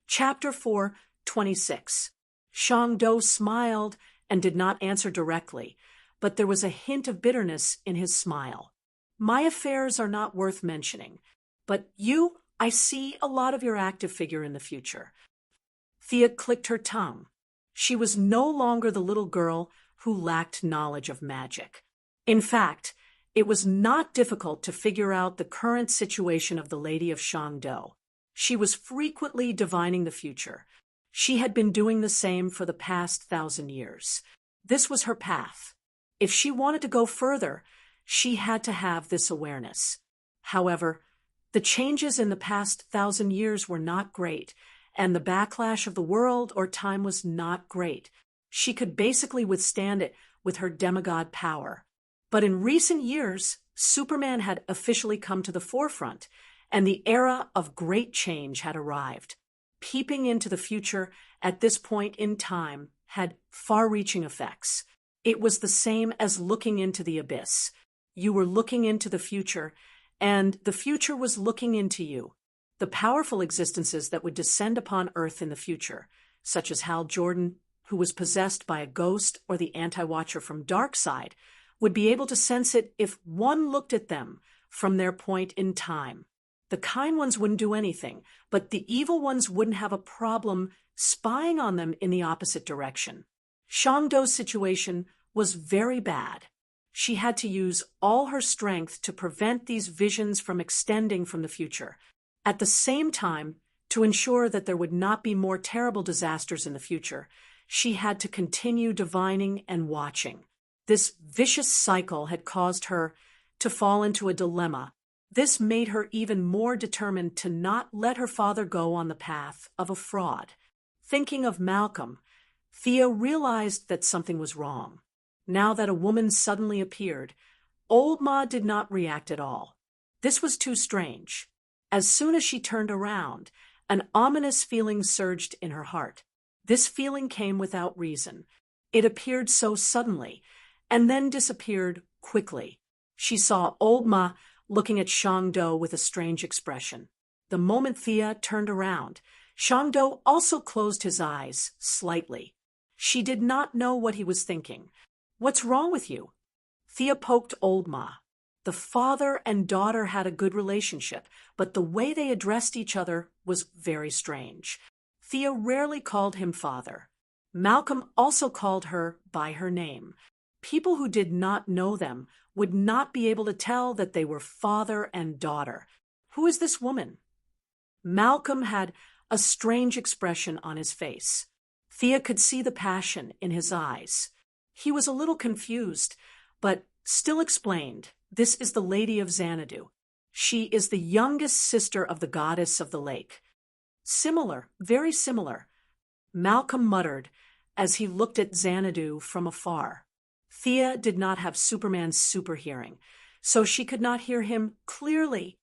Chapter 4:26. Shangdo smiled and did not answer directly, but there was a hint of bitterness in his smile. My affairs are not worth mentioning, but I see a lot of your active figure in the future. Thea clicked her tongue. She was no longer the little girl who lacked knowledge of magic. In fact, it was not difficult to figure out the current situation of the Lady of Shangdo. She was frequently divining the future. She had been doing the same for the past 1,000 years. This was her path. If she wanted to go further, she had to have this awareness. However, the changes in the past 1,000 years were not great, and the backlash of the world or time was not great. She could basically withstand it with her demigod power. But in recent years, Superman had officially come to the forefront, and the era of great change had arrived. Peeping into the future at this point in time had far-reaching effects. It was the same as looking into the abyss. You were looking into the future, and the future was looking into you. The powerful existences that would descend upon Earth in the future, such as Hal Jordan, who was possessed by a ghost, or the Anti-Watcher from Darkseid, would be able to sense it if one looked at them from their point in time. The kind ones wouldn't do anything, but the evil ones wouldn't have a problem spying on them in the opposite direction. Shangdo's situation was very bad. She had to use all her strength to prevent these visions from extending from the future. At the same time, to ensure that there would not be more terrible disasters in the future, she had to continue divining and watching. This vicious cycle had caused her to fall into a dilemma. This made her even more determined to not let her father go on the path of a fraud. Thinking of Malcolm, Thea realized that something was wrong. Now that a woman suddenly appeared, Old Ma did not react at all. This was too strange. As soon as she turned around, an ominous feeling surged in her heart. This feeling came without reason. It appeared so suddenly, and then disappeared quickly. She saw Old Ma looking at Shangdo with a strange expression. The moment Thea turned around, Shangdo also closed his eyes slightly. She did not know what he was thinking. "What's wrong with you?" Thea poked Old Ma. The father and daughter had a good relationship, but the way they addressed each other was very strange. Thea rarely called him father. Malcolm also called her by her name. People who did not know them would not be able to tell that they were father and daughter. Who is this woman? Malcolm had a strange expression on his face. Thea could see the passion in his eyes. He was a little confused, but still explained, "This is the Lady of Xanadu. She is the youngest sister of the goddess of the lake." "Similar, very similar," Malcolm muttered as he looked at Xanadu from afar. Thea did not have Superman's super hearing, so she could not hear him clearly.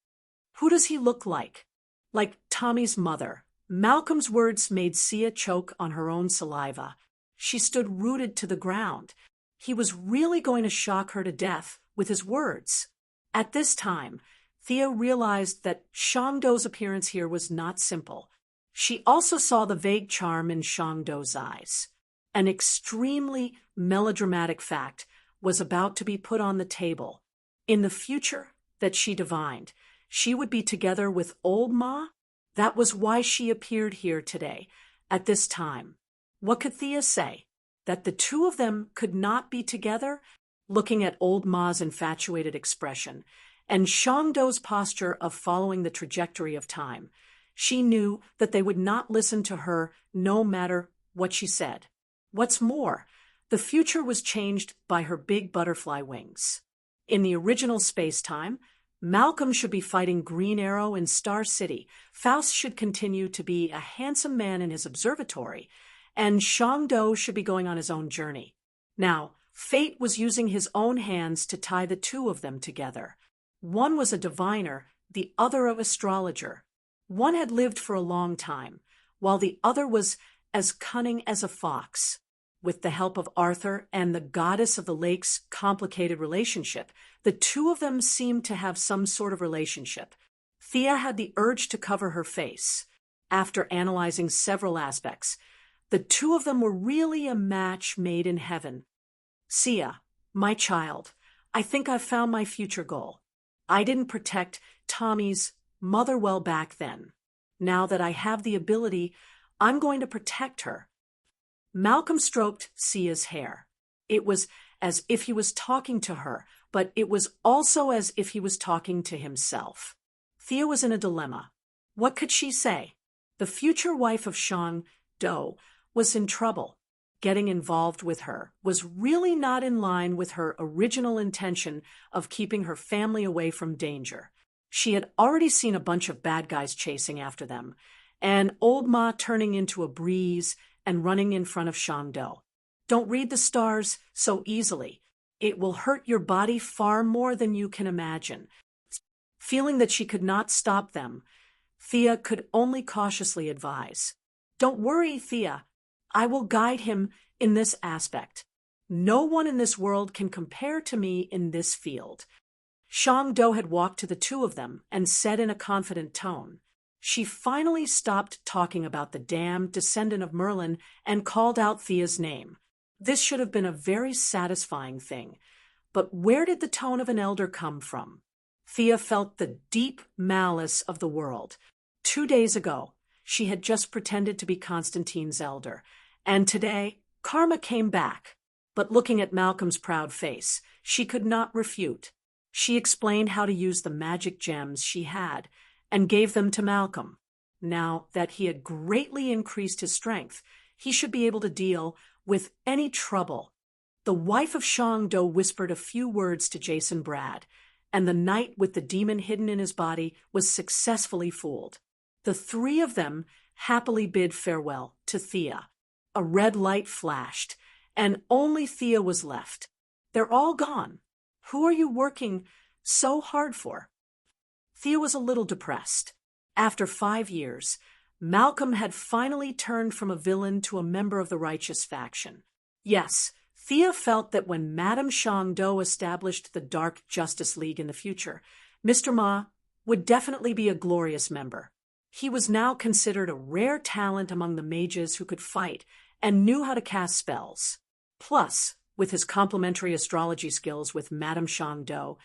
"Who does he look like?" "Like Tommy's mother." Malcolm's words made Thea choke on her own saliva. She stood rooted to the ground. He was really going to shock her to death with his words. At this time, Thea realized that Shangdo's appearance here was not simple. She also saw the vague charm in Shangdo's eyes. An extremely melodramatic fact was about to be put on the table. In the future that she divined, she would be together with Old Ma. That was why she appeared here today, at this time. What could Thea say? That the two of them could not be together? Looking at Old Ma's infatuated expression, and Shangdo's posture of following the trajectory of time, she knew that they would not listen to her no matter what she said. What's more, the future was changed by her big butterfly wings. In the original space-time, Malcolm should be fighting Green Arrow in Star City, Faust should continue to be a handsome man in his observatory, and Shangdo should be going on his own journey. Now, fate was using his own hands to tie the two of them together. One was a diviner, the other an astrologer. One had lived for a long time, while the other was as cunning as a fox. With the help of Arthur and the goddess of the lake's complicated relationship, the two of them seemed to have some sort of relationship. Thea had the urge to cover her face. After analyzing several aspects, the two of them were really a match made in heaven. Sia, my child, I think I've found my future goal. I didn't protect Tommy's mother well back then. Now that I have the ability, I'm going to protect her. Malcolm stroked Sia's hair. It was as if he was talking to her, but it was also as if he was talking to himself. Thea was in a dilemma. What could she say? The future wife of Shang Do was in trouble. Getting involved with her was really not in line with her original intention of keeping her family away from danger. She had already seen a bunch of bad guys chasing after them, and old Ma turning into a breeze and running in front of Shang Do. Don't read the stars so easily. It will hurt your body far more than you can imagine. Feeling that she could not stop them, Thea could only cautiously advise. Don't worry, Thea. I will guide him in this aspect. No one in this world can compare to me in this field. Shang Do had walked to the two of them and said in a confident tone. She finally stopped talking about the damned descendant of Merlin and called out Thea's name. This should have been a very satisfying thing, but where did the tone of an elder come from? Thea felt the deep malice of the world. 2 days ago, she had just pretended to be Constantine's elder, and today, karma came back. But looking at Malcolm's proud face, she could not refute. She explained how to use the magic gems she had and gave them to Malcolm. Now that he had greatly increased his strength, he should be able to deal with any trouble. The wife of Shang Do whispered a few words to Jason Brad, and the knight with the demon hidden in his body was successfully fooled. The three of them happily bid farewell to Thea. A red light flashed, and only Thea was left. They're all gone. Who are you working so hard for? Thea was a little depressed. After 5 years, Malcolm had finally turned from a villain to a member of the righteous faction. Yes, Thea felt that when Madame Shang Do established the Dark Justice League in the future, Mr. Ma would definitely be a glorious member. He was now considered a rare talent among the mages who could fight and knew how to cast spells. Plus, with his complementary astrology skills with Madame Shang Do,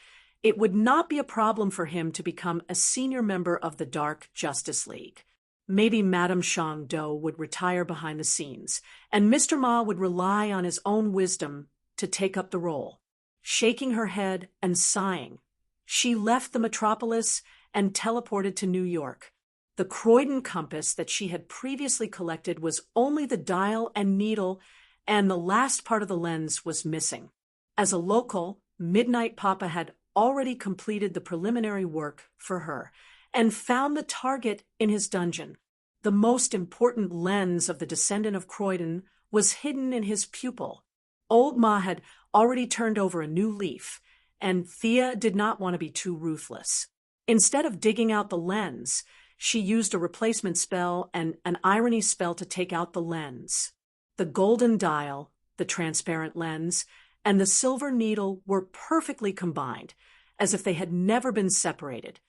it would not be a problem for him to become a senior member of the Dark Justice League. Maybe Madame Shang Do would retire behind the scenes, and Mr. Ma would rely on his own wisdom to take up the role. Shaking her head and sighing, she left the metropolis and teleported to New York. The Croydon compass that she had previously collected was only the dial and needle, and the last part of the lens was missing. As a local, Midnight Papa had already completed the preliminary work for her and found the target in his dungeon. The most important lens of the descendant of Croydon was hidden in his pupil. Old Ma had already turned over a new leaf, and Thea did not want to be too ruthless. Instead of digging out the lens, she used a replacement spell and an irony spell to take out the lens. The golden dial, the transparent lens, and the silver needle were perfectly combined, as if they had never been separated.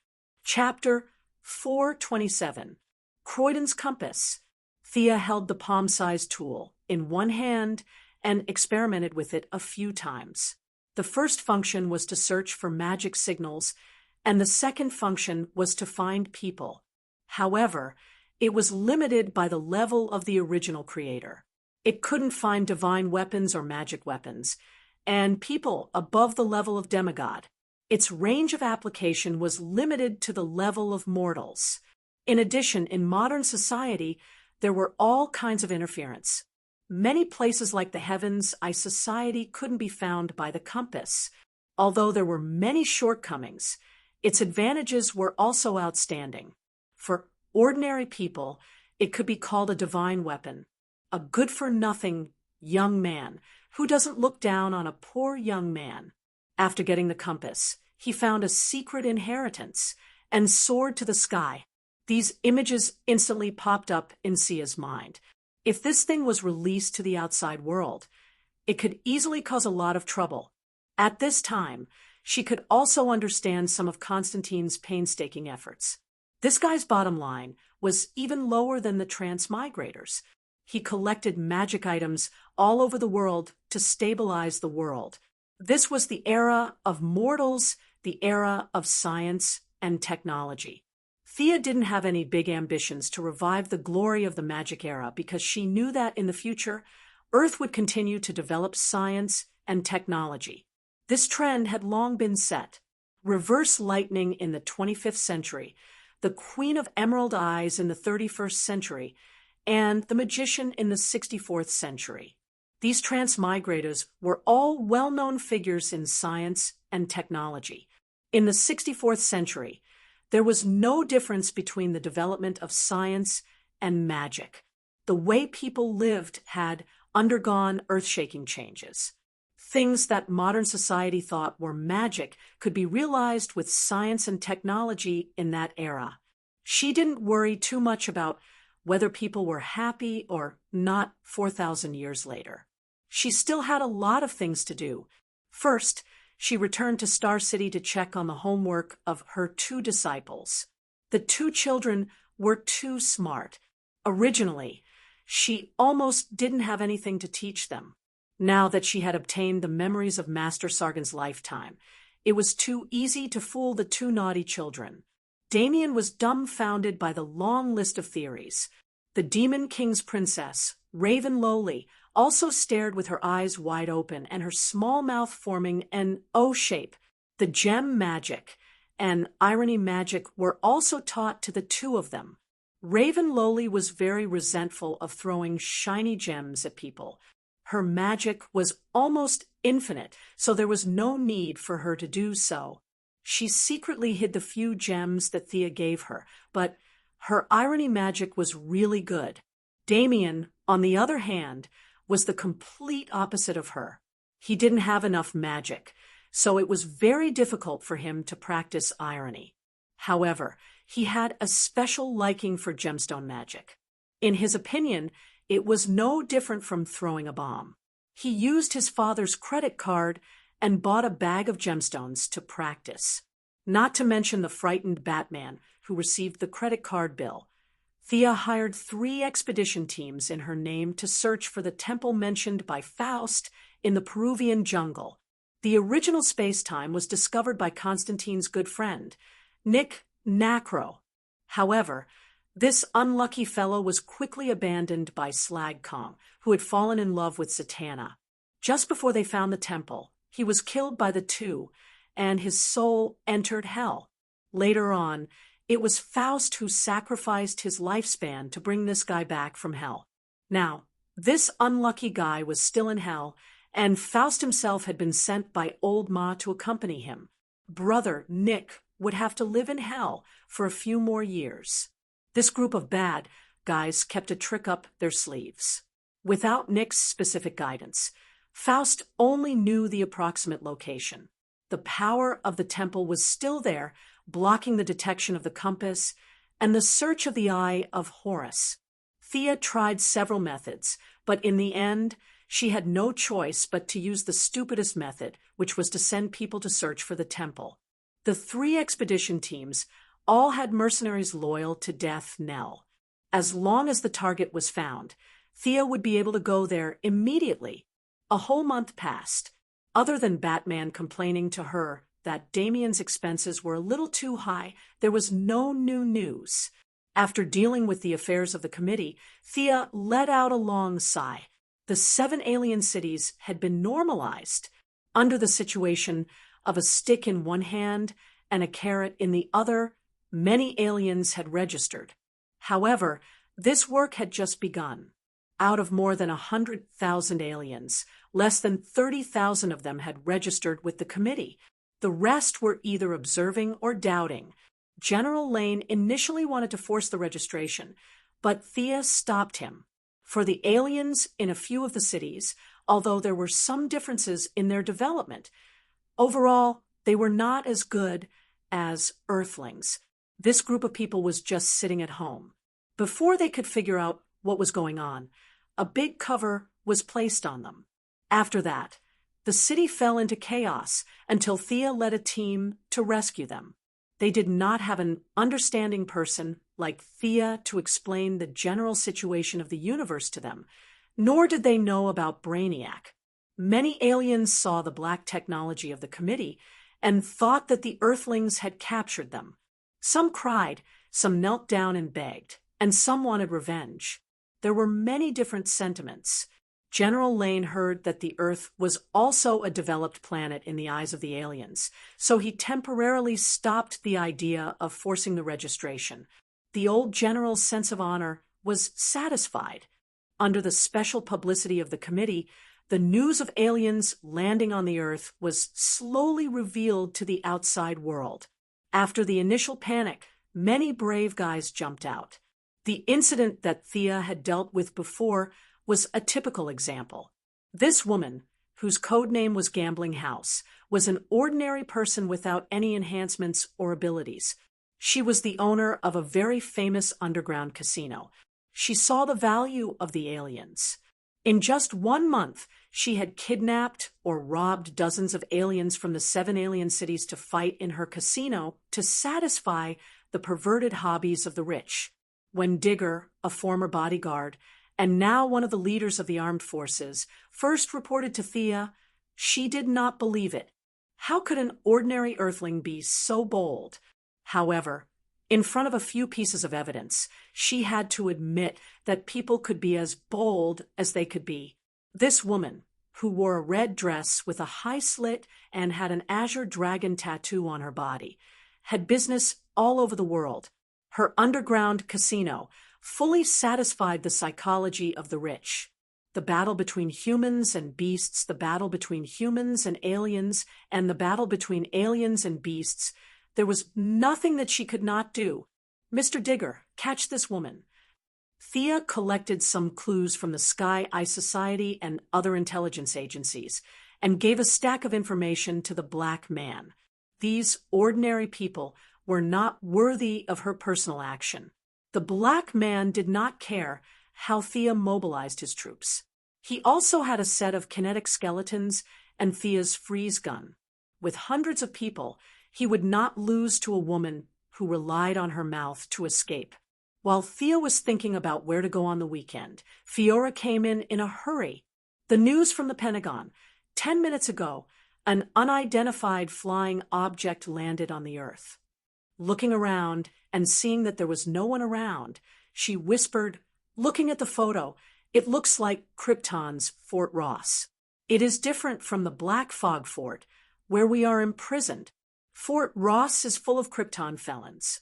Chapter 427. Croydon's Compass. Thea held the palm-sized tool in one hand and experimented with it a few times. The first function was to search for magic signals, and the second function was to find people. However, it was limited by the level of the original creator. It couldn't find divine weapons or magic weapons, and people above the level of demigod. Its range of application was limited to the level of mortals. In addition, in modern society, there were all kinds of interference. Many places like the heavens, society couldn't be found by the compass. Although there were many shortcomings, its advantages were also outstanding. For ordinary people, it could be called a divine weapon, a good-for-nothing young man who doesn't look down on a poor young man. After getting the compass, he found a secret inheritance and soared to the sky. These images instantly popped up in Sia's mind. If this thing was released to the outside world, it could easily cause a lot of trouble. At this time, she could also understand some of Constantine's painstaking efforts. This guy's bottom line was even lower than the transmigrators. He collected magic items all over the world to stabilize the world. This was the era of mortals, the era of science and technology. Thea didn't have any big ambitions to revive the glory of the magic era because she knew that in the future, Earth would continue to develop science and technology. This trend had long been set. Reverse lightning in the 25th century, the Queen of Emerald Eyes in the 31st century, and the Magician in the 64th century. These transmigrators were all well-known figures in science and technology. In the 64th century, there was no difference between the development of science and magic. The way people lived had undergone earth-shaking changes. Things that modern society thought were magic could be realized with science and technology in that era. She didn't worry too much about whether people were happy or not 4,000 years later. She still had a lot of things to do. First, she returned to Star City to check on the homework of her 2 disciples. The 2 children were too smart. Originally, she almost didn't have anything to teach them. Now that she had obtained the memories of Master Sargon's lifetime, it was too easy to fool the 2 naughty children. Damien was dumbfounded by the long list of theories. The Demon King's princess, Raven Lowly, also stared with her eyes wide open and her small mouth forming an O shape. The gem magic and irony magic were also taught to the 2 of them. Raven Lowly was very resentful of throwing shiny gems at people. Her magic was almost infinite, so there was no need for her to do so. She secretly hid the few gems that Thea gave her, but her irony magic was really good. Damien, on the other hand, was the complete opposite of her. He didn't have enough magic, so it was very difficult for him to practice irony. However, he had a special liking for gemstone magic. In his opinion, it was no different from throwing a bomb. He used his father's credit card and bought a bag of gemstones to practice. Not to mention the frightened Batman, who received the credit card bill. Thea hired 3 expedition teams in her name to search for the temple mentioned by Faust in the Peruvian jungle. The original space-time was discovered by Constantine's good friend, Nick Nacro. However, this unlucky fellow was quickly abandoned by Slag Kong, who had fallen in love with Satana. Just before they found the temple, he was killed by the 2, and his soul entered hell. Later on, it was Faust who sacrificed his lifespan to bring this guy back from hell. Now, this unlucky guy was still in hell, and Faust himself had been sent by Old Ma to accompany him. Brother Nick would have to live in hell for a few more years. This group of bad guys kept a trick up their sleeves. Without Nick's specific guidance, Faust only knew the approximate location. The power of the temple was still there, blocking the detection of the compass and the search of the Eye of Horus. Thea tried several methods, but in the end, she had no choice but to use the stupidest method, which was to send people to search for the temple. The 3 expedition teams all had mercenaries loyal to Death Knell. As long as the target was found, Thea would be able to go there immediately. A whole month passed. Other than Batman complaining to her that Damien's expenses were a little too high, there was no new news. After dealing with the affairs of the committee, Thea let out a long sigh. The 7 alien cities had been normalized. Under the situation of a stick in one hand and a carrot in the other, many aliens had registered. However, this work had just begun. Out of more than 100,000 aliens, less than 30,000 of them had registered with the committee. The rest were either observing or doubting. General Lane initially wanted to force the registration, but Thea stopped him. For the aliens in a few of the cities, although there were some differences in their development, overall, they were not as good as Earthlings. This group of people was just sitting at home. Before they could figure out what was going on, a big cover was placed on them. After that, the city fell into chaos until Thea led a team to rescue them. They did not have an understanding person like Thea to explain the general situation of the universe to them, nor did they know about Brainiac. Many aliens saw the black technology of the committee and thought that the Earthlings had captured them. Some cried, some knelt down and begged, and some wanted revenge. There were many different sentiments. General Lane heard that the Earth was also a developed planet in the eyes of the aliens, so he temporarily stopped the idea of forcing the registration. The old general's sense of honor was satisfied. Under the special publicity of the committee, the news of aliens landing on the Earth was slowly revealed to the outside world. After the initial panic, many brave guys jumped out. The incident that Thea had dealt with before was a typical example. This woman, whose code name was Gambling House, was an ordinary person without any enhancements or abilities. She was the owner of a very famous underground casino. She saw the value of the aliens. In just 1 month, she had kidnapped or robbed dozens of aliens from the 7 alien cities to fight in her casino to satisfy the perverted hobbies of the rich. When Digger, a former bodyguard, and now one of the leaders of the armed forces, first reported to Thea, she did not believe it. How could an ordinary Earthling be so bold? However, in front of a few pieces of evidence, she had to admit that people could be as bold as they could be. This woman, who wore a red dress with a high slit and had an azure dragon tattoo on her body, had business all over the world. Her underground casino fully satisfied the psychology of the rich. The battle between humans and beasts, the battle between humans and aliens, and the battle between aliens and beasts, there was nothing that she could not do. Mr. Digger, catch this woman. Thea collected some clues from the Sky Eye Society and other intelligence agencies and gave a stack of information to the black man. These ordinary people were not worthy of her personal action. The black man did not care how Thea mobilized his troops. He also had a set of kinetic skeletons and Thea's freeze gun. With hundreds of people, he would not lose to a woman who relied on her mouth to escape. While Thea was thinking about where to go on the weekend, Fiora came in a hurry. The news from the Pentagon. 10 minutes ago, an unidentified flying object landed on the Earth. Looking around and seeing that there was no one around, she whispered, looking at the photo, "It looks like Krypton's Fort Ross. It is different from the Black Fog Fort, where we are imprisoned. Fort Ross is full of Krypton felons."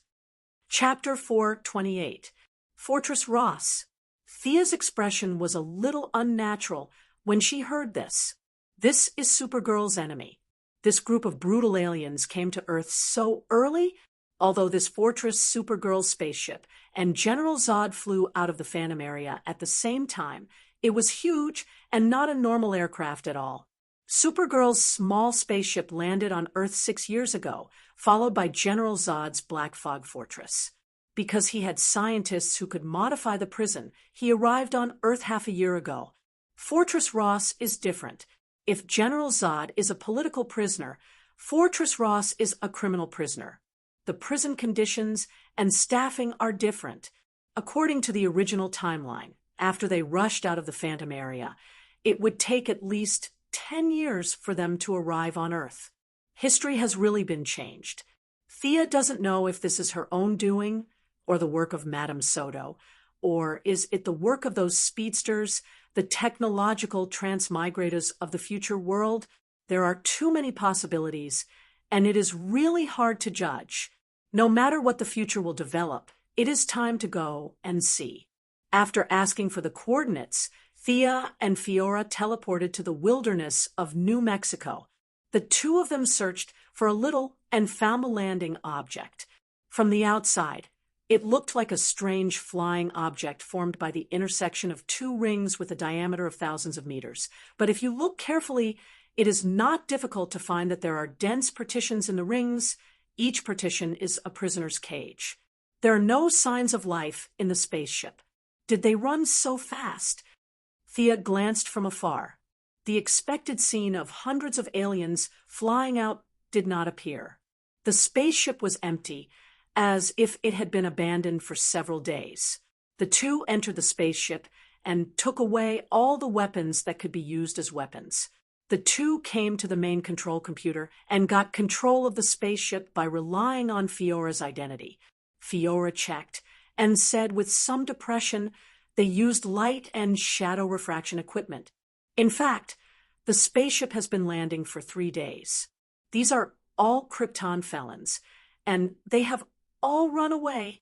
Chapter 428. Fortress Ross. Thea's expression was a little unnatural when she heard this. This is Supergirl's enemy. This group of brutal aliens came to Earth so early, although this Fortress Supergirl's spaceship and General Zod flew out of the Phantom area at the same time. It was huge and not a normal aircraft at all. Supergirl's small spaceship landed on Earth 6 years ago, followed by General Zod's Black Fog Fortress. Because he had scientists who could modify the prison, he arrived on Earth half a year ago. Fortress Ross is different. If General Zod is a political prisoner, Fortress Ross is a criminal prisoner. The prison conditions and staffing are different. According to the original timeline, after they rushed out of the Phantom area, it would take at least 10 years for them to arrive on Earth. History has really been changed. Thea doesn't know if this is her own doing or the work of Madame Soto, or is it the work of those speedsters, the technological transmigrators of the future world? There are too many possibilities, and it is really hard to judge. No matter what the future will develop, it is time to go and see. After asking for the coordinates, Thea and Fiora teleported to the wilderness of New Mexico. The two of them searched for a little and found the landing object. From the outside, it looked like a strange flying object formed by the intersection of 2 rings with a diameter of thousands of meters. But if you look carefully, it is not difficult to find that there are dense partitions in the rings. Each partition is a prisoner's cage. There are no signs of life in the spaceship. Did they run so fast? Thea glanced from afar. The expected scene of hundreds of aliens flying out did not appear. The The spaceship was empty, as if it had been abandoned for several days. The two entered the spaceship and took away all the weapons that could be used as weapons. The two came to the main control computer and got control of the spaceship by relying on Fiora's identity. Fiora checked and said with some depression they used light and shadow refraction equipment. In fact, the spaceship has been landing for 3 days. These are all Krypton felons, and they have all run away.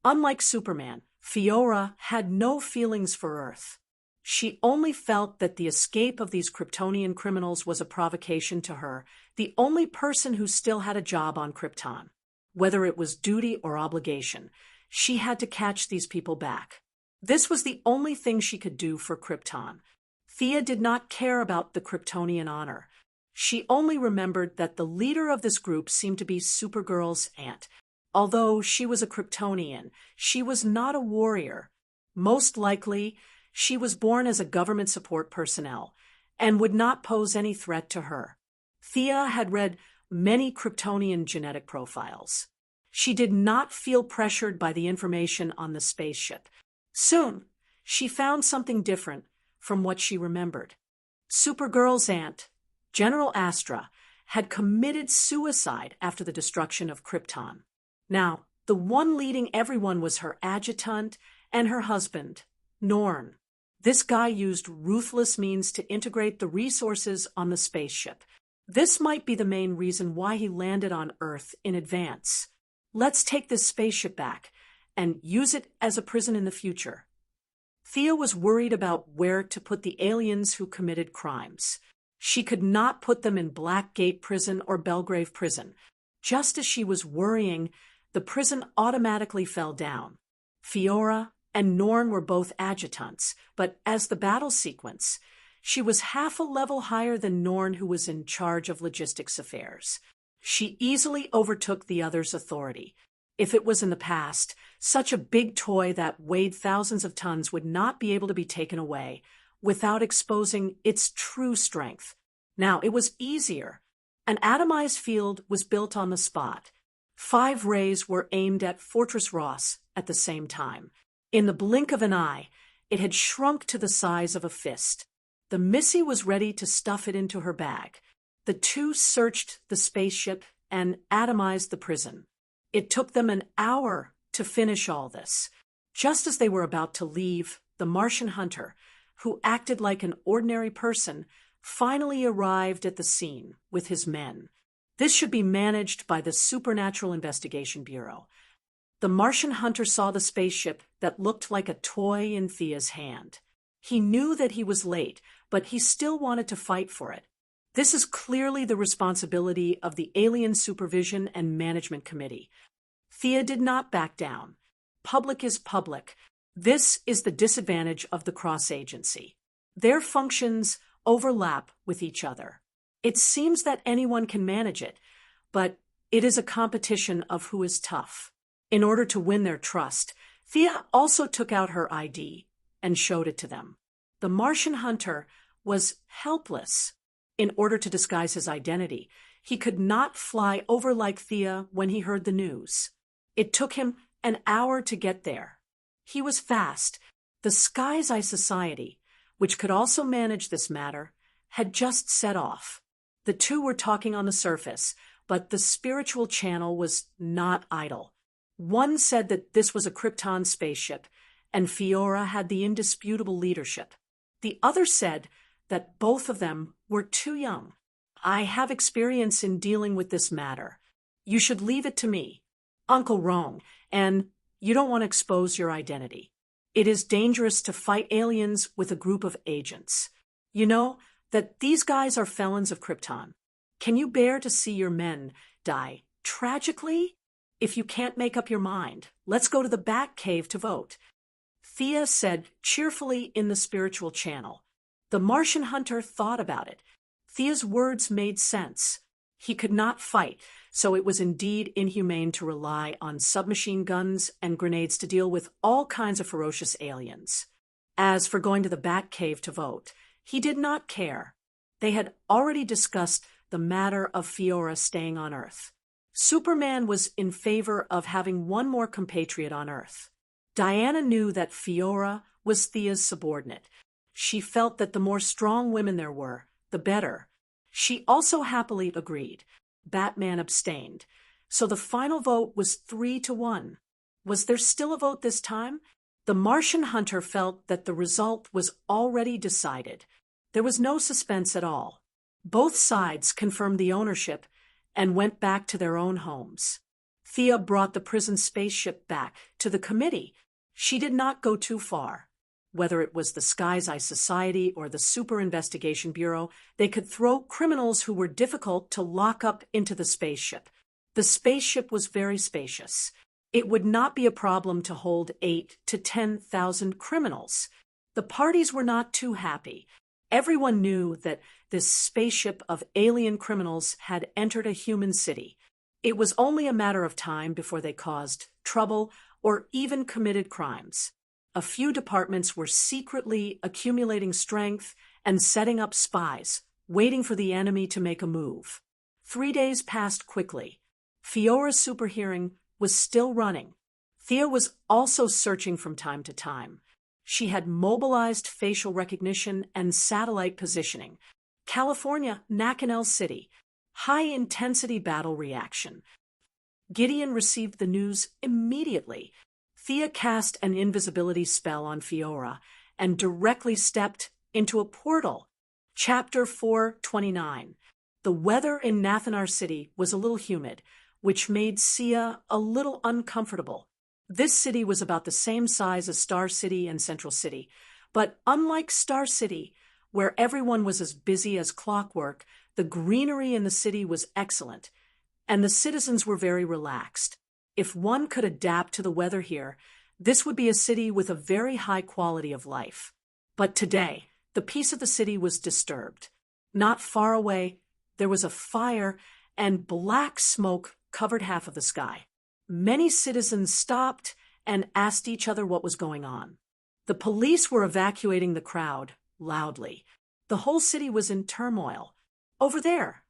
Unlike Superman, Fiora had no feelings for Earth. She only felt that the escape of these Kryptonian criminals was a provocation to her, the only person who still had a job on Krypton. Whether it was duty or obligation, she had to catch these people back. This was the only thing she could do for Krypton. Thea did not care about the Kryptonian honor. She only remembered that the leader of this group seemed to be Supergirl's aunt. Although she was a Kryptonian, she was not a warrior. Most likely, she was born as a government support personnel and would not pose any threat to her. Thea had read many Kryptonian genetic profiles. She did not feel pressured by the information on the spaceship. Soon, she found something different from what she remembered. Supergirl's aunt, General Astra, had committed suicide after the destruction of Krypton. Now, the one leading everyone was her adjutant and her husband, Norn. This guy used ruthless means to integrate the resources on the spaceship. This might be the main reason why he landed on Earth in advance. Let's take this spaceship back and use it as a prison in the future. Thea was worried about where to put the aliens who committed crimes. She could not put them in Blackgate Prison or Belgrave Prison. Just as she was worrying, the prison automatically fell down. Fiora and Norn were both adjutants, but as the battle sequence, she was half a level higher than Norn, who was in charge of logistics affairs. She easily overtook the other's authority. If it was in the past, such a big toy that weighed thousands of tons would not be able to be taken away without exposing its true strength. Now, it was easier. An atomized field was built on the spot. 5 rays were aimed at Fortress Ross at the same time. In the blink of an eye, it had shrunk to the size of a fist. The Missy was ready to stuff it into her bag. The two searched the spaceship and atomized the prison. It took them an hour to finish all this. Just as they were about to leave, the Martian hunter, who acted like an ordinary person, finally arrived at the scene with his men. This should be managed by the Supernatural Investigation Bureau. The Martian hunter saw the spaceship that looked like a toy in Thea's hand. He knew that he was late, but he still wanted to fight for it. This is clearly the responsibility of the Alien Supervision and Management Committee. Thea did not back down. Public is public. This is the disadvantage of the cross-agency. Their functions overlap with each other. It seems that anyone can manage it, but it is a competition of who is tough. In order to win their trust, Thea also took out her ID and showed it to them. The Martian hunter was helpless. In order to disguise his identity, he could not fly over like Thea when he heard the news. It took him an hour to get there. He was fast. The Sky's Eye Society, which could also manage this matter, had just set off. The two were talking on the surface, but the spiritual channel was not idle. One said that this was a Krypton spaceship, and Fiora had the indisputable leadership. The other said that both of them were too young. I have experience in dealing with this matter. You should leave it to me. Uncle wrong, and you don't want to expose your identity. It is dangerous to fight aliens with a group of agents. You know that these guys are felons of Krypton. Can you bear to see your men die tragically? If you can't make up your mind, let's go to the Batcave to vote. Thea said cheerfully in the spiritual channel. The Martian hunter thought about it. Thea's words made sense. He could not fight, so it was indeed inhumane to rely on submachine guns and grenades to deal with all kinds of ferocious aliens. As for going to the Batcave to vote, he did not care. They had already discussed the matter of Fiora staying on Earth. Superman was in favor of having one more compatriot on Earth. Diana knew that Fiora was Thea's subordinate. She felt that the more strong women there were, the better. She also happily agreed. Batman abstained. So the final vote was 3-1. Was there still a vote this time? The Martian hunter felt that the result was already decided. There was no suspense at all. Both sides confirmed the ownership and went back to their own homes. Thea brought the prison spaceship back to the committee. She did not go too far. Whether it was the Sky's Eye Society or the Super Investigation Bureau, they could throw criminals who were difficult to lock up into the spaceship. The spaceship was very spacious. It would not be a problem to hold 8,000 to 10,000 criminals. The parties were not too happy. Everyone knew that this spaceship of alien criminals had entered a human city. It was only a matter of time before they caused trouble or even committed crimes. A few departments were secretly accumulating strength and setting up spies, waiting for the enemy to make a move. 3 days passed quickly. Fiora's super hearing was still running. Thea was also searching from time to time. She had mobilized facial recognition and satellite positioning. California, Nakanel City. High-intensity battle reaction. Gideon received the news immediately. Thea cast an invisibility spell on Fiora and directly stepped into a portal. Chapter 429. The weather in Nathanar City was a little humid, which made Sia a little uncomfortable. This city was about the same size as Star City and Central City, but unlike Star City, where everyone was as busy as clockwork, the greenery in the city was excellent, and the citizens were very relaxed. If one could adapt to the weather here, this would be a city with a very high quality of life. But today, the peace of the city was disturbed. Not far away, there was a fire, and black smoke covered half of the sky. Many citizens stopped and asked each other what was going on. The police were evacuating the crowd loudly. The whole city was in turmoil. Over there.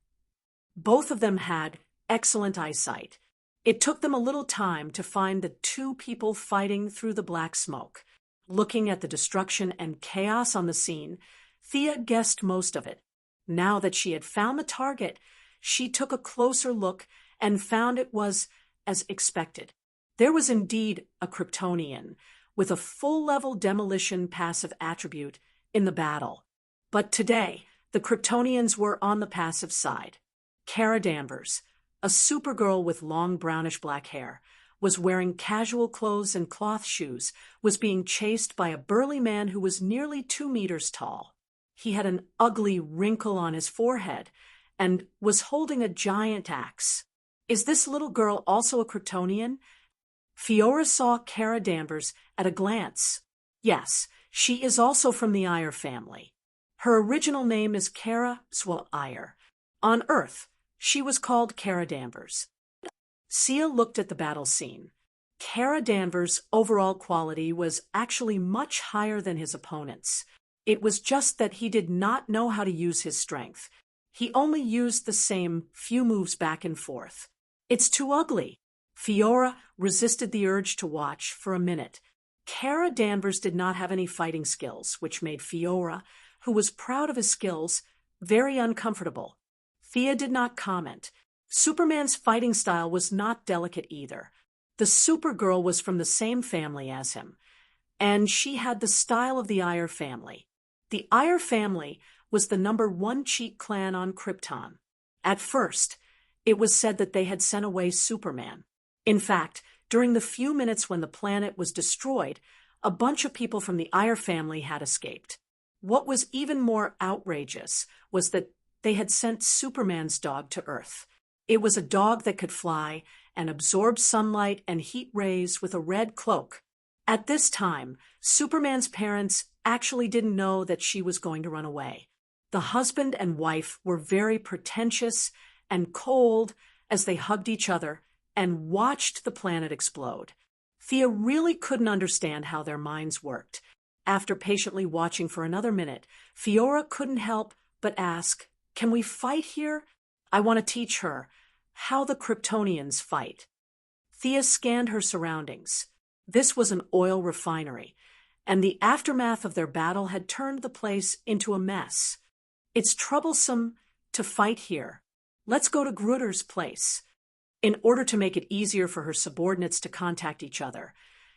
Both of them had excellent eyesight. It took them a little time to find the two people fighting through the black smoke. Looking at the destruction and chaos on the scene, Thea guessed most of it. Now that she had found the target, she took a closer look and found it was as expected. There was indeed a Kryptonian with a full-level demolition passive attribute in the battle. But today, the Kryptonians were on the passive side. Kara Danvers, a Supergirl with long brownish-black hair, was wearing casual clothes and cloth shoes, was being chased by a burly man who was nearly 2 meters tall. He had an ugly wrinkle on his forehead and was holding a giant axe. Is this little girl also a Kryptonian? Fiora saw Kara Danvers at a glance. Yes, she is also from the Iyer family. Her original name is Kara Iyer. On Earth, she was called Kara Danvers. Sia looked at the battle scene. Kara Danvers' overall quality was actually much higher than his opponent's. It was just that he did not know how to use his strength. He only used the same few moves back and forth. It's too ugly. Fiora resisted the urge to watch for a minute. Kara Danvers did not have any fighting skills, which made Fiora, who was proud of his skills, very uncomfortable. Thea did not comment. Superman's fighting style was not delicate either. The Supergirl was from the same family as him, and she had the style of the Iyer family. The Iyer family was the #1 cheat clan on Krypton. At first, it was said that they had sent away Superman. In fact, during the few minutes when the planet was destroyed, a bunch of people from the Iyer family had escaped. What was even more outrageous was that they had sent Superman's dog to Earth. It was a dog that could fly and absorb sunlight and heat rays with a red cloak. At this time, Superman's parents actually didn't know that she was going to run away. The husband and wife were very pretentious and cold as they hugged each other and watched the planet explode. Thea really couldn't understand how their minds worked. After patiently watching for another minute, Fiora couldn't help but ask, "Can we fight here? I want to teach her. How the Kryptonians Fight. Thea scanned her surroundings. This was an oil refinery, and the aftermath of their battle had turned the place into a mess. It's troublesome to fight here. Let's go to Gruder's place. In order to make it easier for her subordinates to contact each other,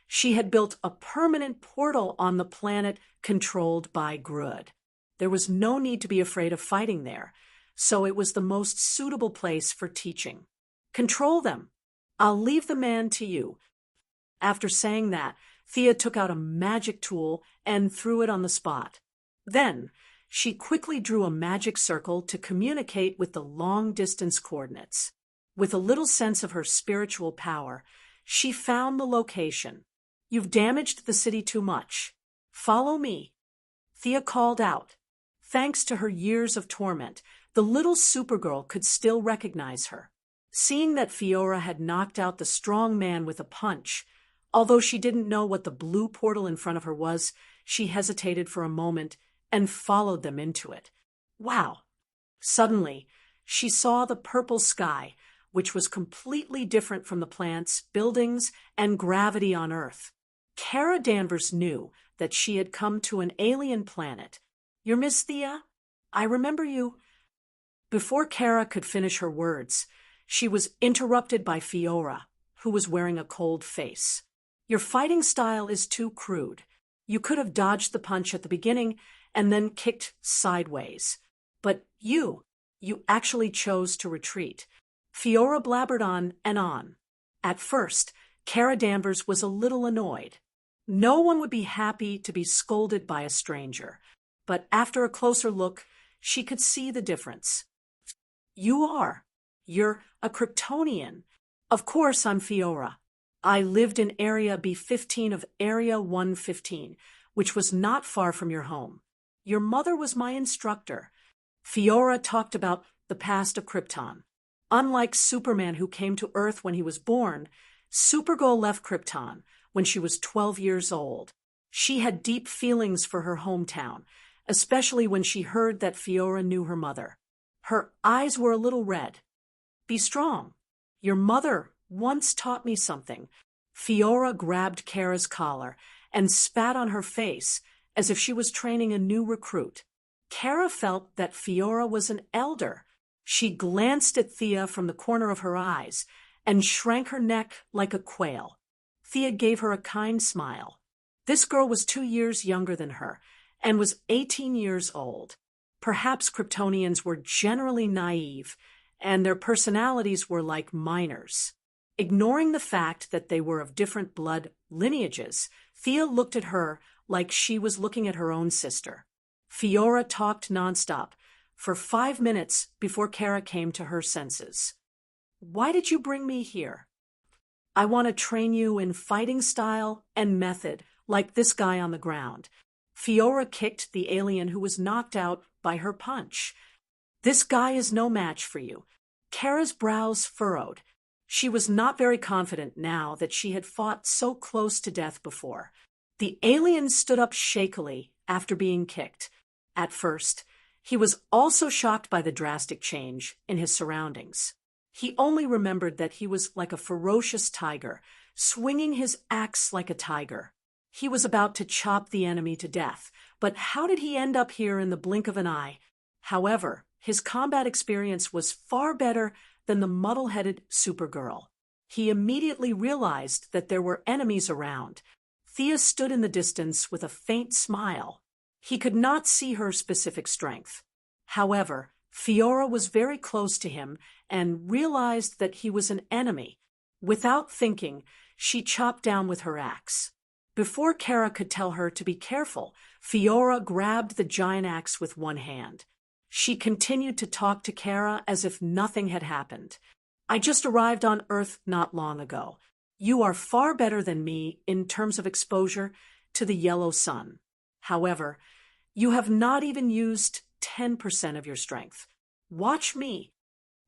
she had built a permanent portal on the planet controlled by Grud. There was no need to be afraid of fighting there, so it was the most suitable place for teaching. Control them. I'll leave the man to you. After saying that, Thea took out a magic tool and threw it on the spot. Then, she quickly drew a magic circle to communicate with the long-distance coordinates. With a little sense of her spiritual power, she found the location. You've damaged the city too much. Follow me. Thea called out. Thanks to her years of torment, the little Supergirl could still recognize her. Seeing that Fiora had knocked out the strong man with a punch, although she didn't know what the blue portal in front of her was, she hesitated for a moment and followed them into it. Wow! Suddenly, she saw the purple sky, which was completely different from the plants, buildings, and gravity on Earth. Kara Danvers knew that she had come to an alien planet. You're Miss Thea? I remember you. Before Kara could finish her words, she was interrupted by Fiora, who was wearing a cold face. Your fighting style is too crude. You could have dodged the punch at the beginning and then kicked sideways. But you actually chose to retreat. Fiora blabbered on and on. At first, Kara Danvers was a little annoyed. No one would be happy to be scolded by a stranger, but after a closer look, she could see the difference. You're a Kryptonian. Of course I'm Fiora. I lived in Area B15 of Area 115, which was not far from your home. Your mother was my instructor. Fiora talked about the past of Krypton. Unlike Superman, who came to Earth when he was born, Supergirl left Krypton when she was 12 years old. She had deep feelings for her hometown, especially when she heard that Fiora knew her mother. Her eyes were a little red. Be strong. Your mother once taught me something. Fiora grabbed Kara's collar and spat on her face as if she was training a new recruit. Kara felt that Fiora was an elder. She glanced at Thea from the corner of her eyes and shrank her neck like a quail. Thea gave her a kind smile. This girl was 2 years younger than her and was 18 years old. Perhaps Kryptonians were generally naive, and their personalities were like minors. Ignoring the fact that they were of different blood lineages, Thea looked at her like she was looking at her own sister. Fiora talked nonstop for 5 minutes before Kara came to her senses. Why did you bring me here? I want to train you in fighting style and method, like this guy on the ground. Fiora kicked the alien who was knocked out by her punch. This guy is no match for you. Kara's brows furrowed. She was not very confident now that she had fought so close to death before. The alien stood up shakily after being kicked. At first, he was also shocked by the drastic change in his surroundings. He only remembered that he was like a ferocious tiger, swinging his axe like a tiger. He was about to chop the enemy to death, but how did he end up here in the blink of an eye? However, his combat experience was far better than the muddle-headed Supergirl. He immediately realized that there were enemies around. Thea stood in the distance with a faint smile. He could not see her specific strength. However, Fiora was very close to him and realized that he was an enemy. Without thinking, she chopped down with her axe. Before Kara could tell her to be careful, Fiora grabbed the giant axe with one hand. She continued to talk to Kara as if nothing had happened. I just arrived on Earth not long ago. You are far better than me in terms of exposure to the yellow sun. However, you have not even used 10% of your strength. Watch me.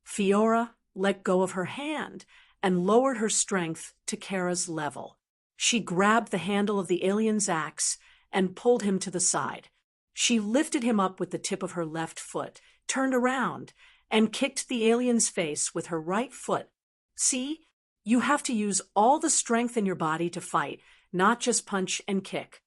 Fiora let go of her hand and lowered her strength to Kara's level. She grabbed the handle of the alien's axe and pulled him to the side. She lifted him up with the tip of her left foot, turned around, and kicked the alien's face with her right foot. See, you have to use all the strength in your body to fight, not just punch and kick.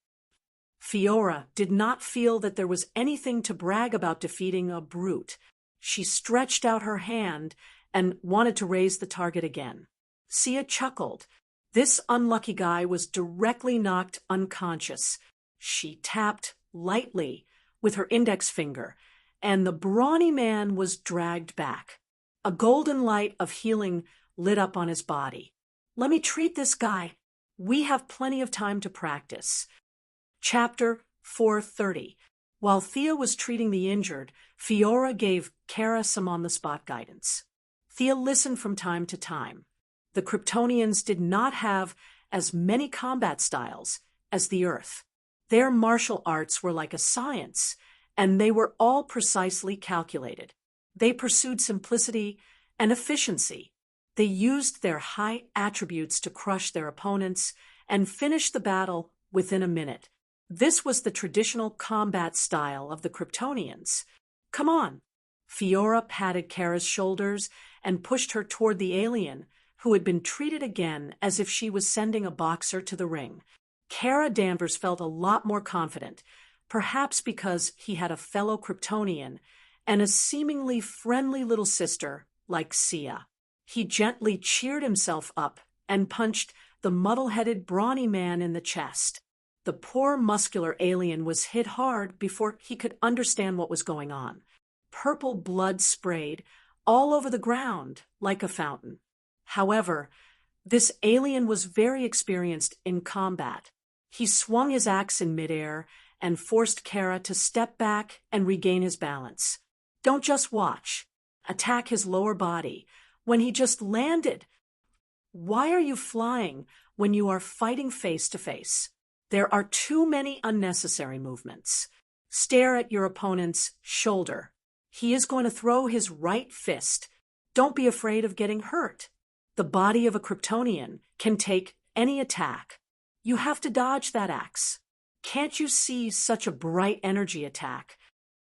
Fiora did not feel that there was anything to brag about defeating a brute. She stretched out her hand and wanted to raise the target again. Sia chuckled. This unlucky guy was directly knocked unconscious. She tapped lightly with her index finger, and the brawny man was dragged back. A golden light of healing lit up on his body. Let me treat this guy. We have plenty of time to practice. Chapter 430. While Thea was treating the injured, Fiora gave Kara some on-the-spot guidance. Thea listened from time to time. The Kryptonians did not have as many combat styles as the Earth. Their martial arts were like a science, and they were all precisely calculated. They pursued simplicity and efficiency. They used their high attributes to crush their opponents and finish the battle within a minute. This was the traditional combat style of the Kryptonians. Come on. Fiora patted Kara's shoulders and pushed her toward the alien, who had been treated again as if she was sending a boxer to the ring. Kara Danvers felt a lot more confident, perhaps because he had a fellow Kryptonian and a seemingly friendly little sister like Sia. He gently cheered himself up and punched the muddle-headed brawny man in the chest. The poor muscular alien was hit hard before he could understand what was going on. Purple blood sprayed all over the ground like a fountain. However, this alien was very experienced in combat. He swung his axe in midair and forced Kara to step back and regain his balance. Don't just watch. Attack his lower body. When he just landed. Why are you flying when you are fighting face to face? There are too many unnecessary movements. Stare at your opponent's shoulder. He is going to throw his right fist. Don't be afraid of getting hurt. The body of a Kryptonian can take any attack. You have to dodge that axe. Can't you see such a bright energy attack?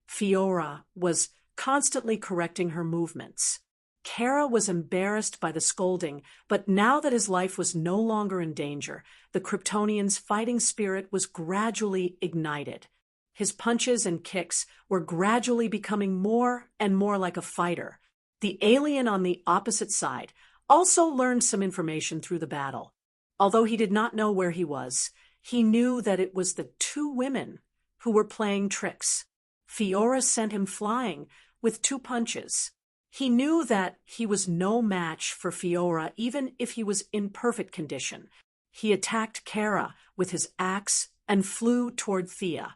Fiora was constantly correcting her movements. Kara was embarrassed by the scolding, but now that his life was no longer in danger, the Kryptonian's fighting spirit was gradually ignited. His punches and kicks were gradually becoming more and more like a fighter. The alien on the opposite side also learned some information through the battle. Although he did not know where he was, he knew that it was the two women who were playing tricks. Fiora sent him flying with 2 punches. He knew that he was no match for Fiora even if he was in perfect condition. He attacked Kara with his axe and flew toward Thea.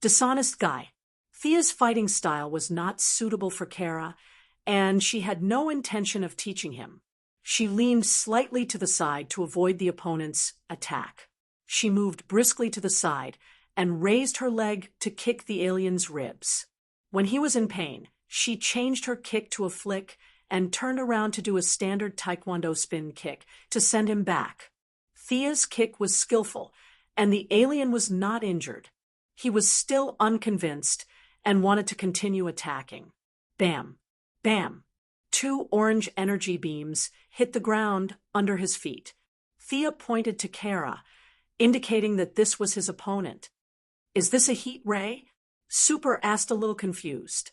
Dishonest guy. Thea's fighting style was not suitable for Kara, and she had no intention of teaching him. She leaned slightly to the side to avoid the opponent's attack. She moved briskly to the side and raised her leg to kick the alien's ribs. When he was in pain, she changed her kick to a flick and turned around to do a standard taekwondo spin kick to send him back. Thea's kick was skillful, and the alien was not injured. He was still unconvinced and wanted to continue attacking. Bam! Bam! 2 orange energy beams hit the ground under his feet. Thea pointed to Kara, indicating that this was his opponent. Is this a heat ray? Super asked, a little confused.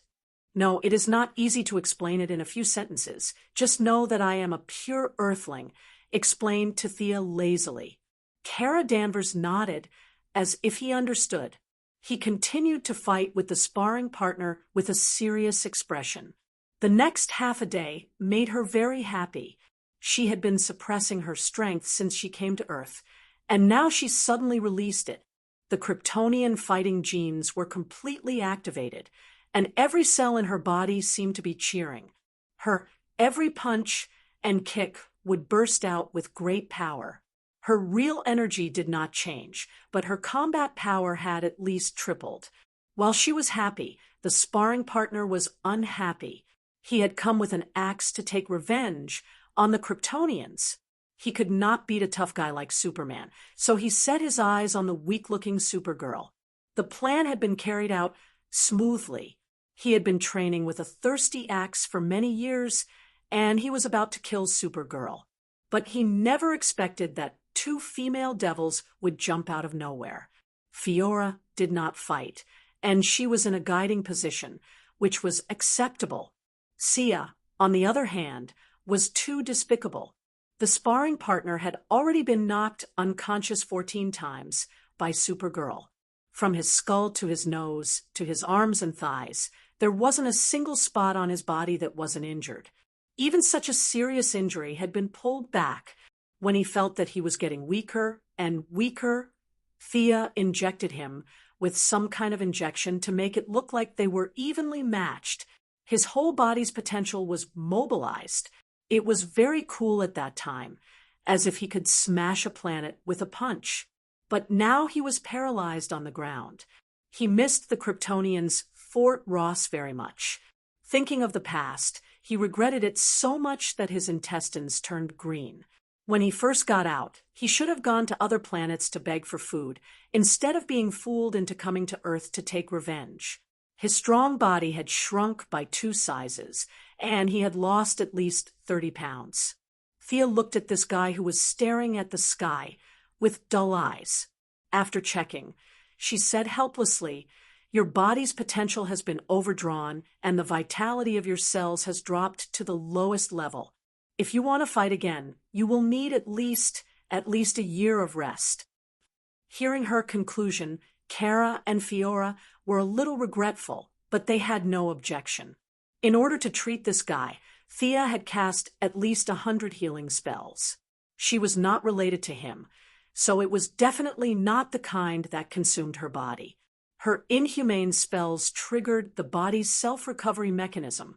No, it is not easy to explain it in a few sentences. Just know that I am a pure earthling, explained to Thea lazily. Kara Danvers nodded as if he understood. He continued to fight with the sparring partner with a serious expression. The next half a day made her very happy. She had been suppressing her strength since she came to Earth, and now she suddenly released it. The Kryptonian fighting genes were completely activated, and every cell in her body seemed to be cheering. Her every punch and kick would burst out with great power. Her real energy did not change, but her combat power had at least tripled. While she was happy, the sparring partner was unhappy. He had come with an axe to take revenge on the Kryptonians. He could not beat a tough guy like Superman, so he set his eyes on the weak-looking Supergirl. The plan had been carried out smoothly. He had been training with a thirsty axe for many years, and he was about to kill Supergirl. But he never expected that two female devils would jump out of nowhere. Fiora did not fight, and she was in a guiding position, which was acceptable. Sia, on the other hand, was too despicable. The sparring partner had already been knocked unconscious 14 times by Supergirl. From his skull to his nose, to his arms and thighs, there wasn't a single spot on his body that wasn't injured. Even such a serious injury had been pulled back. When he felt that he was getting weaker and weaker, Thea injected him with some kind of injection to make it look like they were evenly matched. His whole body's potential was mobilized. It was very cool at that time, as if he could smash a planet with a punch. But now he was paralyzed on the ground. He missed the Kryptonians' Fort Ross very much. Thinking of the past, he regretted it so much that his intestines turned green. When he first got out, he should have gone to other planets to beg for food, instead of being fooled into coming to Earth to take revenge. His strong body had shrunk by 2 sizes, and he had lost at least 30 pounds. Thea looked at this guy who was staring at the sky with dull eyes. After checking, she said helplessly, "Your body's potential has been overdrawn, and the vitality of your cells has dropped to the lowest level. If you want to fight again, you will need at least a year of rest." Hearing her conclusion, Kara and Fiora were a little regretful, but they had no objection. In order to treat this guy, Thea had cast at least 100 healing spells. She was not related to him, so it was definitely not the kind that consumed her body. Her inhumane spells triggered the body's self-recovery mechanism,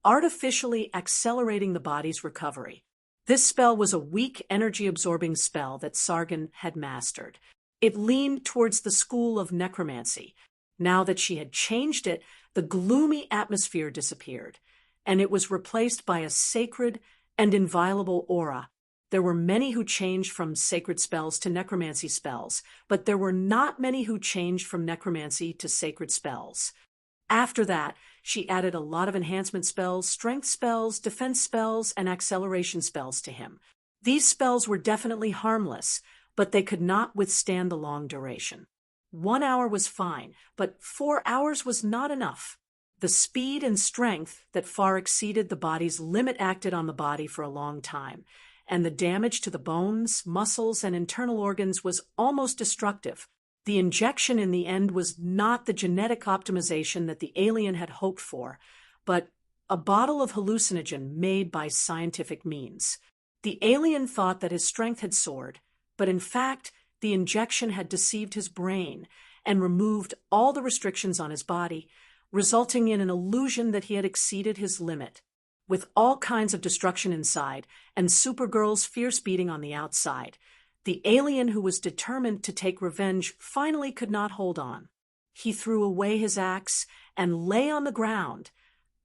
artificially accelerating the body's recovery. This spell was a weak energy-absorbing spell that Sargon had mastered. It leaned towards the school of necromancy. Now that she had changed it, the gloomy atmosphere disappeared, and it was replaced by a sacred and inviolable aura. There were many who changed from sacred spells to necromancy spells, but there were not many who changed from necromancy to sacred spells. After that, she added a lot of enhancement spells, strength spells, defense spells, and acceleration spells to him. These spells were definitely harmless, but they could not withstand the long duration. 1 hour was fine, but 4 hours was not enough. The speed and strength that far exceeded the body's limit acted on the body for a long time, and the damage to the bones, muscles, and internal organs was almost destructive. The injection in the end was not the genetic optimization that the alien had hoped for, but a bottle of hallucinogen made by scientific means. The alien thought that his strength had soared, but in fact, the injection had deceived his brain and removed all the restrictions on his body, resulting in an illusion that he had exceeded his limit. With all kinds of destruction inside and Supergirl's fierce beating on the outside, the alien who was determined to take revenge finally could not hold on. He threw away his axe and lay on the ground,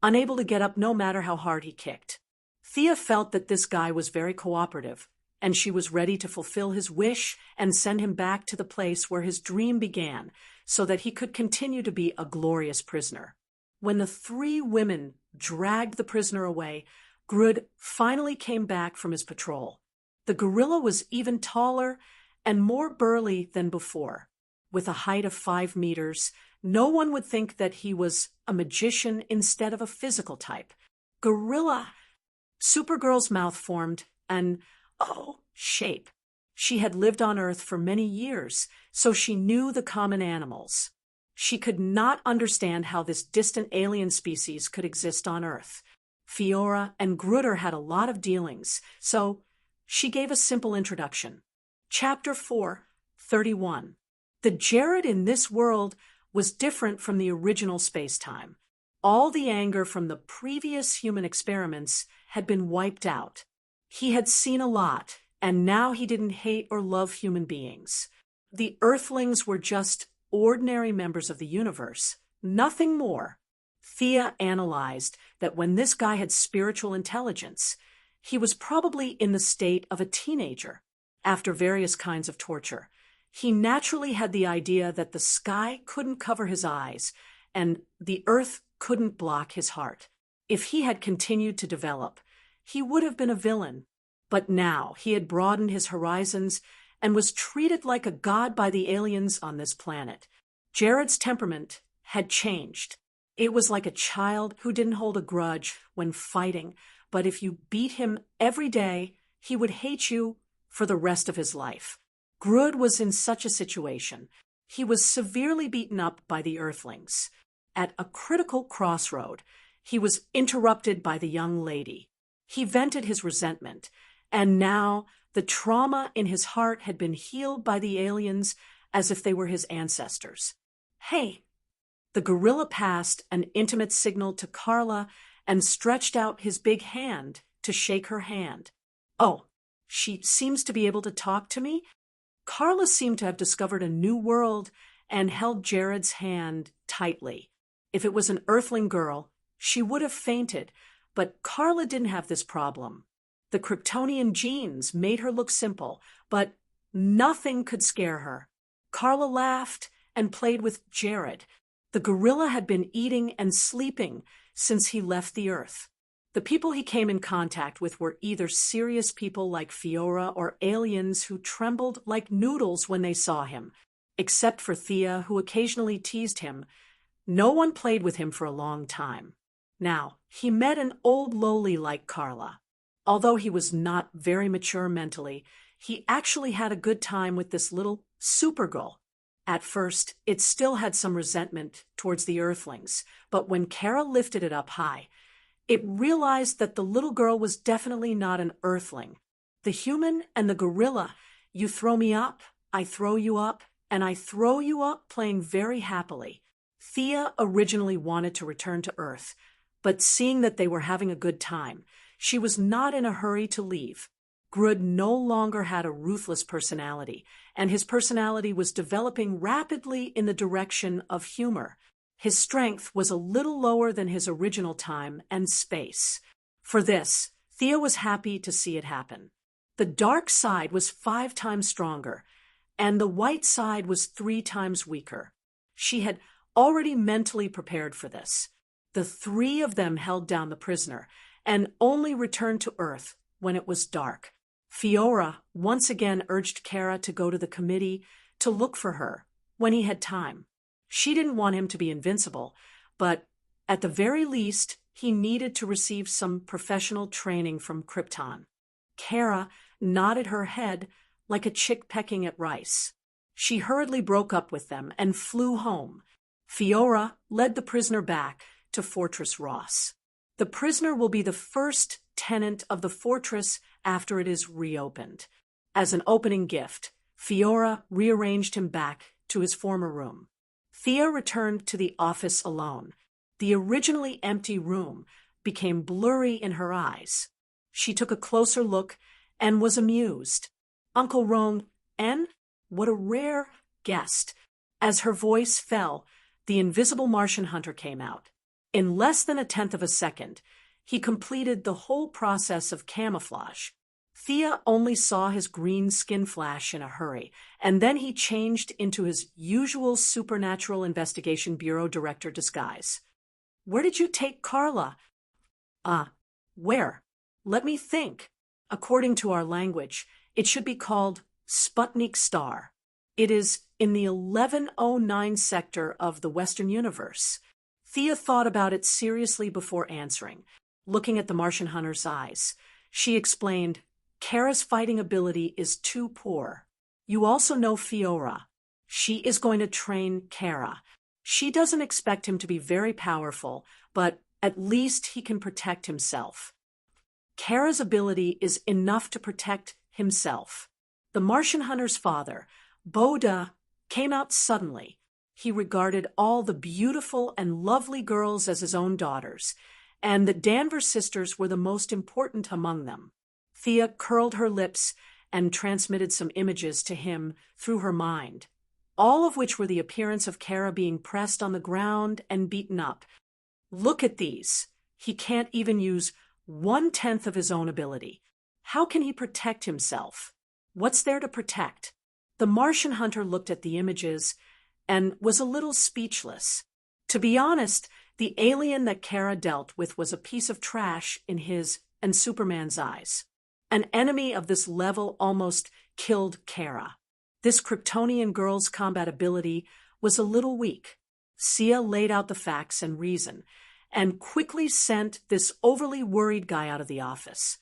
unable to get up no matter how hard he kicked. Thea felt that this guy was very cooperative, and she was ready to fulfill his wish and send him back to the place where his dream began, so that he could continue to be a glorious prisoner. When the 3 women dragged the prisoner away, Grud finally came back from his patrol. The gorilla was even taller and more burly than before. With a height of 5 meters, no one would think that he was a magician instead of a physical type. Gorilla! Supergirl's mouth formed an shape. She had lived on Earth for many years, so she knew the common animals. She could not understand how this distant alien species could exist on Earth. Fiora and Grutter had a lot of dealings, so she gave a simple introduction. Chapter 4, 31. The Jared in this world was different from the original space-time. All the anger from the previous human experiments had been wiped out. He had seen a lot, and now he didn't hate or love human beings. The Earthlings were just ordinary members of the universe, nothing more. Thea analyzed that when this guy had spiritual intelligence, he was probably in the state of a teenager. After various kinds of torture, he naturally had the idea that the sky couldn't cover his eyes, and the Earth couldn't block his heart. If he had continued to develop, he would have been a villain. But now he had broadened his horizons and was treated like a god by the aliens on this planet. Jared's temperament had changed. It was like a child who didn't hold a grudge when fighting, but if you beat him every day, he would hate you for the rest of his life. Grud was in such a situation. He was severely beaten up by the Earthlings. At a critical crossroad, he was interrupted by the young lady. He vented his resentment, and now the trauma in his heart had been healed by the aliens as if they were his ancestors. "Hey!" The gorilla passed an intimate signal to Carla and stretched out his big hand to shake her hand. "Oh, she seems to be able to talk to me?" Carla seemed to have discovered a new world and held Jared's hand tightly. If it was an Earthling girl, she would have fainted, but Carla didn't have this problem. The Kryptonian genes made her look simple, but nothing could scare her. Carla laughed and played with Jared. The gorilla had been eating and sleeping since he left the Earth. The people he came in contact with were either serious people like Fiora or aliens who trembled like noodles when they saw him. Except for Thea, who occasionally teased him, no one played with him for a long time. Now, he met an old lowly like Carla. Although he was not very mature mentally, he actually had a good time with this little Supergirl. At first, it still had some resentment towards the Earthlings, but when Kara lifted it up high, it realized that the little girl was definitely not an Earthling. The human and the gorilla, you throw me up, I throw you up, and I throw you up, playing very happily. Thea originally wanted to return to Earth, but seeing that they were having a good time, she was not in a hurry to leave. Grud no longer had a ruthless personality, and his personality was developing rapidly in the direction of humor. His strength was a little lower than his original time and space. For this, Thea was happy to see it happen. The dark side was 5 times stronger, and the white side was 3 times weaker. She had already mentally prepared for this. The 3 of them held down the prisoner, and only returned to Earth when it was dark. Fiora once again urged Kara to go to the committee to look for her when he had time. She didn't want him to be invincible, but at the very least, he needed to receive some professional training from Krypton. Kara nodded her head like a chick pecking at rice. She hurriedly broke up with them and flew home. Fiora led the prisoner back to Fortress Ross. The prisoner will be the first tenant of the fortress after it is reopened. As an opening gift, Fiora rearranged him back to his former room. Thea returned to the office alone. The originally empty room became blurry in her eyes. She took a closer look and was amused. "Uncle Roan, N? What a rare guest." As her voice fell, the invisible Martian hunter came out. In less than 1/10 of a second, he completed the whole process of camouflage. Thea only saw his green skin flash in a hurry, and then he changed into his usual Supernatural Investigation Bureau director disguise. "Where did you take Carla?" Where? Let me think. According to our language, it should be called Sputnik Star. It is in the 1109 sector of the Western Universe. Thea thought about it seriously before answering. Looking at the Martian hunter's eyes, she explained, "Kara's fighting ability is too poor. You also know Fiora. She is going to train Kara. She doesn't expect him to be very powerful, but at least he can protect himself. Kara's ability is enough to protect himself." The Martian hunter's father, Boda, came out suddenly. He regarded all the beautiful and lovely girls as his own daughters, and the Danvers sisters were the most important among them. Thea curled her lips and transmitted some images to him through her mind, all of which were the appearance of Kara being pressed on the ground and beaten up. "Look at these. He can't even use 1/10 of his own ability. How can he protect himself? What's there to protect?" The Martian hunter looked at the images and was a little speechless. To be honest, The alien that Kara dealt with was a piece of trash in his and Superman's eyes. An enemy of this level almost killed Kara. This Kryptonian girl's combat ability was a little weak. Sia laid out the facts and reason, and quickly sent this overly worried guy out of the office.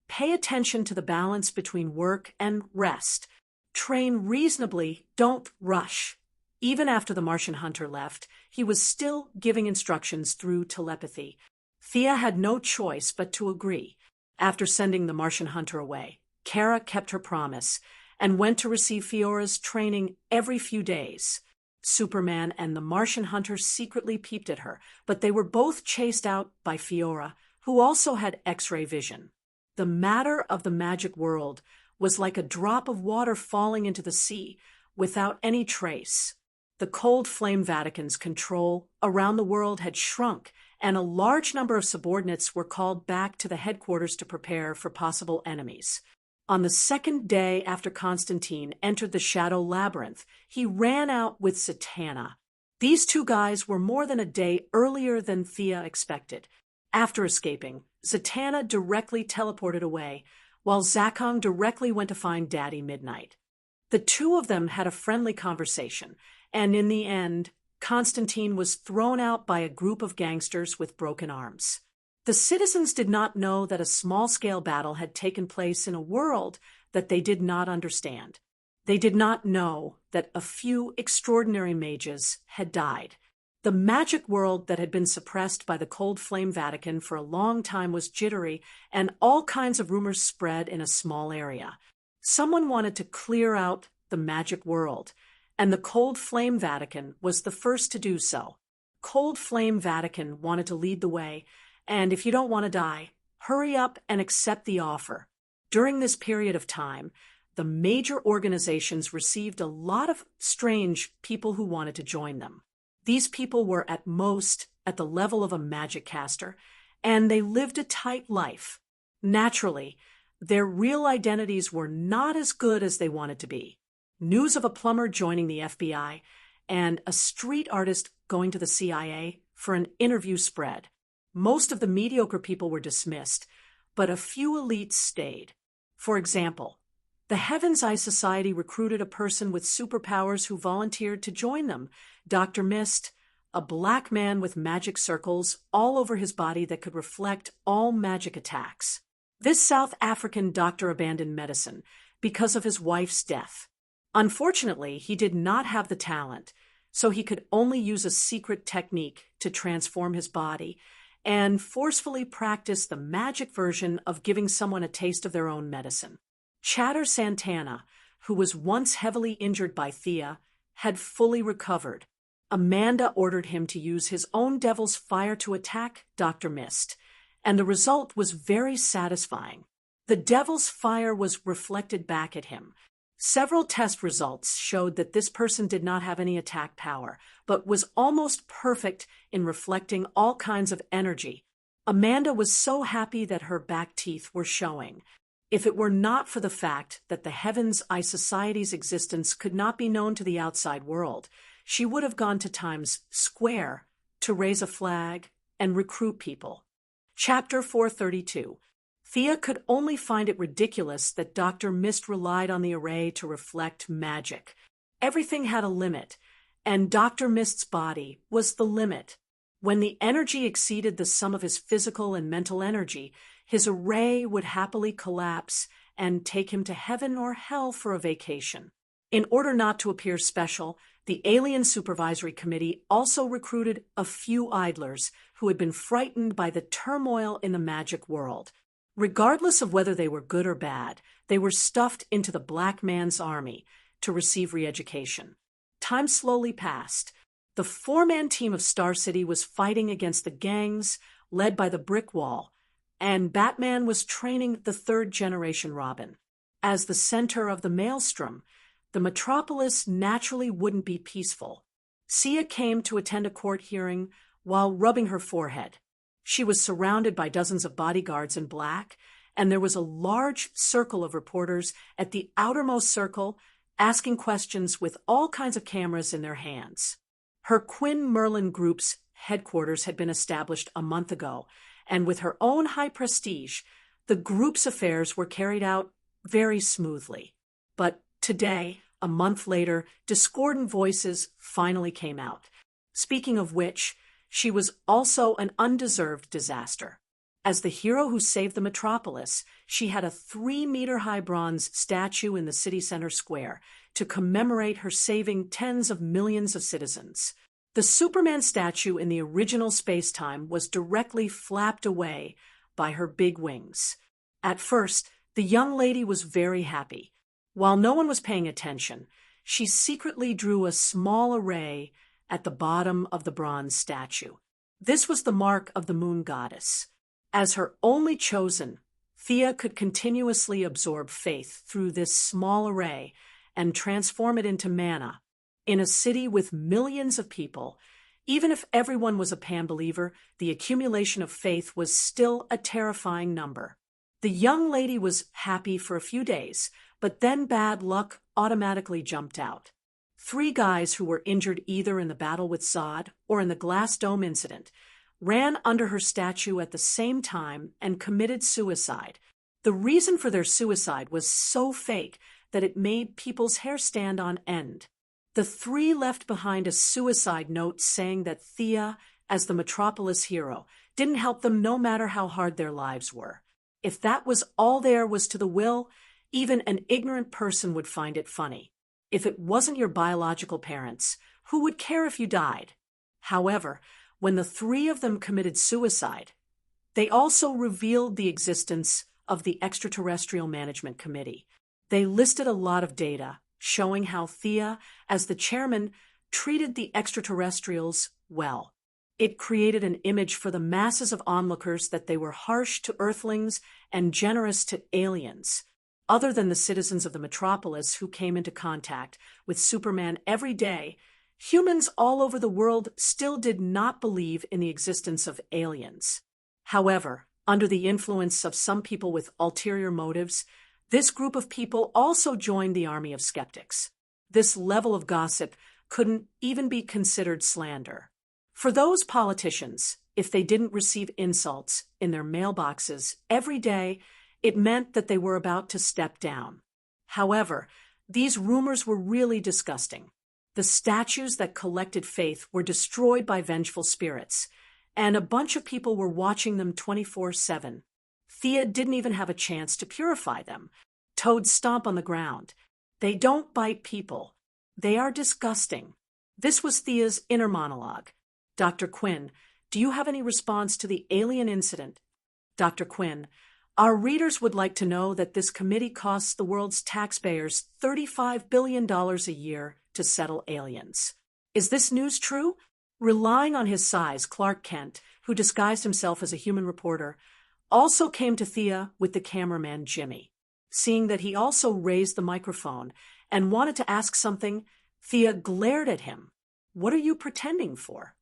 Pay attention to the balance between work and rest. Train reasonably, don't rush. Even after the Martian hunter left, he was still giving instructions through telepathy. Thea had no choice but to agree. After sending the Martian hunter away, Kara kept her promise and went to receive Fiora's training every few days. Superman and the Martian hunter secretly peeped at her, but they were both chased out by Fiora, who also had X-ray vision. The matter of the magic world was like a drop of water falling into the sea without any trace. The cold flame Vatican's control around the world had shrunk, and a large number of subordinates were called back to the headquarters to prepare for possible enemies. On the second day after Constantine entered the Shadow Labyrinth, he ran out with Zatanna. These two guys were more than a day earlier than Thea expected. After escaping, Zatanna directly teleported away, while Zakong directly went to find Daddy Midnight. The two of them had a friendly conversation, and in the end, Constantine was thrown out by a group of gangsters with broken arms. The citizens did not know that a small-scale battle had taken place in a world that they did not understand. They did not know that a few extraordinary mages had died. The magic world that had been suppressed by the Cold Flame Vatican for a long time was jittery, and all kinds of rumors spread in a small area. Someone wanted to clear out the magic world, and the Cold Flame Vatican was the first to do so. Cold Flame Vatican wanted to lead the way, and if you don't want to die, hurry up and accept the offer. During this period of time, the major organizations received a lot of strange people who wanted to join them. These people were at most at the level of a magic caster, and they lived a tight life. Naturally, their real identities were not as good as they wanted to be. News of a plumber joining the FBI and a street artist going to the CIA for an interview spread. Most of the mediocre people were dismissed, but a few elites stayed. For example, the Heaven's Eye Society recruited a person with superpowers who volunteered to join them, Dr. Mist, a black man with magic circles all over his body that could reflect all magic attacks. This South African doctor abandoned medicine because of his wife's death. Unfortunately, he did not have the talent, so he could only use a secret technique to transform his body and forcefully practice the magic version of giving someone a taste of their own medicine. Chatter Santana, who was once heavily injured by Thea, had fully recovered. Amanda ordered him to use his own devil's fire to attack Dr. Mist, and the result was very satisfying. The devil's fire was reflected back at him. Several test results showed that this person did not have any attack power, but was almost perfect in reflecting all kinds of energy. Amanda was so happy that her back teeth were showing. If it were not for the fact that the Heaven's Eye Society's existence could not be known to the outside world, she would have gone to Times Square to raise a flag and recruit people. Chapter 432. Thea could only find it ridiculous that Dr. Mist relied on the array to reflect magic. Everything had a limit, and Dr. Mist's body was the limit. When the energy exceeded the sum of his physical and mental energy, his array would happily collapse and take him to heaven or hell for a vacation. In order not to appear special, the Alien Supervisory Committee also recruited a few idlers who had been frightened by the turmoil in the magic world. Regardless of whether they were good or bad, they were stuffed into the black man's army to receive re-education. Time slowly passed. The four-man team of Star City was fighting against the gangs led by the Brick Wall, and Batman was training the third-generation Robin. As the center of the maelstrom, the metropolis naturally wouldn't be peaceful. Sia came to attend a court hearing while rubbing her forehead. She was surrounded by dozens of bodyguards in black, and there was a large circle of reporters at the outermost circle asking questions with all kinds of cameras in their hands. Her Quinn Merlin group's headquarters had been established a month ago, and with her own high prestige, the group's affairs were carried out very smoothly. But today, a month later, discordant voices finally came out. Speaking of which, she was also an undeserved disaster. As the hero who saved the metropolis, she had a 3-meter-high bronze statue in the city center square to commemorate her saving tens of millions of citizens. The Superman statue in the original space-time was directly flapped away by her big wings. At first, the young lady was very happy. While no one was paying attention, she secretly drew a small array at the bottom of the bronze statue. This was the mark of the moon goddess. As her only chosen, Thea could continuously absorb faith through this small array and transform it into mana. In a city with millions of people, even if everyone was a pan-believer, the accumulation of faith was still a terrifying number. The young lady was happy for a few days, but then bad luck automatically jumped out. 3 guys who were injured either in the battle with Zod or in the Glass Dome incident ran under her statue at the same time and committed suicide. The reason for their suicide was so fake that it made people's hair stand on end. The 3 left behind a suicide note saying that Thea, as the Metropolis hero, didn't help them no matter how hard their lives were. If that was all there was to the will, even an ignorant person would find it funny. If it wasn't your biological parents, who would care if you died? However, when the 3 of them committed suicide, they also revealed the existence of the Extraterrestrial Management Committee. They listed a lot of data showing how Thea, as the chairman, treated the extraterrestrials well. It created an image for the masses of onlookers that they were harsh to Earthlings and generous to aliens. Other than the citizens of the metropolis who came into contact with Superman every day, humans all over the world still did not believe in the existence of aliens. However, under the influence of some people with ulterior motives, this group of people also joined the army of skeptics. This level of gossip couldn't even be considered slander. For those politicians, if they didn't receive insults in their mailboxes every day, it meant that they were about to step down. However, these rumors were really disgusting. The statues that collected faith were destroyed by vengeful spirits, and a bunch of people were watching them 24/7. Thea didn't even have a chance to purify them. Toads stomp on the ground. They don't bite people. They are disgusting. This was Thea's inner monologue. Dr. Quinn, do you have any response to the alien incident? Dr. Quinn, our readers would like to know that this committee costs the world's taxpayers $35 billion a year to settle aliens. Is this news true? Relying on his size, Clark Kent, who disguised himself as a human reporter, also came to Thea with the cameraman Jimmy. Seeing that he also raised the microphone and wanted to ask something, Thea glared at him. What are you pretending for?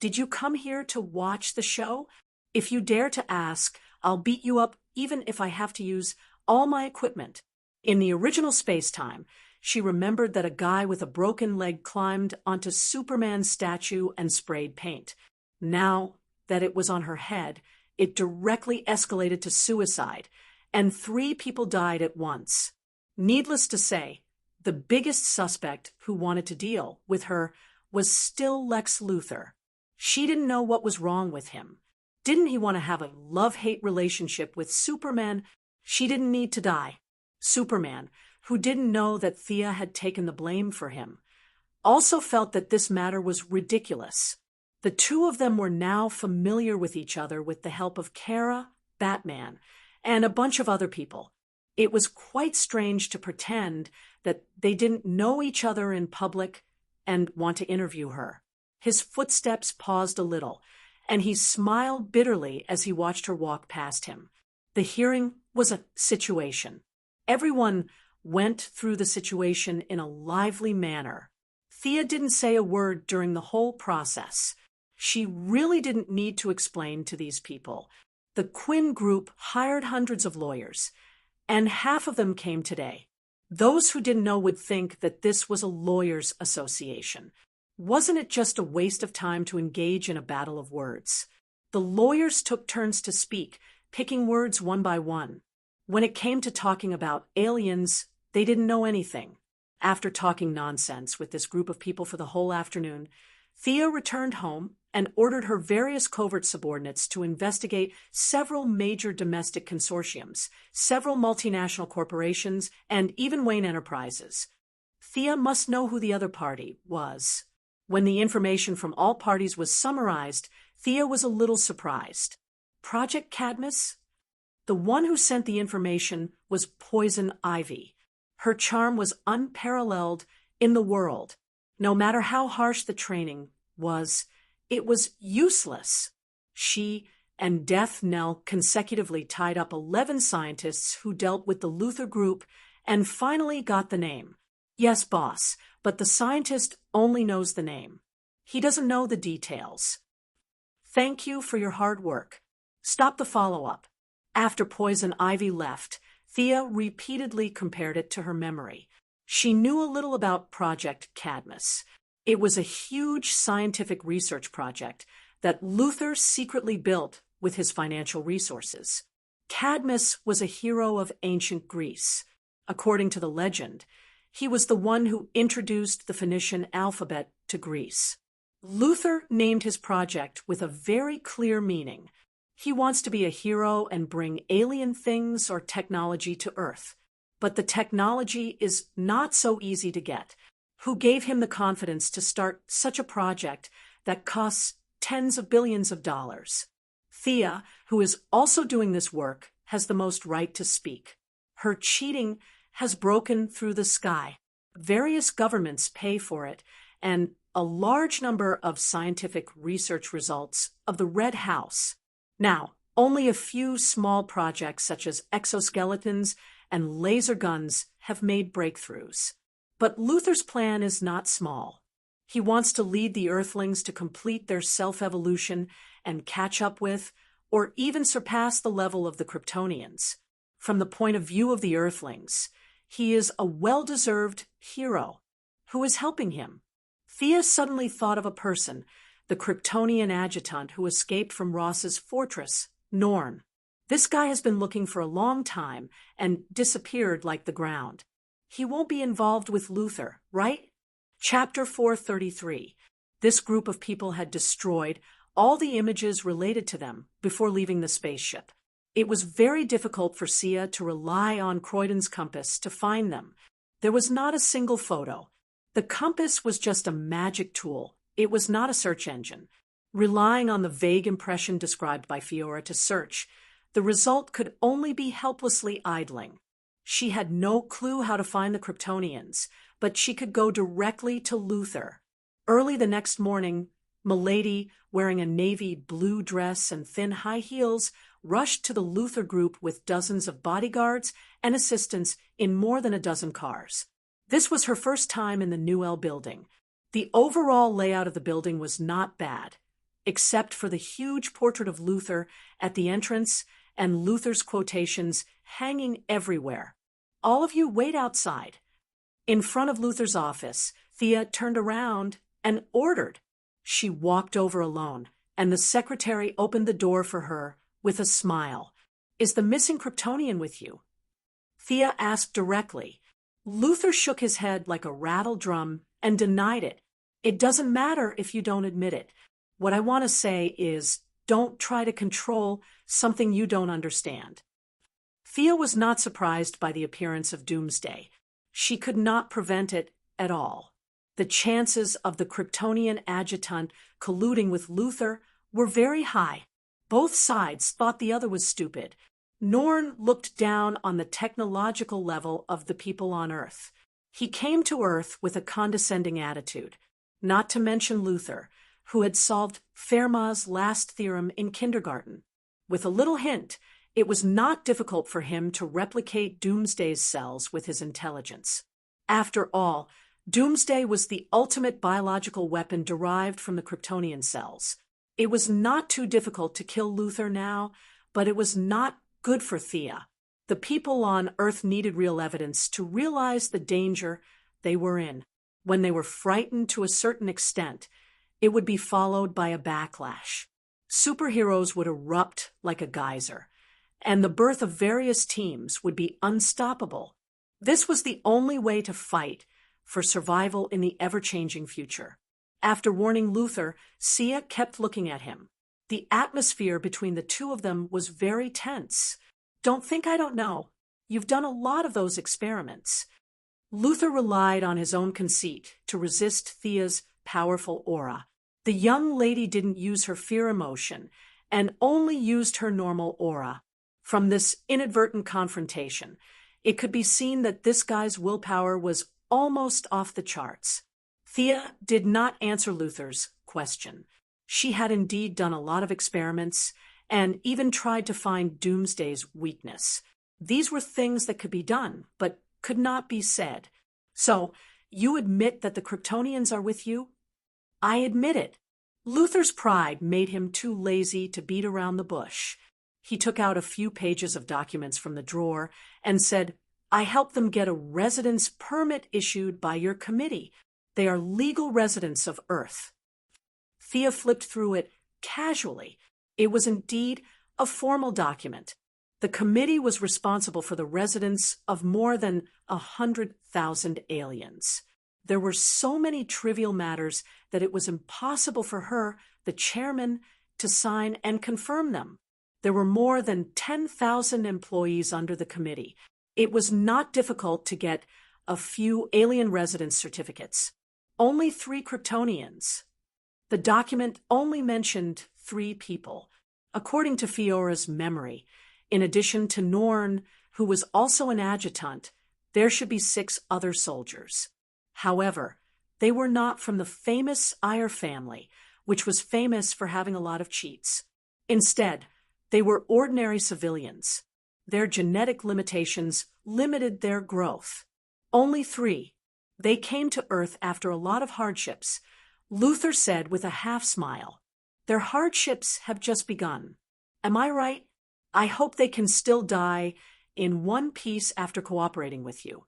Did you come here to watch the show? If you dare to ask, I'll beat you up even if I have to use all my equipment. In the original space-time, she remembered that a guy with a broken leg climbed onto Superman's statue and sprayed paint. Now that it was on her head, it directly escalated to suicide, and 3 people died at once. Needless to say, the biggest suspect who wanted to deal with her was still Lex Luthor. She didn't know what was wrong with him. Didn't he want to have a love-hate relationship with Superman? She didn't need to die. Superman, who didn't know that Thea had taken the blame for him, also felt that this matter was ridiculous. The 2 of them were now familiar with each other with the help of Kara, Batman, and a bunch of other people. It was quite strange to pretend that they didn't know each other in public and want to interview her. His footsteps paused a little, and he smiled bitterly as he watched her walk past him. The hearing was a situation. Everyone went through the situation in a lively manner. Thea didn't say a word during the whole process. She really didn't need to explain to these people. The Quinn Group hired hundreds of lawyers, and half of them came today. Those who didn't know would think that this was a lawyers' association. Wasn't it just a waste of time to engage in a battle of words? The lawyers took turns to speak, picking words one by one. When it came to talking about aliens, they didn't know anything. After talking nonsense with this group of people for the whole afternoon, Thea returned home and ordered her various covert subordinates to investigate several major domestic consortiums, several multinational corporations, and even Wayne Enterprises. Thea must know who the other party was. When the information from all parties was summarized, Thea was a little surprised. Project Cadmus? The one who sent the information was Poison Ivy. Her charm was unparalleled in the world. No matter how harsh the training was, it was useless. She and Death Knell consecutively tied up 11 scientists who dealt with the Luthor group and finally got the name. Yes, boss, but the scientist only knows the name. He doesn't know the details. Thank you for your hard work. Stop the follow-up. After Poison Ivy left, Thea repeatedly compared it to her memory. She knew a little about Project Cadmus. It was a huge scientific research project that Luthor secretly built with his financial resources. Cadmus was a hero of ancient Greece. According to the legend, he was the one who introduced the Phoenician alphabet to Greece. Luthor named his project with a very clear meaning. He wants to be a hero and bring alien things or technology to Earth. But the technology is not so easy to get. Who gave him the confidence to start such a project that costs tens of billions of dollars? Thea, who is also doing this work, has the most right to speak. Her cheating has broken through the sky. Various governments pay for it, and a large number of scientific research results of the Red House. Now, only a few small projects such as exoskeletons and laser guns have made breakthroughs. But Luthor's plan is not small. He wants to lead the Earthlings to complete their self-evolution and catch up with, or even surpass the level of the Kryptonians. From the point of view of the Earthlings, he is a well-deserved hero. Who is helping him? Thea suddenly thought of a person, the Kryptonian adjutant who escaped from Ross's fortress, Norn. This guy has been looking for a long time and disappeared like the ground. He won't be involved with Luthor, right? Chapter 433. This group of people had destroyed all the images related to them before leaving the spaceship. It was very difficult for Sia to rely on Croydon's compass to find them. There was not a single photo. The compass was just a magic tool. It was not a search engine. Relying on the vague impression described by Fiora to search, the result could only be helplessly idling. She had no clue how to find the Kryptonians, but she could go directly to Luthor. Early the next morning, Milady, wearing a navy blue dress and thin high heels, rushed to the Luthor group with dozens of bodyguards and assistants in more than a dozen cars. This was her first time in the New L building. The overall layout of the building was not bad, except for the huge portrait of Luthor at the entrance and Luthor's quotations hanging everywhere. All of you wait outside. In front of Luthor's office, Thea turned around and ordered. She walked over alone, and the secretary opened the door for her with a smile. Is the missing Kryptonian with you? Thea asked directly. Luthor shook his head like a rattle drum and denied it. It doesn't matter if you don't admit it. What I want to say is, don't try to control something you don't understand. Thea was not surprised by the appearance of Doomsday. She could not prevent it at all. The chances of the Kryptonian adjutant colluding with Luthor were very high. Both sides thought the other was stupid. Norn looked down on the technological level of the people on Earth. He came to Earth with a condescending attitude, not to mention Luthor, who had solved Fermat's last theorem in kindergarten. With a little hint, it was not difficult for him to replicate Doomsday's cells with his intelligence. After all, Doomsday was the ultimate biological weapon derived from the Kryptonian cells. It was not too difficult to kill Luthor now, but it was not good for Thea. The people on Earth needed real evidence to realize the danger they were in. When they were frightened to a certain extent, it would be followed by a backlash. Superheroes would erupt like a geyser, and the birth of various teams would be unstoppable. This was the only way to fight for survival in the ever-changing future. After warning Luther, Sia kept looking at him. The atmosphere between the two of them was very tense. "Don't think I don't know. You've done a lot of those experiments." Luther relied on his own conceit to resist Thea's powerful aura. The young lady didn't use her fear emotion and only used her normal aura. From this inadvertent confrontation, it could be seen that this guy's willpower was almost off the charts. Thea did not answer Luther's question. She had indeed done a lot of experiments and even tried to find Doomsday's weakness. These were things that could be done, but could not be said. "So, you admit that the Kryptonians are with you?" "I admit it." Luther's pride made him too lazy to beat around the bush. He took out a few pages of documents from the drawer and said, "I helped them get a residence permit issued by your committee. They are legal residents of Earth." Thea flipped through it casually. It was indeed a formal document. The committee was responsible for the residence of more than 100,000 aliens. There were so many trivial matters that it was impossible for her, the chairman, to sign and confirm them. There were more than 10,000 employees under the committee. It was not difficult to get a few alien residence certificates. Only 3 Kryptonians. The document only mentioned 3 people. According to Fiora's memory, in addition to Norn, who was also an adjutant, there should be 6 other soldiers. However, they were not from the famous Iyer family, which was famous for having a lot of cheats. Instead, they were ordinary civilians. Their genetic limitations limited their growth. Only 3. They came to Earth after a lot of hardships. Luther said with a half-smile, "Their hardships have just begun. Am I right? I hope they can still die in one piece after cooperating with you."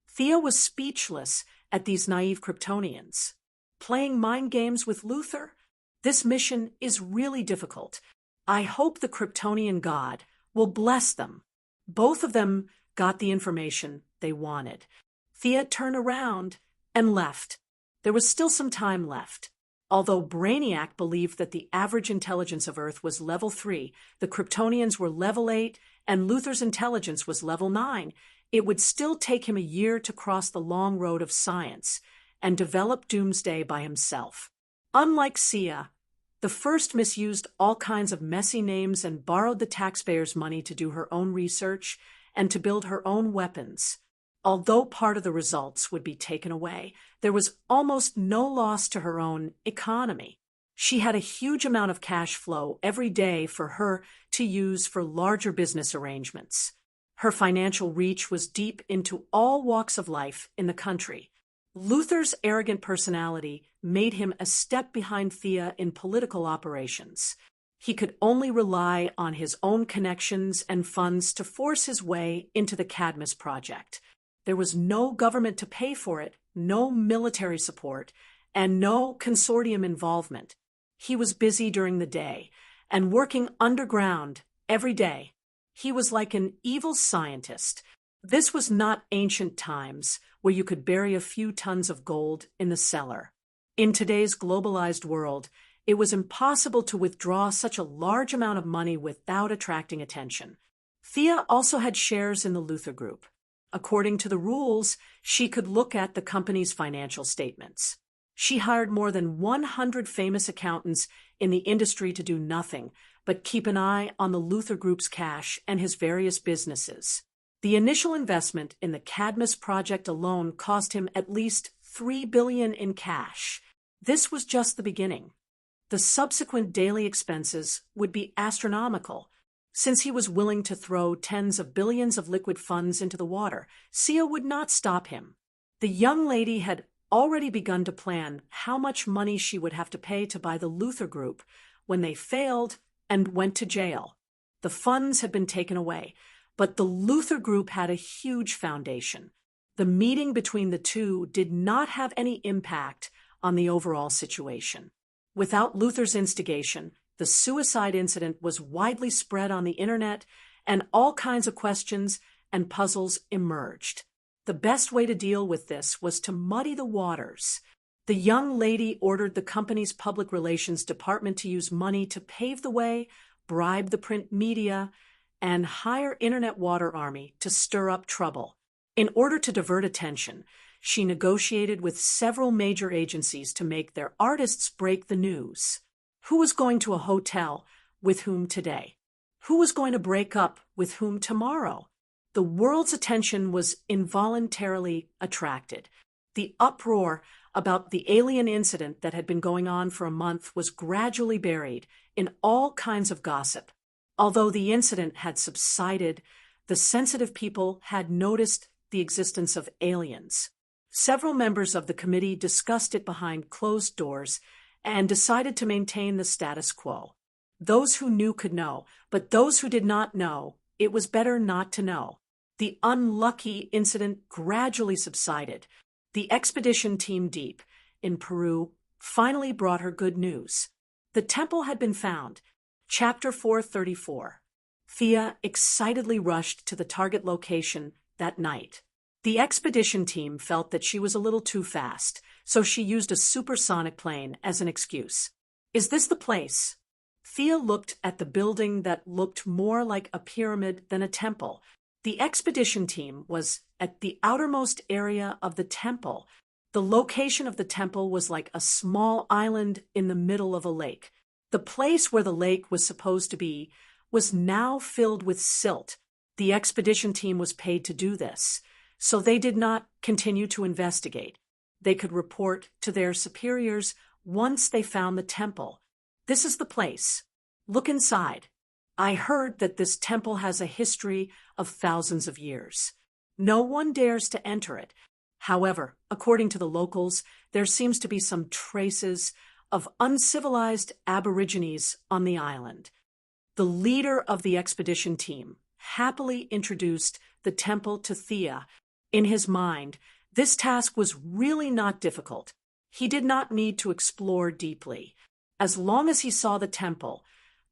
Thea was speechless at these naive Kryptonians. Playing mind games with Luther? This mission is really difficult. I hope the Kryptonian god will bless them. Both of them got the information they wanted. Thea turned around and left. There was still some time left. Although Brainiac believed that the average intelligence of Earth was level 3, the Kryptonians were level 8, and Luther's intelligence was level 9, it would still take him a year to cross the long road of science and develop Doomsday by himself. Unlike Sia, the first misused all kinds of messy names and borrowed the taxpayers' money to do her own research and to build her own weapons. Although part of the results would be taken away, there was almost no loss to her own economy. She had a huge amount of cash flow every day for her to use for larger business arrangements. Her financial reach was deep into all walks of life in the country. Luther's arrogant personality made him a step behind Thea in political operations. He could only rely on his own connections and funds to force his way into the Cadmus project. There was no government to pay for it, no military support, and no consortium involvement. He was busy during the day and working underground every day. He was like an evil scientist. This was not ancient times where you could bury a few tons of gold in the cellar. In today's globalized world, it was impossible to withdraw such a large amount of money without attracting attention. Thea also had shares in the Luther Group. According to the rules, she could look at the company's financial statements. She hired more than 100 famous accountants in the industry to do nothing but keep an eye on the Luther Group's cash and his various businesses. The initial investment in the Cadmus project alone cost him at least $3 billion in cash. This was just the beginning. The subsequent daily expenses would be astronomical. Since he was willing to throw tens of billions of liquid funds into the water, Sia would not stop him. The young lady had already begun to plan how much money she would have to pay to buy the Luther Group when they failed and went to jail. The funds had been taken away, but the Luther Group had a huge foundation. The meeting between the two did not have any impact on the overall situation. Without Luther's instigation, the suicide incident was widely spread on the internet, and all kinds of questions and puzzles emerged. The best way to deal with this was to muddy the waters. The young lady ordered the company's public relations department to use money to pave the way, bribe the print media, and hire Internet Water Army to stir up trouble. In order to divert attention, she negotiated with several major agencies to make their artists break the news. Who was going to a hotel with whom today? Who was going to break up with whom tomorrow? The world's attention was involuntarily attracted. The uproar about the alien incident that had been going on for a month was gradually buried in all kinds of gossip. Although the incident had subsided, the sensitive people had noticed the existence of aliens. Several members of the committee discussed it behind closed doors and decided to maintain the status quo. Those who knew could know, but those who did not know, it was better not to know. The unlucky incident gradually subsided. The expedition team deep in Peru finally brought her good news. The temple had been found. Chapter 434. Thea excitedly rushed to the target location that night. The expedition team felt that she was a little too fast, so she used a supersonic plane as an excuse. Is this the place? Thea looked at the building that looked more like a pyramid than a temple. The expedition team was at the outermost area of the temple. The location of the temple was like a small island in the middle of a lake. The place where the lake was supposed to be was now filled with silt. The expedition team was paid to do this, so they did not continue to investigate. They could report to their superiors once they found the temple. This is the place. Look inside. I heard that this temple has a history of thousands of years. No one dares to enter it. However, according to the locals, there seems to be some traces of uncivilized aborigines on the island. The leader of the expedition team happily introduced the temple to Thea. In his mind, this task was really not difficult. He did not need to explore deeply. As long as he saw the temple,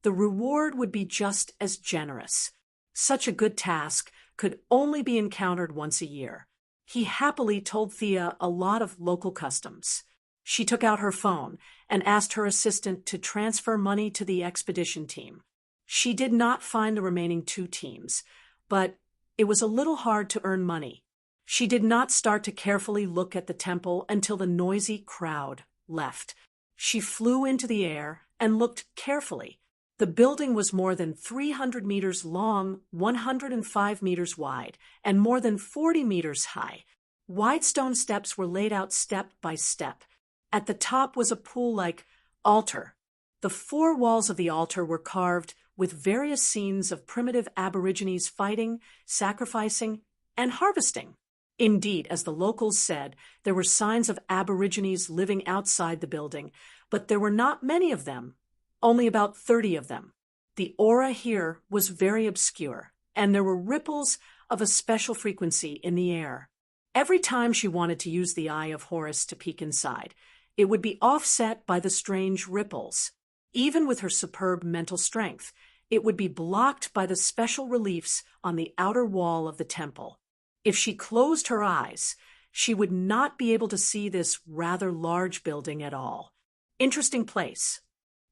the reward would be just as generous. Such a good task could only be encountered once a year. He happily told Thea a lot of local customs. She took out her phone and asked her assistant to transfer money to the expedition team. She did not find the remaining two teams, but it was a little hard to earn money. She did not start to carefully look at the temple until the noisy crowd left. She flew into the air and looked carefully. The building was more than 300 meters long, 105 meters wide, and more than 40 meters high. Wide stone steps were laid out step by step. At the top was a pool-like altar. The four walls of the altar were carved with various scenes of primitive aborigines fighting, sacrificing, and harvesting. Indeed, as the locals said, there were signs of aborigines living outside the building, but there were not many of them. Only about 30 of them. The aura here was very obscure, and there were ripples of a special frequency in the air. Every time she wanted to use the Eye of Horus to peek inside, it would be offset by the strange ripples. Even with her superb mental strength, it would be blocked by the special reliefs on the outer wall of the temple. If she closed her eyes, she would not be able to see this rather large building at all. Interesting place.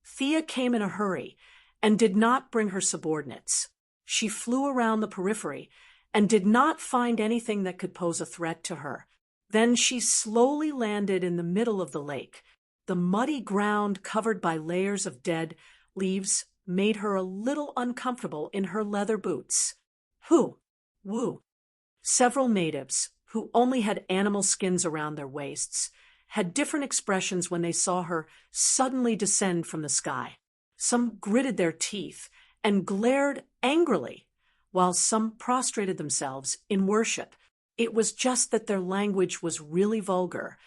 Thea came in a hurry and did not bring her subordinates. She flew around the periphery and did not find anything that could pose a threat to her. Then she slowly landed in the middle of the lake. The muddy ground covered by layers of dead leaves made her a little uncomfortable in her leather boots. Who? Woo. Several natives, who only had animal skins around their waists, had different expressions when they saw her suddenly descend from the sky. Some gritted their teeth and glared angrily, while some prostrated themselves in worship. It was just that their language was really vulgar.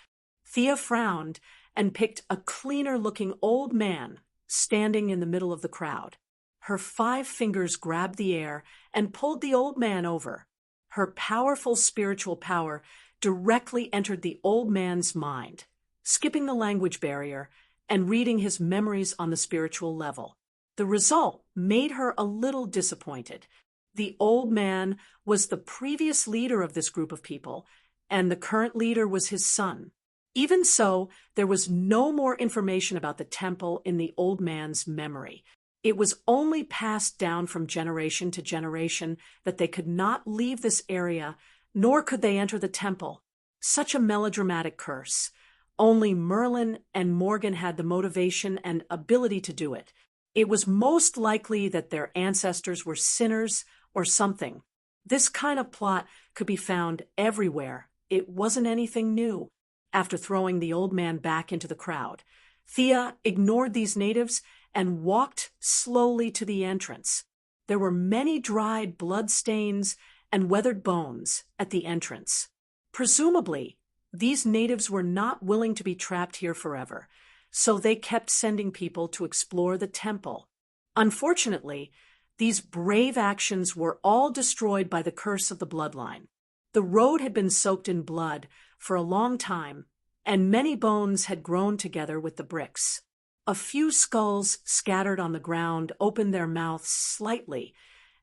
Thea frowned and picked a cleaner-looking old man standing in the middle of the crowd. Her 5 fingers grabbed the air and pulled the old man over. Her powerful spiritual power directly entered the old man's mind, skipping the language barrier and reading his memories on the spiritual level. The result made her a little disappointed. The old man was the previous leader of this group of people, and the current leader was his son. Even so, there was no more information about the temple in the old man's memory. It was only passed down from generation to generation that they could not leave this area, nor could they enter the temple. Such a melodramatic curse. Only Merlin and Morgan had the motivation and ability to do it. It was most likely that their ancestors were sinners or something. This kind of plot could be found everywhere. It wasn't anything new. After throwing the old man back into the crowd, Thea ignored these natives and walked slowly to the entrance. There were many dried blood stains and weathered bones at the entrance. Presumably, these natives were not willing to be trapped here forever, so they kept sending people to explore the temple. Unfortunately, these brave actions were all destroyed by the curse of the bloodline. The road had been soaked in blood for a long time, and many bones had grown together with the bricks. A few skulls scattered on the ground opened their mouths slightly,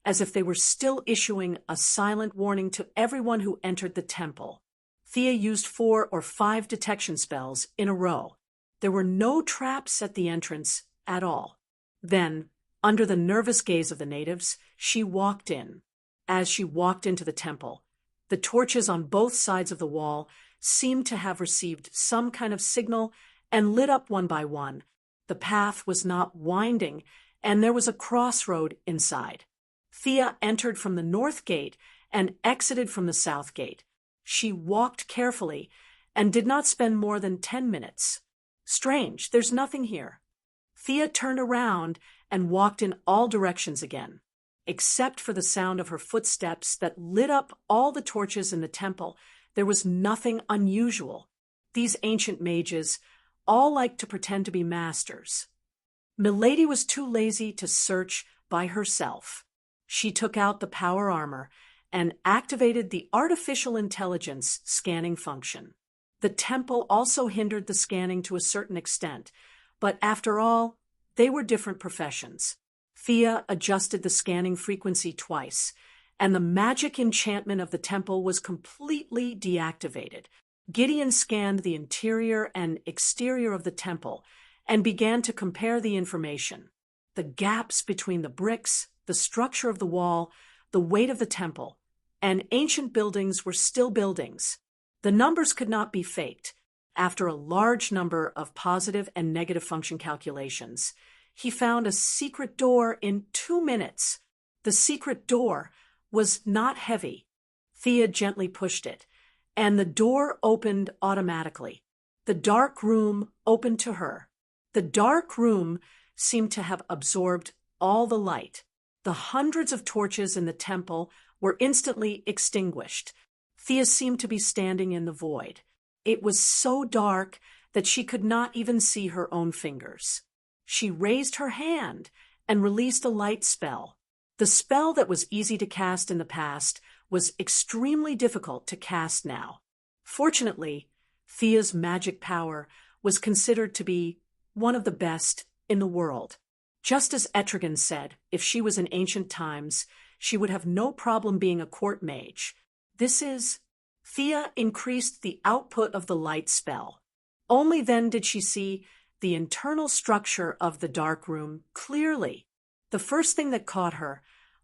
as if they were still issuing a silent warning to everyone who entered the temple. Thea used 4 or 5 detection spells in a row. There were no traps at the entrance at all. Then, under the nervous gaze of the natives, she walked in. As she walked into the temple, the torches on both sides of the wall seemed to have received some kind of signal and lit up one by one. The path was not winding, and there was a crossroad inside. Thea entered from the north gate and exited from the south gate. She walked carefully and did not spend more than 10 minutes. Strange, there's nothing here. Thea turned around and walked in all directions again. Except for the sound of her footsteps that lit up all the torches in the temple, there was nothing unusual. These ancient mages all liked to pretend to be masters. Milady was too lazy to search by herself. She took out the power armor and activated the artificial intelligence scanning function. The temple also hindered the scanning to a certain extent, but after all, they were different professions. Thea adjusted the scanning frequency twice, and the magic enchantment of the temple was completely deactivated. Gideon scanned the interior and exterior of the temple and began to compare the information. The gaps between the bricks, the structure of the wall, the weight of the temple, and ancient buildings were still buildings. The numbers could not be faked. After a large number of positive and negative function calculations, he found a secret door in 2 minutes. The secret door was not heavy. Thea gently pushed it, and the door opened automatically. The dark room opened to her. The dark room seemed to have absorbed all the light. The hundreds of torches in the temple were instantly extinguished. Thea seemed to be standing in the void. It was so dark that she could not even see her own fingers. She raised her hand and released a light spell. The spell that was easy to cast in the past was extremely difficult to cast now. Fortunately, Thea's magic power was considered to be one of the best in the world. Just as Etrigan said, if she was in ancient times, she would have no problem being a court mage. Thea increased the output of the light spell. Only then did she see the internal structure of the dark room clearly. The first thing that caught her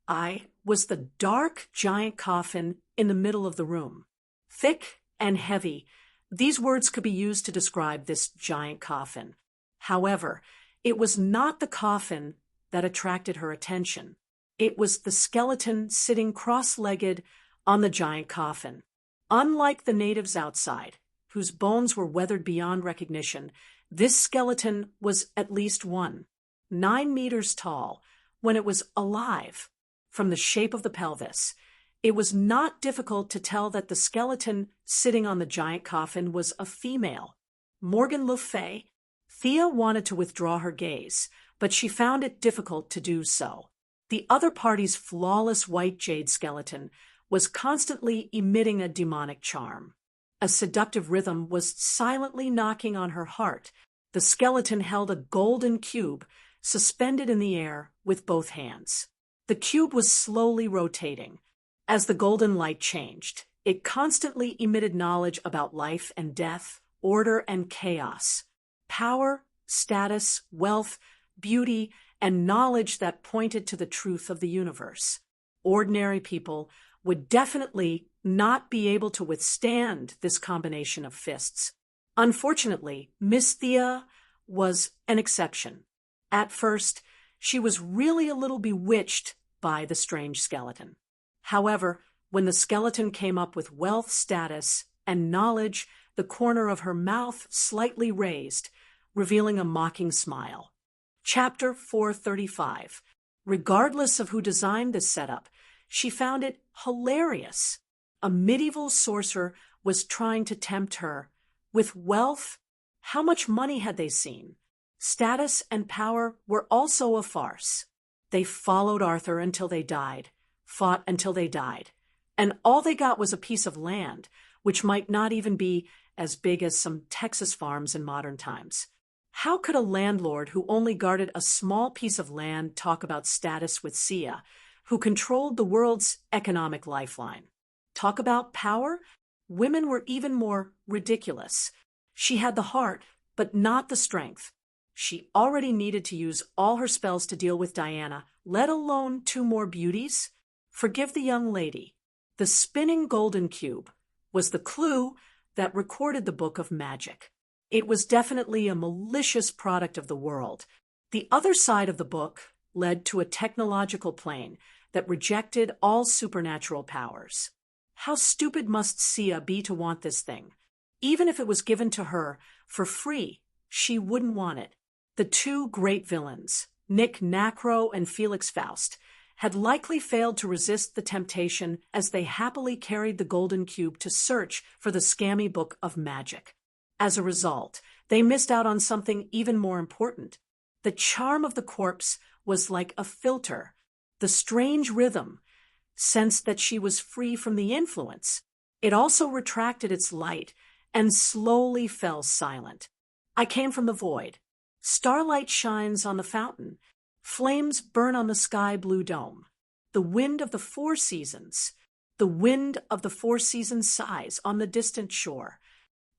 eye was the dark, giant coffin in the middle of the room. Thick and heavy, these words could be used to describe this giant coffin. However, it was not the coffin that attracted her attention. It was the skeleton sitting cross-legged on the giant coffin. Unlike the natives outside, whose bones were weathered beyond recognition, this skeleton was at least 9 meters tall when it was alive. From the shape of the pelvis, it was not difficult to tell that the skeleton sitting on the giant coffin was a female. Morgan Le Fay. Thea wanted to withdraw her gaze, but she found it difficult to do so. The other party's flawless white jade skeleton was constantly emitting a demonic charm. A seductive rhythm was silently knocking on her heart. The skeleton held a golden cube suspended in the air with both hands. The cube was slowly rotating. As the golden light changed, it constantly emitted knowledge about life and death, order and chaos, power, status, wealth, beauty, and knowledge that pointed to the truth of the universe. Ordinary people would definitely not be able to withstand this combination of fists. Unfortunately, Miss Thea was an exception. At first, she was really a little bewitched by the strange skeleton. However, when the skeleton came up with wealth, status, and knowledge, the corner of her mouth slightly raised, revealing a mocking smile. Chapter 435. Regardless of who designed this setup, she found it hilarious. A medieval sorcerer was trying to tempt her. With wealth, how much money had they seen? Status and power were also a farce. They followed Arthur until they died, fought until they died, and all they got was a piece of land, which might not even be as big as some Texas farms in modern times. How could a landlord who only guarded a small piece of land talk about status with Sia, who controlled the world's economic lifeline? Talk about power? Women were even more ridiculous. She had the heart, but not the strength. She already needed to use all her spells to deal with Diana, let alone 2 more beauties. Forgive the young lady. The spinning golden cube was the clue that recorded the book of magic. It was definitely a malicious product of the world. The other side of the book led to a technological plane that rejected all supernatural powers. How stupid must Sia be to want this thing? Even if it was given to her for free, she wouldn't want it. The 2 great villains, Nick Nacro and Felix Faust, had likely failed to resist the temptation as they happily carried the golden cube to search for the scammy book of magic. As a result, they missed out on something even more important. The charm of the corpse was like a filter. The strange rhythm sensed that she was free from the influence. It also retracted its light and slowly fell silent. I came from the void. Starlight shines on the fountain. Flames burn on the sky-blue dome. The wind of the 4 seasons. The wind of the 4 seasons sighs on the distant shore.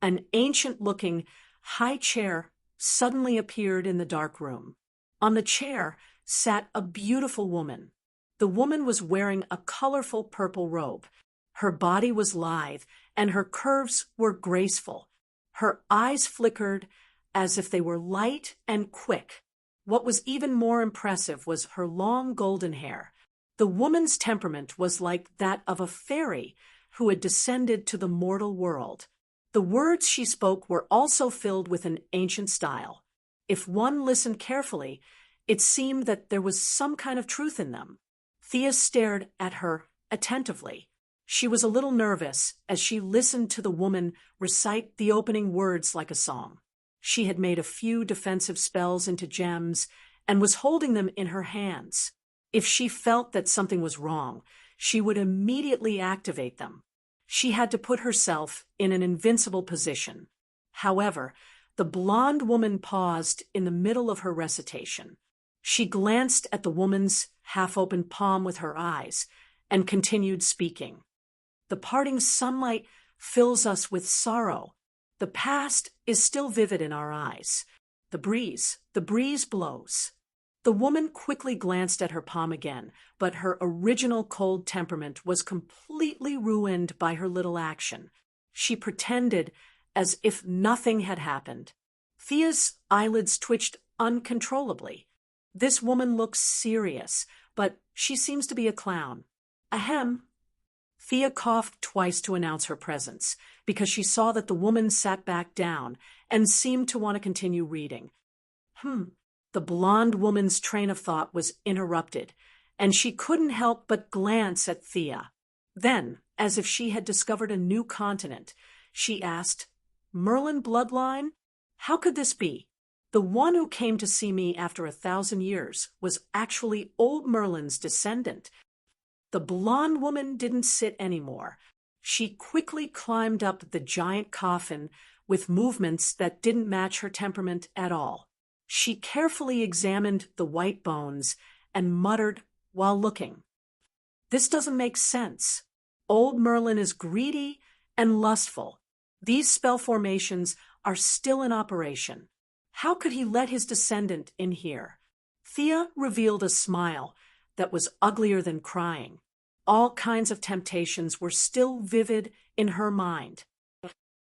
An ancient-looking high chair suddenly appeared in the dark room. On the chair sat a beautiful woman. The woman was wearing a colorful purple robe. Her body was lithe, and her curves were graceful. Her eyes flickered as if they were light and quick. What was even more impressive was her long golden hair. The woman's temperament was like that of a fairy who had descended to the mortal world. The words she spoke were also filled with an ancient style. If one listened carefully, it seemed that there was some kind of truth in them. Thea stared at her attentively. She was a little nervous as she listened to the woman recite the opening words like a song. She had made a few defensive spells into gems and was holding them in her hands. If she felt that something was wrong, she would immediately activate them. She had to put herself in an invincible position. However, the blonde woman paused in the middle of her recitation. She glanced at the woman's half-open palm with her eyes and continued speaking. The parting sunlight fills us with sorrow. The past is still vivid in our eyes. The breeze blows. The woman quickly glanced at her palm again, but her original cold temperament was completely ruined by her little action. She pretended as if nothing had happened. Thea's eyelids twitched uncontrollably. This woman looks serious, but she seems to be a clown. Ahem. Thea coughed twice to announce her presence, because she saw that the woman sat back down and seemed to want to continue reading. The blonde woman's train of thought was interrupted, and she couldn't help but glance at Thea. Then, as if she had discovered a new continent, she asked, "Merlin bloodline? How could this be? The one who came to see me after 1,000 years was actually old Merlin's descendant." The blonde woman didn't sit anymore. She quickly climbed up the giant coffin with movements that didn't match her temperament at all. She carefully examined the white bones and muttered while looking, "This doesn't make sense. Old Merlin is greedy and lustful. These spell formations are still in operation. How could he let his descendant in here?" Thea revealed a smile that was uglier than crying. All kinds of temptations were still vivid in her mind.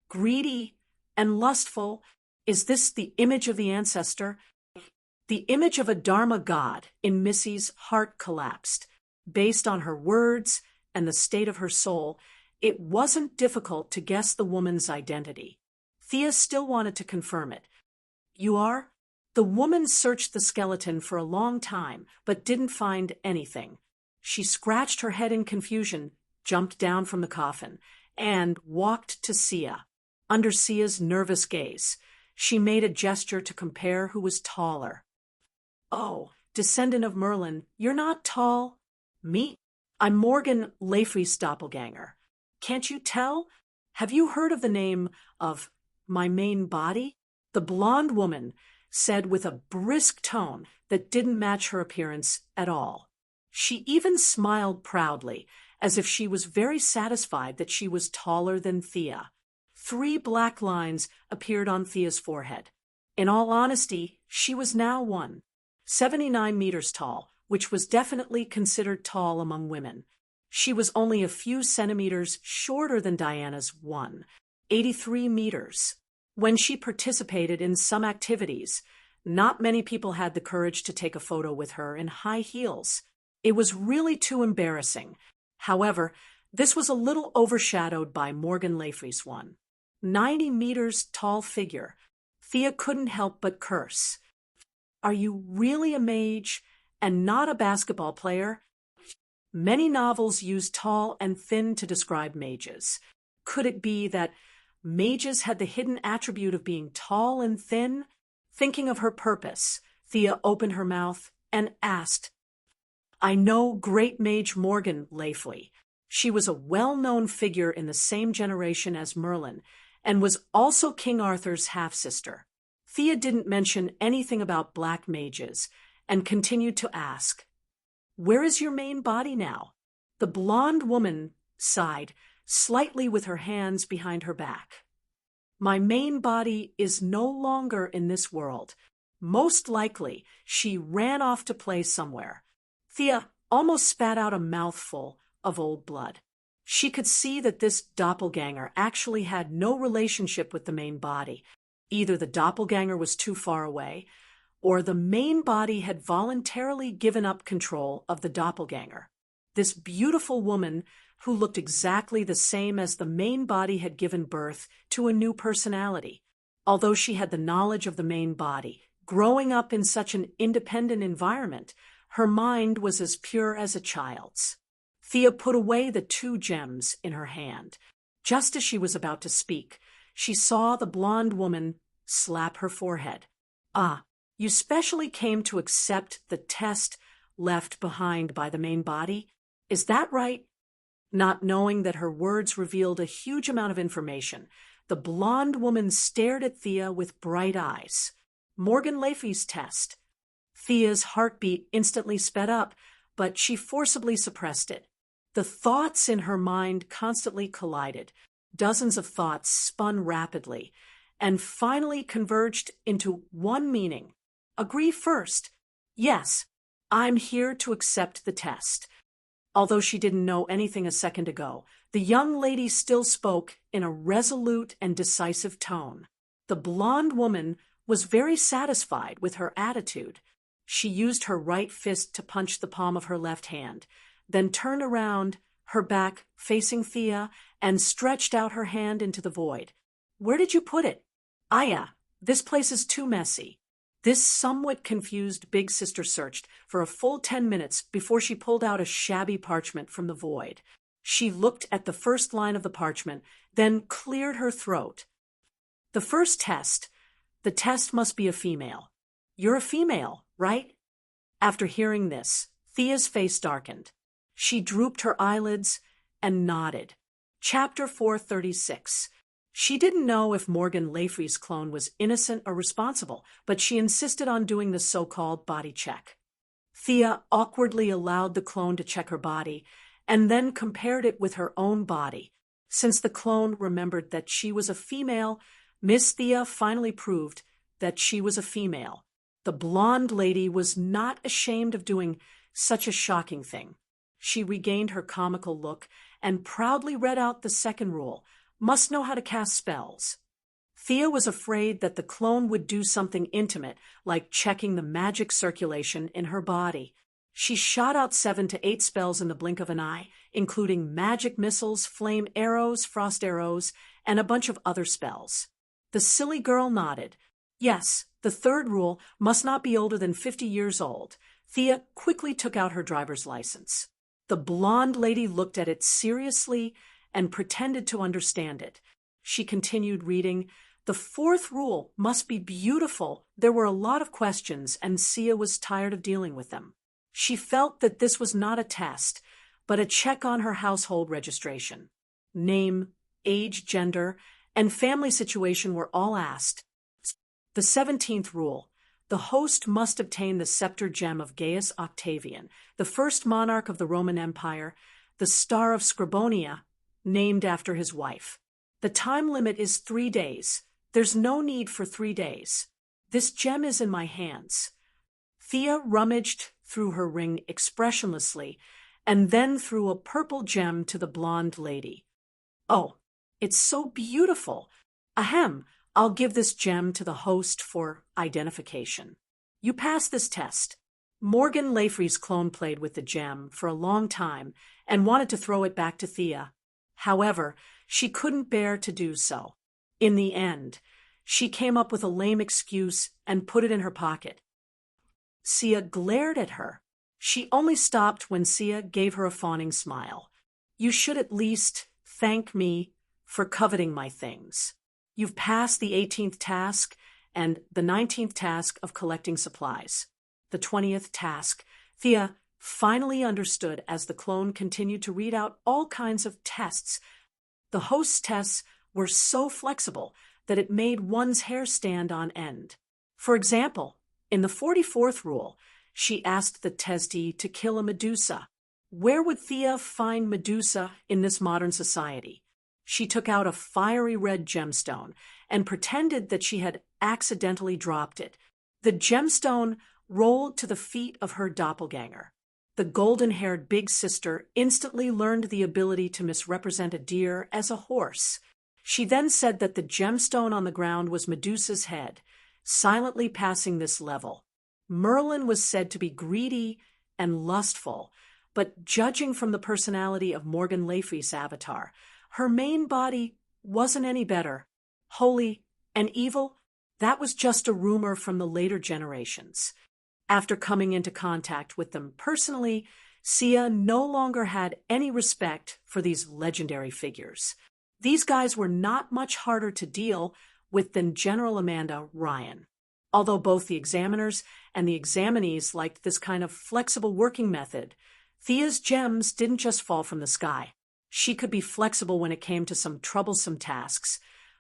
Greedy and lustful, is this the image of the ancestor? The image of a Dharma god in Missy's heart collapsed. Based on her words and the state of her soul, it wasn't difficult to guess the woman's identity. Thea still wanted to confirm it. "You are?" The woman searched the skeleton for a long time, but didn't find anything. She scratched her head in confusion, jumped down from the coffin, and walked to Sia. Under Sia's nervous gaze, she made a gesture to compare who was taller. "Oh, descendant of Merlin, you're not tall." "Me? I'm Morgan Laifrie's doppelganger. Can't you tell? Have you heard of the name of my main body?" The blonde woman said with a brisk tone that didn't match her appearance at all. She even smiled proudly, as if she was very satisfied that she was taller than Thea. 3 black lines appeared on Thea's forehead. In all honesty, she was now 179 meters tall, which was definitely considered tall among women. She was only a few centimeters shorter than Diana's 183 meters. When she participated in some activities, not many people had the courage to take a photo with her in high heels. It was really too embarrassing. However, this was a little overshadowed by Morgan Laifrie's 190 meters tall figure. Thea couldn't help but curse. "Are you really a mage and not a basketball player?" Many novels use tall and thin to describe mages. Could it be that mages had the hidden attribute of being tall and thin? Thinking of her purpose, Thea opened her mouth and asked, "I know great mage Morgan Laifrie. She was a well-known figure in the same generation as Merlin and was also King Arthur's half-sister." Thea didn't mention anything about black mages and continued to ask, "Where is your main body now?" The blonde woman sighed, slightly with her hands behind her back. "My main body is no longer in this world. Most likely, she ran off to play somewhere." Thea almost spat out a mouthful of old blood. She could see that this doppelganger actually had no relationship with the main body. Either the doppelganger was too far away, or the main body had voluntarily given up control of the doppelganger. This beautiful woman, who looked exactly the same as the main body, had given birth to a new personality. Although she had the knowledge of the main body, growing up in such an independent environment, her mind was as pure as a child's. Thea put away the 2 gems in her hand. Just as she was about to speak, she saw the blonde woman slap her forehead. "Ah, you specially came to accept the test left behind by the main body? Is that right?" Not knowing that her words revealed a huge amount of information, the blonde woman stared at Thea with bright eyes. "Morgan Laifrie's test." Thea's heartbeat instantly sped up, but she forcibly suppressed it. The thoughts in her mind constantly collided. Dozens of thoughts spun rapidly and finally converged into one meaning. Agree first. Yes, I'm here to accept the test. Although she didn't know anything a second ago, the young lady still spoke in a resolute and decisive tone. The blonde woman was very satisfied with her attitude. She used her right fist to punch the palm of her left hand, then turned around, her back facing Thea, and stretched out her hand into the void. "Where did you put it?" "Aya, this place is too messy." This somewhat confused big sister searched for a full 10 minutes before she pulled out a shabby parchment from the void. She looked at the first line of the parchment, then cleared her throat. "The first test. The test must be a female. You're a female, right?" After hearing this, Thea's face darkened. She drooped her eyelids and nodded. Chapter 436. She didn't know if Morgan Le Fay's clone was innocent or responsible, but she insisted on doing the so-called body check. Thea awkwardly allowed the clone to check her body, and then compared it with her own body. Since the clone remembered that she was a female, Miss Thea finally proved that she was a female. The blonde lady was not ashamed of doing such a shocking thing. She regained her comical look and proudly read out the second rule: must know how to cast spells. Thea was afraid that the clone would do something intimate, like checking the magic circulation in her body. She shot out 7 to 8 spells in the blink of an eye, including magic missiles, flame arrows, frost arrows, and a bunch of other spells. The silly girl nodded. Yes, the third rule: must not be older than 50 years old. Thea quickly took out her driver's license. The blonde lady looked at it seriously and pretended to understand it. She continued reading. The fourth rule: must be beautiful. There were a lot of questions, and Sia was tired of dealing with them. She felt that this was not a test, but a check on her household registration. Name, age, gender, and family situation were all asked. The 17th rule: the host must obtain the scepter gem of Gaius Octavian, the first monarch of the Roman Empire, the Star of Scribonia, named after his wife. The time limit is 3 days. There's no need for 3 days. This gem is in my hands. Thea rummaged through her ring expressionlessly and then threw a purple gem to the blonde lady. Oh, it's so beautiful. Ahem, I'll give this gem to the host for identification. You pass this test. Morgan Le Fay's clone played with the gem for a long time and wanted to throw it back to Thea. However, she couldn't bear to do so. In the end, she came up with a lame excuse and put it in her pocket. Sia glared at her. She only stopped when Sia gave her a fawning smile. You should at least thank me for coveting my things. You've passed the 18th task and the 19th task of collecting supplies. The 20th task. Thea finally understood as the clone continued to read out all kinds of tests. The host's tests were so flexible that it made one's hair stand on end. For example, in the 44th rule, she asked the testee to kill a Medusa. Where would Thea find Medusa in this modern society? She took out a fiery red gemstone and pretended that she had accidentally dropped it. The gemstone rolled to the feet of her doppelganger. The golden-haired big sister instantly learned the ability to misrepresent a deer as a horse. She then said that the gemstone on the ground was Medusa's head, silently passing this level. Merlin was said to be greedy and lustful, but judging from the personality of Morgan Le Fay's avatar, her main body wasn't any better. Holy and evil, that was just a rumor from the later generations. After coming into contact with them personally, Sia no longer had any respect for these legendary figures. These guys were not much harder to deal with than General Amanda Ryan. Although both the examiners and the examinees liked this kind of flexible working method, Thea's gems didn't just fall from the sky. She could be flexible when it came to some troublesome tasks,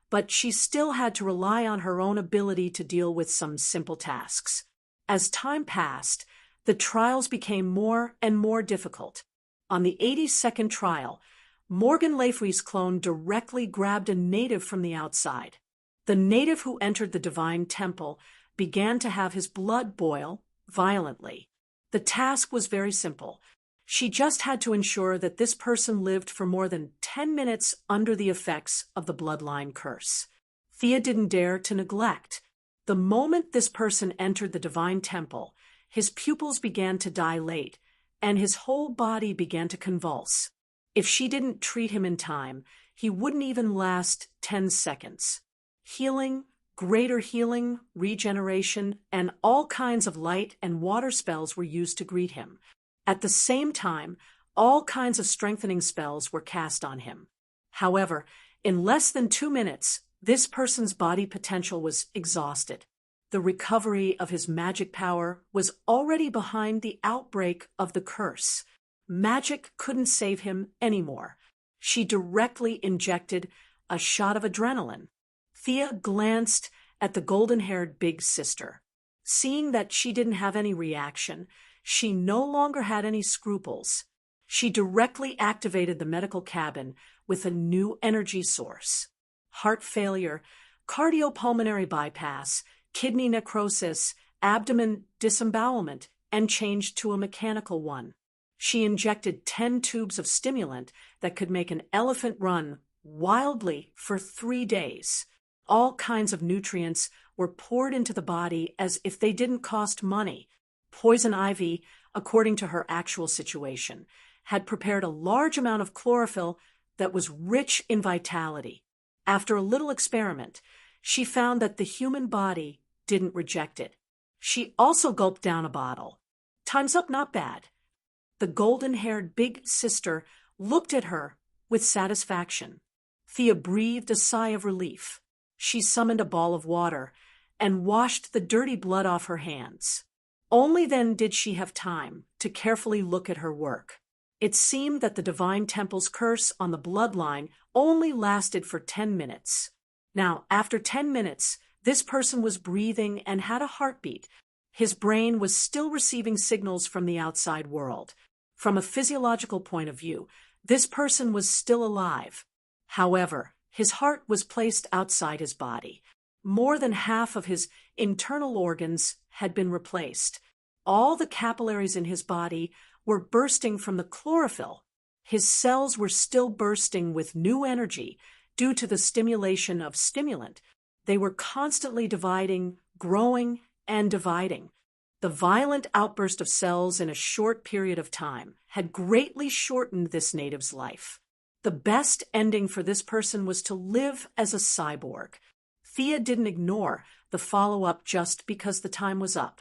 but she still had to rely on her own ability to deal with some simple tasks. As time passed, the trials became more and more difficult. On the 82nd trial, Morgan Le Fay's clone directly grabbed a native from the outside. The native who entered the divine temple began to have his blood boil violently. The task was very simple. She just had to ensure that this person lived for more than 10 minutes under the effects of the bloodline curse. Thea didn't dare to neglect. The moment this person entered the divine temple, his pupils began to dilate, and his whole body began to convulse. If she didn't treat him in time, he wouldn't even last 10 seconds. Healing, greater healing, regeneration, and all kinds of light and water spells were used to greet him. At the same time, all kinds of strengthening spells were cast on him. However, in less than 2 minutes, this person's body potential was exhausted. The recovery of his magic power was already behind the outbreak of the curse. Magic couldn't save him anymore. She directly injected a shot of adrenaline. Thea glanced at the golden-haired big sister. Seeing that she didn't have any reaction, she no longer had any scruples. She directly activated the medical cabin with a new energy source. Heart failure, cardiopulmonary bypass, kidney necrosis, abdomen disembowelment, and changed to a mechanical one. She injected 10 tubes of stimulant that could make an elephant run wildly for 3 days. All kinds of nutrients were poured into the body as if they didn't cost money. Poison ivy, according to her actual situation, had prepared a large amount of chlorophyll that was rich in vitality. After a little experiment, she found that the human body didn't reject it. She also gulped down a bottle. Time's up, not bad. The golden-haired big sister looked at her with satisfaction. Thea breathed a sigh of relief. She summoned a ball of water and washed the dirty blood off her hands. Only then did she have time to carefully look at her work. It seemed that the divine temple's curse on the bloodline only lasted for 10 minutes. Now, after 10 minutes, this person was breathing and had a heartbeat. His brain was still receiving signals from the outside world. From a physiological point of view, this person was still alive. However, his heart was placed outside his body. More than half of his internal organs had been replaced. All the capillaries in his body were bursting from the chlorophyll. His cells were still bursting with new energy due to the stimulation of stimulant. They were constantly dividing, growing, and dividing. The violent outburst of cells in a short period of time had greatly shortened this native's life. The best ending for this person was to live as a cyborg. Thea didn't ignore the follow-up just because the time was up.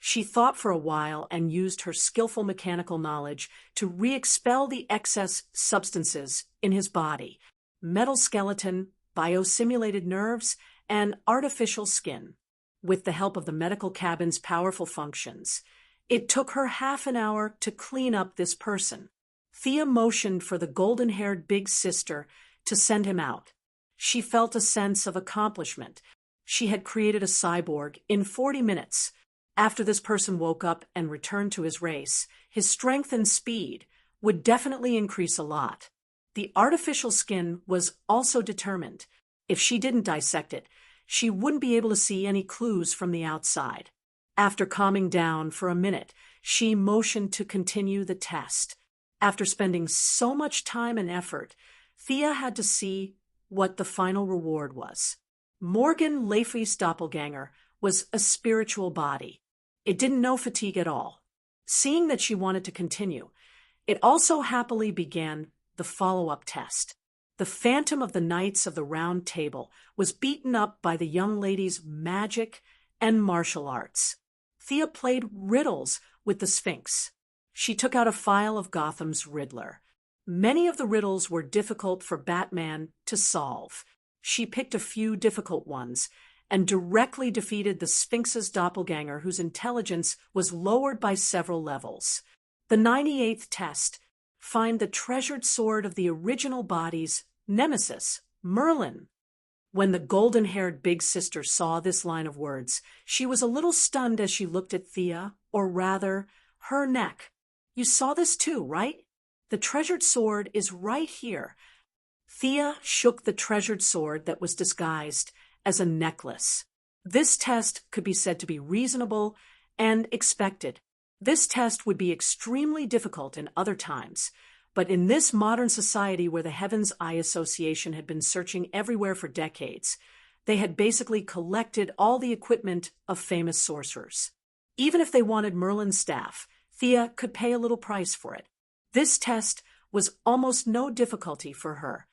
She thought for a while and used her skillful mechanical knowledge to re-expel the excess substances in his body: metal skeleton, biosimulated nerves, and artificial skin. With the help of the medical cabin's powerful functions, it took her half an hour to clean up this person. Thea motioned for the golden-haired big sister to send him out. She felt a sense of accomplishment. She had created a cyborg in 40 minutes. After this person woke up and returned to his race, his strength and speed would definitely increase a lot. The artificial skin was also determined. If she didn't dissect it, she wouldn't be able to see any clues from the outside. After calming down for a minute, she motioned to continue the test. After spending so much time and effort, Thea had to see what the final reward was. Morgan Le Fay's doppelganger was a spiritual body. It didn't know fatigue at all. Seeing that she wanted to continue, it also happily began the follow-up test. The Phantom of the Knights of the Round Table was beaten up by the young lady's magic and martial arts. Thea played riddles with the Sphinx. She took out a file of Gotham's Riddler. Many of the riddles were difficult for Batman to solve. She picked a few difficult ones and directly defeated the Sphinx's doppelganger, whose intelligence was lowered by several levels. The 98th test: find the treasured sword of the original body's nemesis, Merlin. When the golden-haired big sister saw this line of words, she was a little stunned as she looked at Thea, or rather, her neck. You saw this too, right? The treasured sword is right here. Thea shook the treasured sword that was disguised as a necklace. This test could be said to be reasonable and expected. This test would be extremely difficult in other times, but in this modern society where the Heaven's Eye Association had been searching everywhere for decades, they had basically collected all the equipment of famous sorcerers. Even if they wanted Merlin's staff, Thea could pay a little price for it. This test was almost no difficulty for her.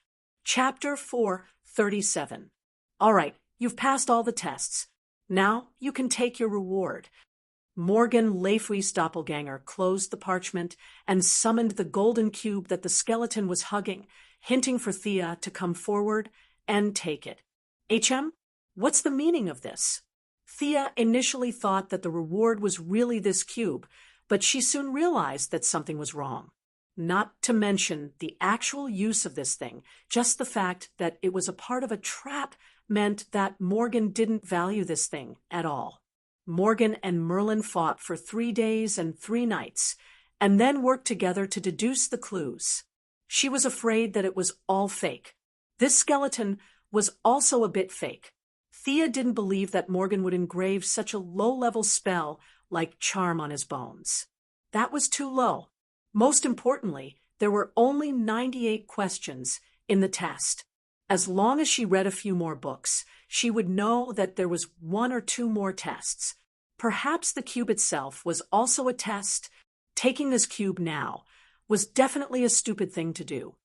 Chapter 437. All right, you've passed all the tests. Now you can take your reward. Morgan Le Fay's doppelganger closed the parchment and summoned the golden cube that the skeleton was hugging, hinting for Thea to come forward and take it. HM, what's the meaning of this? Thea initially thought that the reward was really this cube, but she soon realized that something was wrong. not to mention the actual use of this thing. Just the fact that it was a part of a trap meant that Morgan didn't value this thing at all. Morgan and Merlin fought for 3 days and 3 nights, and then worked together to deduce the clues. She was afraid that it was all fake. This skeleton was also a bit fake. Thea didn't believe that Morgan would engrave such a low-level spell like charm on his bones. That was too low. Most importantly, there were only 98 questions in the test. As long as she read a few more books, she would know that there was 1 or 2 more tests. Perhaps the cube itself was also a test. Taking this cube now was definitely a stupid thing to do.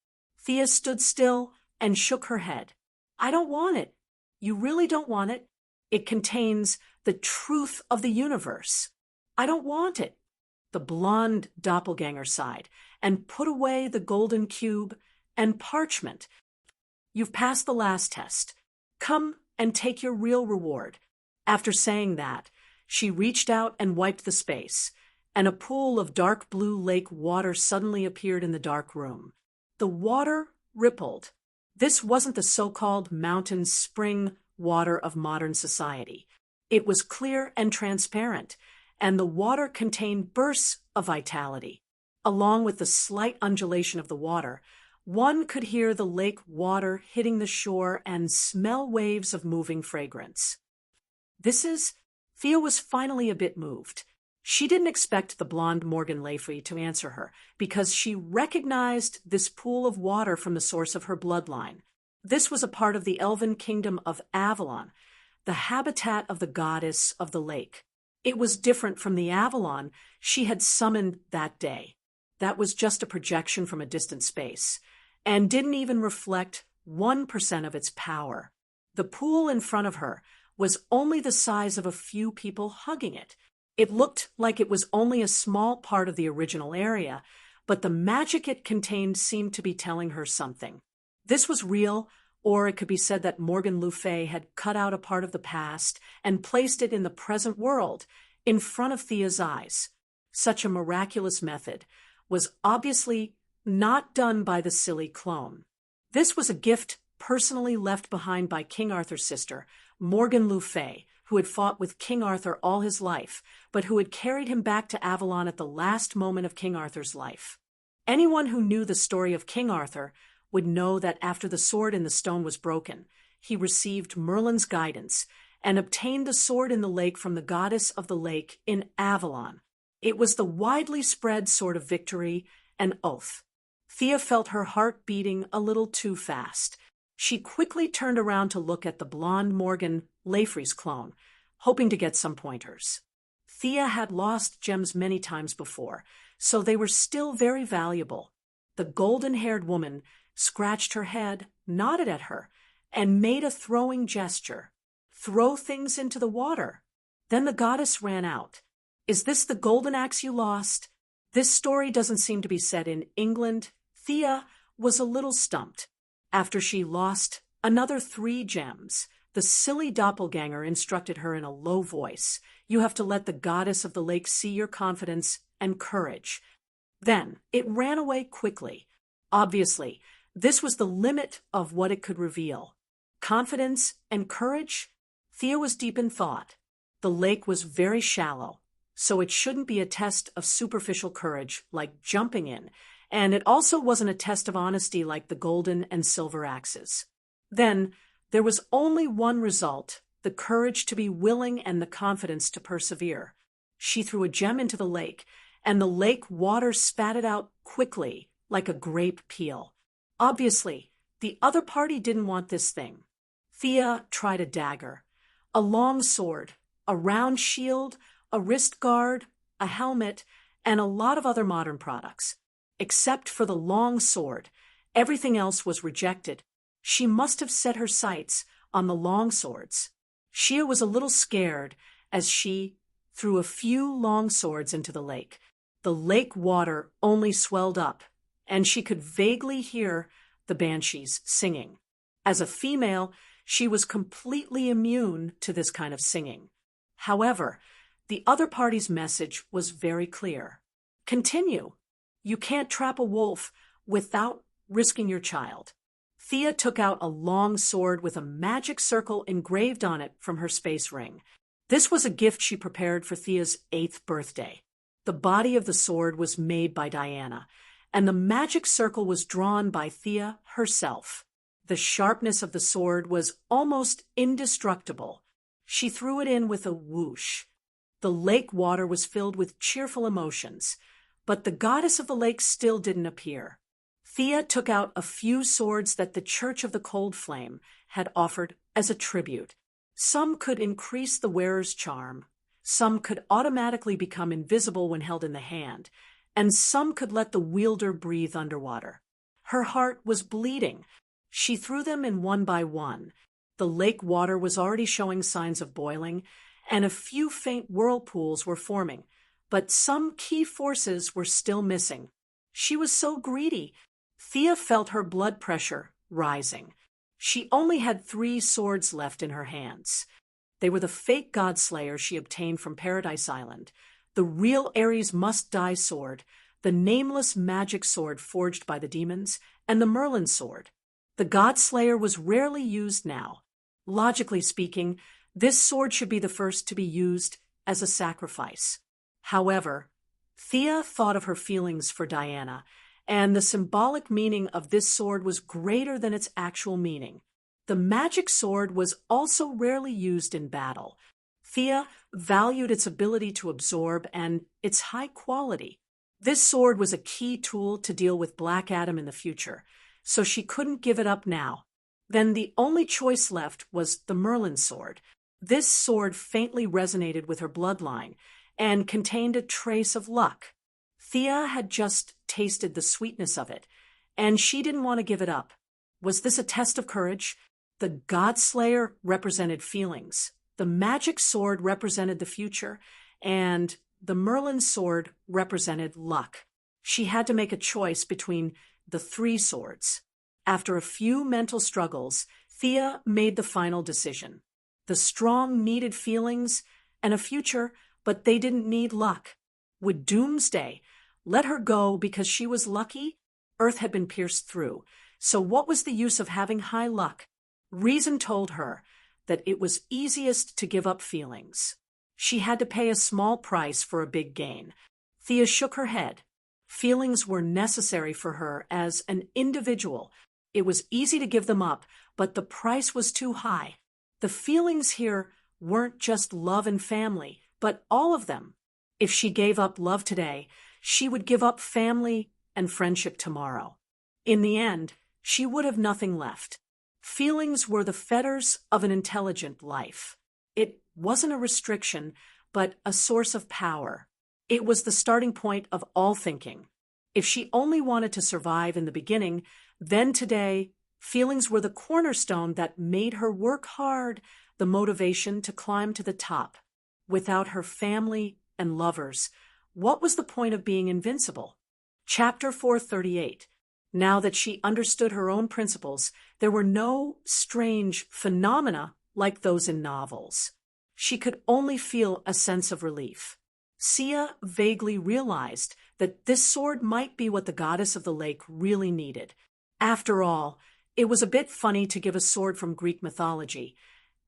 Thea stood still and shook her head. I don't want it. You really don't want it? It contains the truth of the universe. I don't want it. The blonde doppelganger sighed and put away the golden cube and parchment. You've passed the last test. Come and take your real reward. After saying that, she reached out and wiped the space, and a pool of dark blue lake water suddenly appeared in the dark room. The water rippled. This wasn't the so-called mountain spring water of modern society. It was clear and transparent, and the water contained bursts of vitality. Along with the slight undulation of the water, one could hear the lake water hitting the shore and smell waves of moving fragrance. Thea was finally a bit moved. She didn't expect the blonde Morgan Le Fay to answer her, because she recognized this pool of water from the source of her bloodline. This was a part of the elven kingdom of Avalon, the habitat of the goddess of the lake. It was different from the Avalon she had summoned that day. That was just a projection from a distant space, and didn't even reflect 1% of its power. The pool in front of her was only the size of a few people hugging it. It looked like it was only a small part of the original area, but the magic it contained seemed to be telling her something. This was real, or it could be said that Morgan Le Fay had cut out a part of the past and placed it in the present world, in front of Thea's eyes. Such a miraculous method was obviously not done by the silly clone. This was a gift personally left behind by King Arthur's sister, Morgan Le Fay, who had fought with King Arthur all his life, but who had carried him back to Avalon at the last moment of King Arthur's life. Anyone who knew the story of King Arthur would know that after the sword in the stone was broken, he received Merlin's guidance and obtained the sword in the lake from the goddess of the lake in Avalon. It was the widely spread sword of victory and oath. Thea felt her heart beating a little too fast. She quickly turned around to look at the blonde Morgan Le Fay's clone, hoping to get some pointers. Thea had lost gems many times before, so they were still very valuable. The golden-haired woman scratched her head, nodded at her, and made a throwing gesture. Throw things into the water. Then the goddess ran out. Is this the golden axe you lost? This story doesn't seem to be set in England. Thea was a little stumped. After she lost another 3 gems, the silly doppelganger instructed her in a low voice. You have to let the goddess of the lake see your confidence and courage. Then it ran away quickly. Obviously, this was the limit of what it could reveal. Confidence and courage? Thea was deep in thought. The lake was very shallow, so it shouldn't be a test of superficial courage like jumping in, and it also wasn't a test of honesty like the golden and silver axes. Then there was only one result, the courage to be willing and the confidence to persevere. She threw a gem into the lake, and the lake water spat it out quickly, like a grape peel. Obviously, the other party didn't want this thing. Thea tried a dagger, a long sword, a round shield, a wrist guard, a helmet, and a lot of other modern products. Except for the long sword, everything else was rejected. She must have set her sights on the long swords. Shia was a little scared as she threw a few long swords into the lake. The lake water only swelled up, and she could vaguely hear the banshees singing. As a female, she was completely immune to this kind of singing. However, the other party's message was very clear. Continue. You can't trap a wolf without risking your child. Thea took out a long sword with a magic circle engraved on it from her space ring. This was a gift she prepared for Thea's 8th birthday. The body of the sword was made by Diana, and the magic circle was drawn by Thea herself. The sharpness of the sword was almost indestructible. She threw it in with a whoosh. The lake water was filled with cheerful emotions, but the goddess of the lake still didn't appear. Thea took out a few swords that the Church of the Cold Flame had offered as a tribute. Some could increase the wearer's charm, some could automatically become invisible when held in the hand, and some could let the wielder breathe underwater. Her heart was bleeding. She threw them in one by one. The lake water was already showing signs of boiling, and a few faint whirlpools were forming, but some key forces were still missing. She was so greedy. Thea felt her blood pressure rising. She only had 3 swords left in her hands. They were the fake godslayer she obtained from Paradise Island, the real Ares must-die sword, the nameless magic sword forged by the demons, and the Merlin sword. The godslayer was rarely used now. Logically speaking, this sword should be the first to be used as a sacrifice. However, Thea thought of her feelings for Diana, and the symbolic meaning of this sword was greater than its actual meaning. The magic sword was also rarely used in battle. Thea valued its ability to absorb and its high quality. This sword was a key tool to deal with Black Adam in the future, so she couldn't give it up now. Then the only choice left was the Merlin sword. This sword faintly resonated with her bloodline and contained a trace of luck. Thea had just tasted the sweetness of it, and she didn't want to give it up. Was this a test of courage? The Godslayer represented feelings, the magic sword represented the future, and the Merlin sword represented luck. She had to make a choice between the 3 swords. After a few mental struggles, Thea made the final decision. The strong needed feelings and a future, but they didn't need luck. Would Doomsday let her go because she was lucky? Earth had been pierced through, so what was the use of having high luck? Reason told her that it was easiest to give up feelings. She had to pay a small price for a big gain. Thea shook her head. Feelings were necessary for her as an individual. It was easy to give them up, but the price was too high. The feelings here weren't just love and family, but all of them. If she gave up love today, she would give up family and friendship tomorrow. In the end, she would have nothing left. Feelings were the fetters of an intelligent life. It wasn't a restriction, but a source of power. It was the starting point of all thinking. If she only wanted to survive in the beginning, then today, feelings were the cornerstone that made her work hard, the motivation to climb to the top. Without her family and lovers, what was the point of being invincible? Chapter 438. Now that she understood her own principles, there were no strange phenomena like those in novels. She could only feel a sense of relief. Sia vaguely realized that this sword might be what the goddess of the lake really needed. After all, it was a bit funny to give a sword from Greek mythology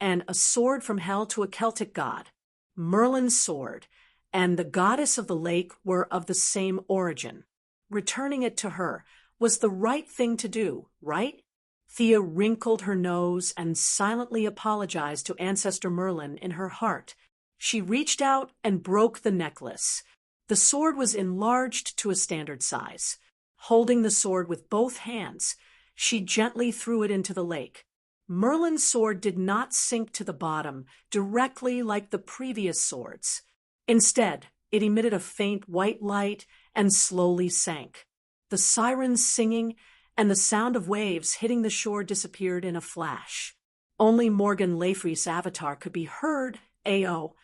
and a sword from hell to a Celtic god. Merlin's sword and the goddess of the lake were of the same origin. Returning it to her was the right thing to do, right? Thea wrinkled her nose and silently apologized to Ancestor Merlin in her heart. She reached out and broke the necklace. The sword was enlarged to a standard size. Holding the sword with both hands, she gently threw it into the lake. Merlin's sword did not sink to the bottom directly like the previous swords. Instead, it emitted a faint white light and slowly sank. The sirens singing and the sound of waves hitting the shore disappeared in a flash. Only Morgan Le Fay's avatar could be heard, AO,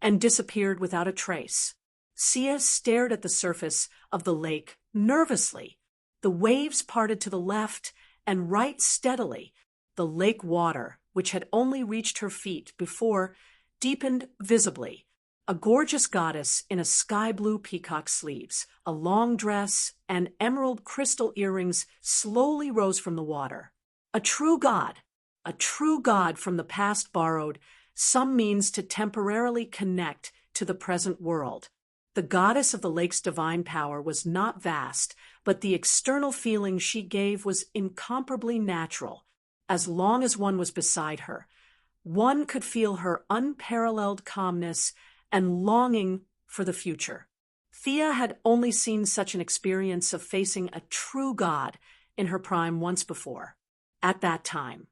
and disappeared without a trace. Sia stared at the surface of the lake nervously. The waves parted to the left and right steadily. The lake water, which had only reached her feet before, deepened visibly. A gorgeous goddess in a sky-blue peacock sleeves, a long dress, and emerald crystal earrings slowly rose from the water. A true god from the past borrowed some means to temporarily connect to the present world. The goddess of the lake's divine power was not vast, but the external feeling she gave was incomparably natural. As long as one was beside her, one could feel her unparalleled calmness and longing for the future. Thea had only seen such an experience of facing a true god in her prime once before. At that time,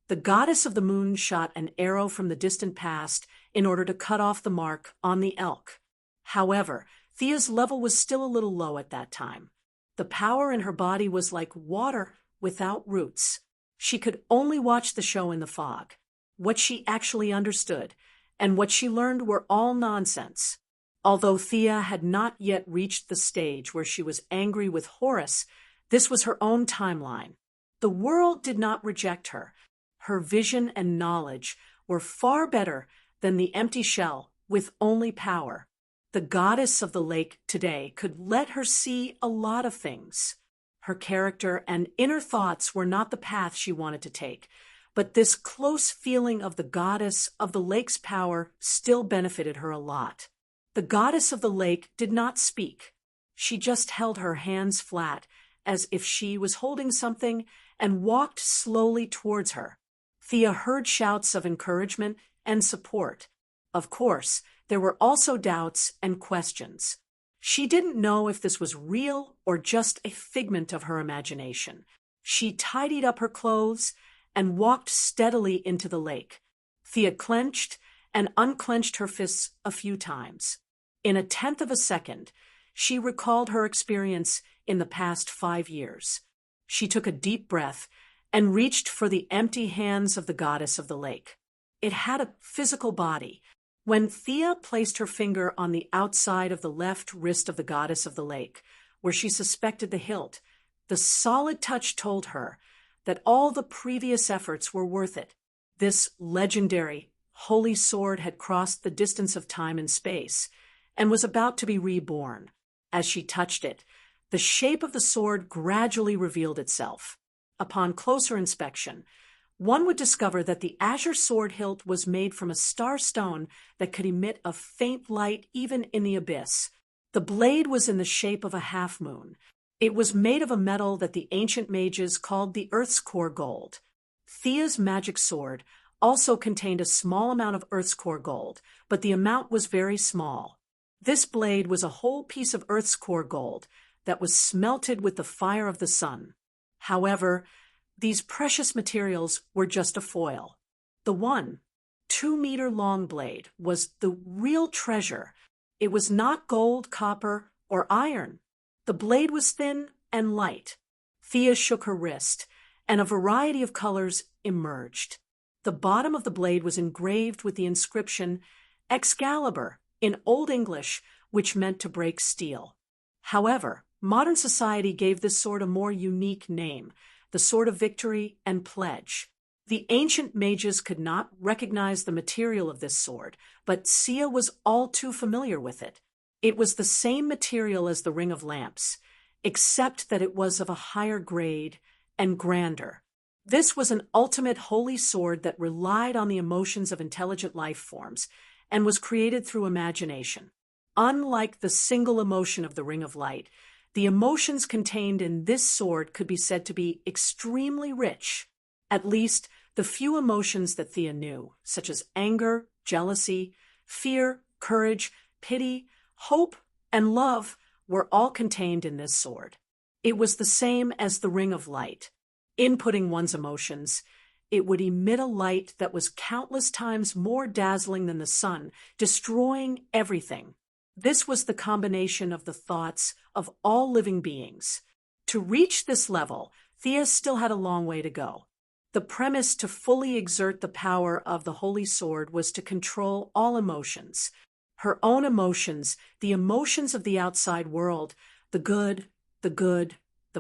the goddess of the moon shot an arrow from the distant past in order to cut off the mark on the elk. However, Thea's level was still a little low at that time. The power in her body was like water without roots. She could only watch the show in the fog. What she actually understood and what she learned were all nonsense. Although Thea had not yet reached the stage where she was angry with Horus, this was her own timeline. The world did not reject her. Her vision and knowledge were far better than the empty shell with only power. The goddess of the lake today could let her see a lot of things. Her character and inner thoughts were not the path she wanted to take, but this close feeling of the goddess of the lake's power still benefited her a lot. The goddess of the lake did not speak. She just held her hands flat, as if she was holding something, and walked slowly towards her. Thea heard shouts of encouragement and support. Of course, there were also doubts and questions. She didn't know if this was real or just a figment of her imagination. She tidied up her clothes and walked steadily into the lake. Thea clenched and unclenched her fists a few times. In a tenth of a second, she recalled her experience in the past 5 years. She took a deep breath and reached for the empty hands of the goddess of the lake. It had a physical body. When Thea placed her finger on the outside of the left wrist of the goddess of the lake, where she suspected the hilt, the solid touch told her that all the previous efforts were worth it. This legendary, holy sword had crossed the distance of time and space and was about to be reborn. As she touched it, the shape of the sword gradually revealed itself. Upon closer inspection, one would discover that the azure sword hilt was made from a star stone that could emit a faint light even in the abyss. The blade was in the shape of a half-moon. It was made of a metal that the ancient mages called the Earth's core gold. Thea's magic sword also contained a small amount of Earth's core gold, but the amount was very small. This blade was a whole piece of Earth's core gold that was smelted with the fire of the sun. However, these precious materials were just a foil. The 2-meter-long blade was the real treasure. It was not gold, copper, or iron. The blade was thin and light. Thea shook her wrist, and a variety of colors emerged. The bottom of the blade was engraved with the inscription Excalibur in Old English, which meant to break steel. However, modern society gave this sword a more unique name, the Sword of Victory and Pledge. The ancient mages could not recognize the material of this sword, but Sia was all too familiar with it. It was the same material as the Ring of Lamps, except that it was of a higher grade and grander. This was an ultimate holy sword that relied on the emotions of intelligent life forms and was created through imagination. Unlike the single emotion of the Ring of Light, the emotions contained in this sword could be said to be extremely rich. At least, the few emotions that Thea knew, such as anger, jealousy, fear, courage, pity, hope, and love, were all contained in this sword. It was the same as the Ring of Light. Inputting one's emotions, it would emit a light that was countless times more dazzling than the sun, destroying everything. This was the combination of the thoughts of all living beings. To reach this level, Thea still had a long way to go. The premise to fully exert the power of the Holy Sword was to control all emotions. Her own emotions, the emotions of the outside world, the good, the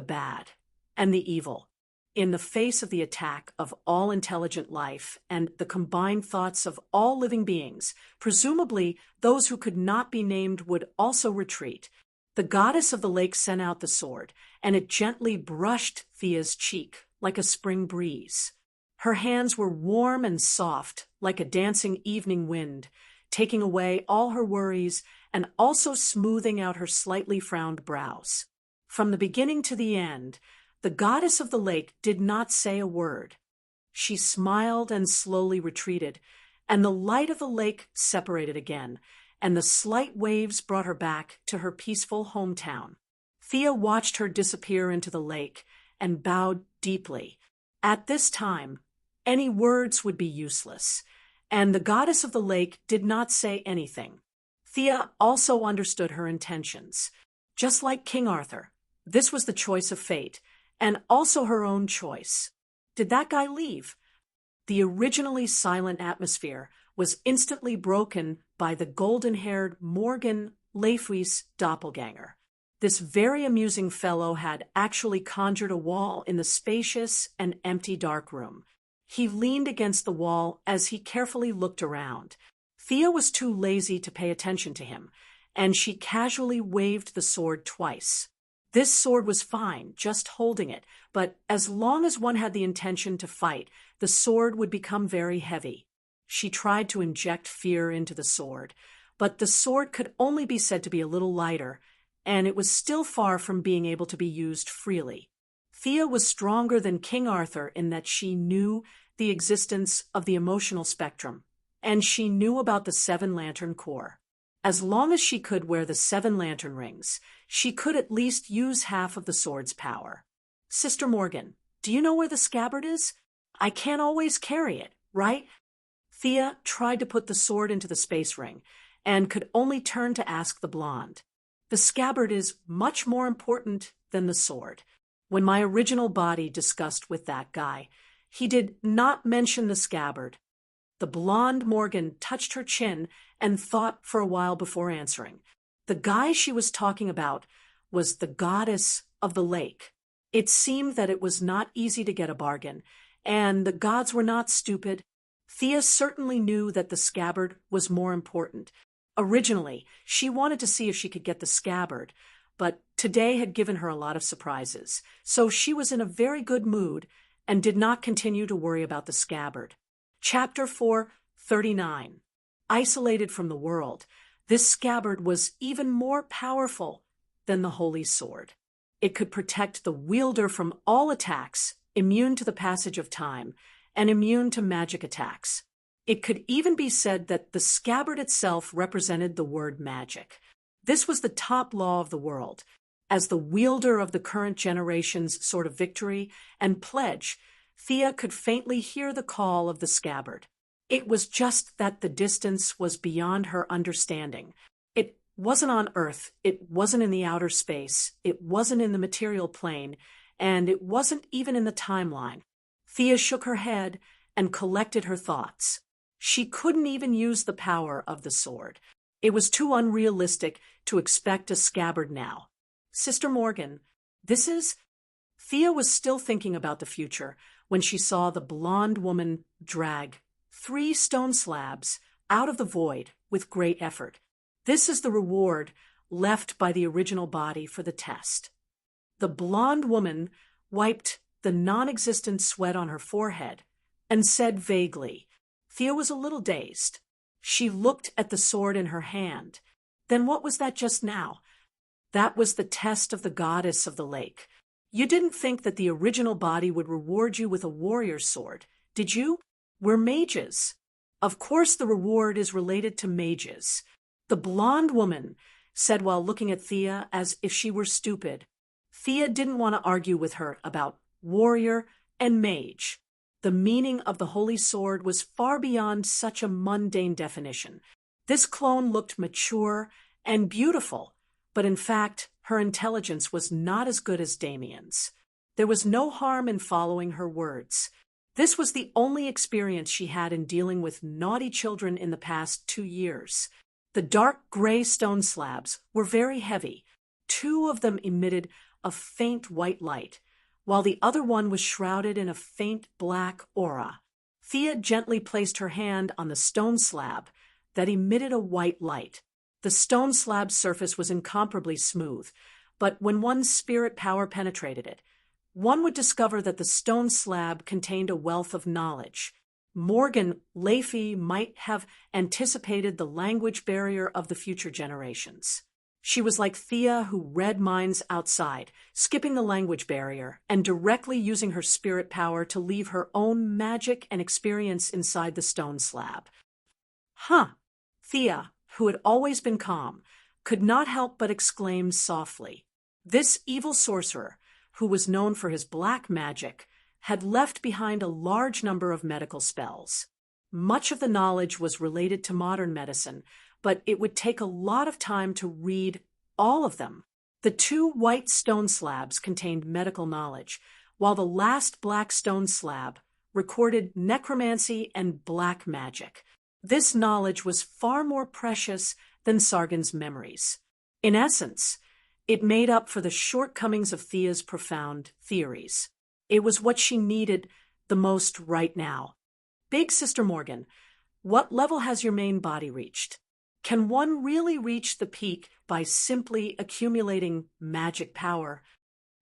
bad, and the evil. In the face of the attack of all intelligent life and the combined thoughts of all living beings, presumably those who could not be named would also retreat, the goddess of the lake sent out the sword, and it gently brushed Thea's cheek like a spring breeze. Her hands were warm and soft, like a dancing evening wind, taking away all her worries and also smoothing out her slightly frowned brows. From the beginning to the end, the goddess of the lake did not say a word. She smiled and slowly retreated, and the light of the lake separated again, and the slight waves brought her back to her peaceful hometown. Thea watched her disappear into the lake and bowed deeply. At this time, any words would be useless, and the goddess of the lake did not say anything. Thea also understood her intentions. Just like King Arthur, this was the choice of fate, and also her own choice. Did that guy leave? The originally silent atmosphere was instantly broken by the golden-haired Morgan Le Fuy's doppelganger. This very amusing fellow had actually conjured a wall in the spacious and empty dark room. He leaned against the wall as he carefully looked around. Thea was too lazy to pay attention to him, and she casually waved the sword twice. This sword was fine, just holding it, but as long as one had the intention to fight, the sword would become very heavy. She tried to inject fear into the sword, but the sword could only be said to be a little lighter, and it was still far from being able to be used freely. Thea was stronger than King Arthur in that she knew the existence of the emotional spectrum, and she knew about the 7 lantern core. As long as she could wear the 7 lantern rings, she could at least use half of the sword's power. Sister Morgan, do you know where the scabbard is? I can't always carry it, right? Thea tried to put the sword into the space ring, and could only turn to ask the blonde. The scabbard is much more important than the sword. When my original body discussed with that guy, he did not mention the scabbard. The blonde Morgan touched her chin and thought for a while before answering. The guy she was talking about was the goddess of the lake. It seemed that it was not easy to get a bargain, and the gods were not stupid. Thea certainly knew that the scabbard was more important. Originally, she wanted to see if she could get the scabbard, but today had given her a lot of surprises, so she was in a very good mood and did not continue to worry about the scabbard. Chapter 4:39. Isolated from the world, this scabbard was even more powerful than the holy sword. It could protect the wielder from all attacks, immune to the passage of time, and immune to magic attacks. It could even be said that the scabbard itself represented the word magic. This was the top law of the world. As the wielder of the current generation's sword of victory and pledge, Thea could faintly hear the call of the scabbard. It was just that the distance was beyond her understanding. It wasn't on Earth, it wasn't in the outer space, it wasn't in the material plane, and it wasn't even in the timeline. Thea shook her head and collected her thoughts. She couldn't even use the power of the sword. It was too unrealistic to expect a scabbard now. Sister Morgan, this is... Thea was still thinking about the future when she saw the blonde woman drag 3 stone slabs out of the void with great effort. This is the reward left by the original body for the test. The blonde woman wiped the non-existent sweat on her forehead and said vaguely. Thea was a little dazed. She looked at the sword in her hand. Then what was that just now? That was the test of the goddess of the lake. You didn't think that the original body would reward you with a warrior's sword, did you? We're mages. Of course the reward is related to mages. The blonde woman said while looking at Thea as if she were stupid. Thea didn't want to argue with her about warrior and mage. The meaning of the holy sword was far beyond such a mundane definition. This clone looked mature and beautiful, but in fact, her intelligence was not as good as Damien's. There was no harm in following her words. This was the only experience she had in dealing with naughty children in the past 2 years. The dark gray stone slabs were very heavy. 2 of them emitted a faint white light, while the other one was shrouded in a faint black aura. Thea gently placed her hand on the stone slab that emitted a white light. The stone slab's surface was incomparably smooth, but when one's spirit power penetrated it, one would discover that the stone slab contained a wealth of knowledge. Morgan Le Fay might have anticipated the language barrier of the future generations. She was like Thea, who read minds outside, skipping the language barrier and directly using her spirit power to leave her own magic and experience inside the stone slab. Thea, who had always been calm, could not help but exclaim softly. This evil sorcerer, who was known for his black magic, had left behind a large number of medical spells. Much of the knowledge was related to modern medicine, but it would take a lot of time to read all of them. The 2 white stone slabs contained medical knowledge, while the last black stone slab recorded necromancy and black magic. This knowledge was far more precious than Sargon's memories. In essence, it made up for the shortcomings of Thea's profound theories. It was what she needed the most right now. Big Sister Morgan, what level has your main body reached? Can one really reach the peak by simply accumulating magic power?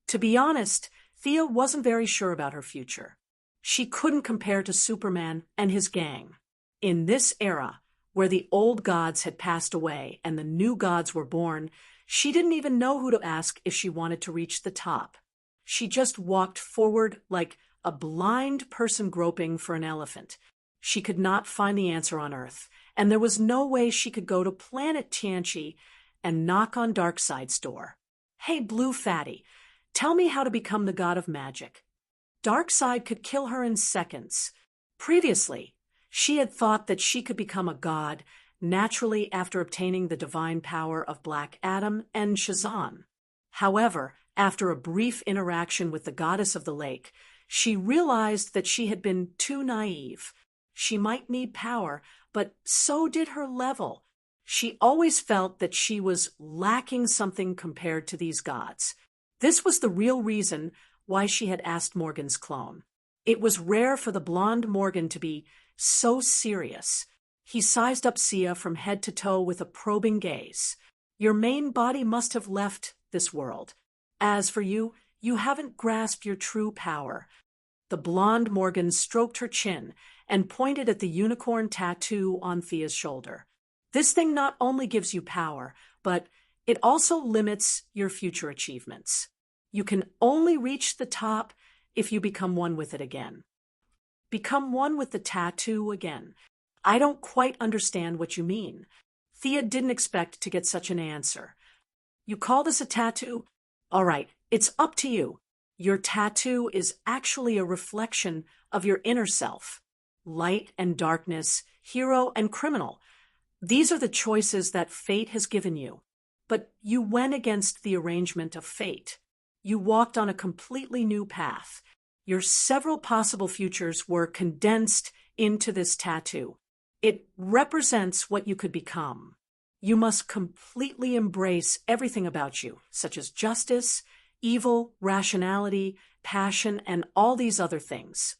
To be honest, Thea wasn't very sure about her future. She couldn't compare to Superman and his gang. In this era, where the old gods had passed away and the new gods were born, she didn't even know who to ask if she wanted to reach the top. She just walked forward like a blind person groping for an elephant. She could not find the answer on Earth, and there was no way she could go to planet Tianchi and knock on Darkseid's door. Hey, Blue Fatty, tell me how to become the god of magic. Darkseid could kill her in seconds. Previously, she had thought that she could become a god naturally after obtaining the divine power of Black Adam and Shazam. However, after a brief interaction with the goddess of the lake, she realized that she had been too naive. She might need power, but so did her level. She always felt that she was lacking something compared to these gods. This was the real reason why she had asked Morgan's clone. It was rare for the blonde Morgan to be so serious. He sized up Sia from head to toe with a probing gaze. Your main body must have left this world. As for you, you haven't grasped your true power. The blonde Morgan stroked her chin and pointed at the unicorn tattoo on Thea's shoulder. This thing not only gives you power, but it also limits your future achievements. You can only reach the top if you become one with it again. Become one with the tattoo again. I don't quite understand what you mean. Thea didn't expect to get such an answer. You call this a tattoo? All right, it's up to you. Your tattoo is actually a reflection of your inner self. Light and darkness, hero and criminal. These are the choices that fate has given you. But you went against the arrangement of fate. You walked on a completely new path. Your several possible futures were condensed into this tattoo. It represents what you could become. You must completely embrace everything about you, such as justice, evil, rationality, passion, and all these other things.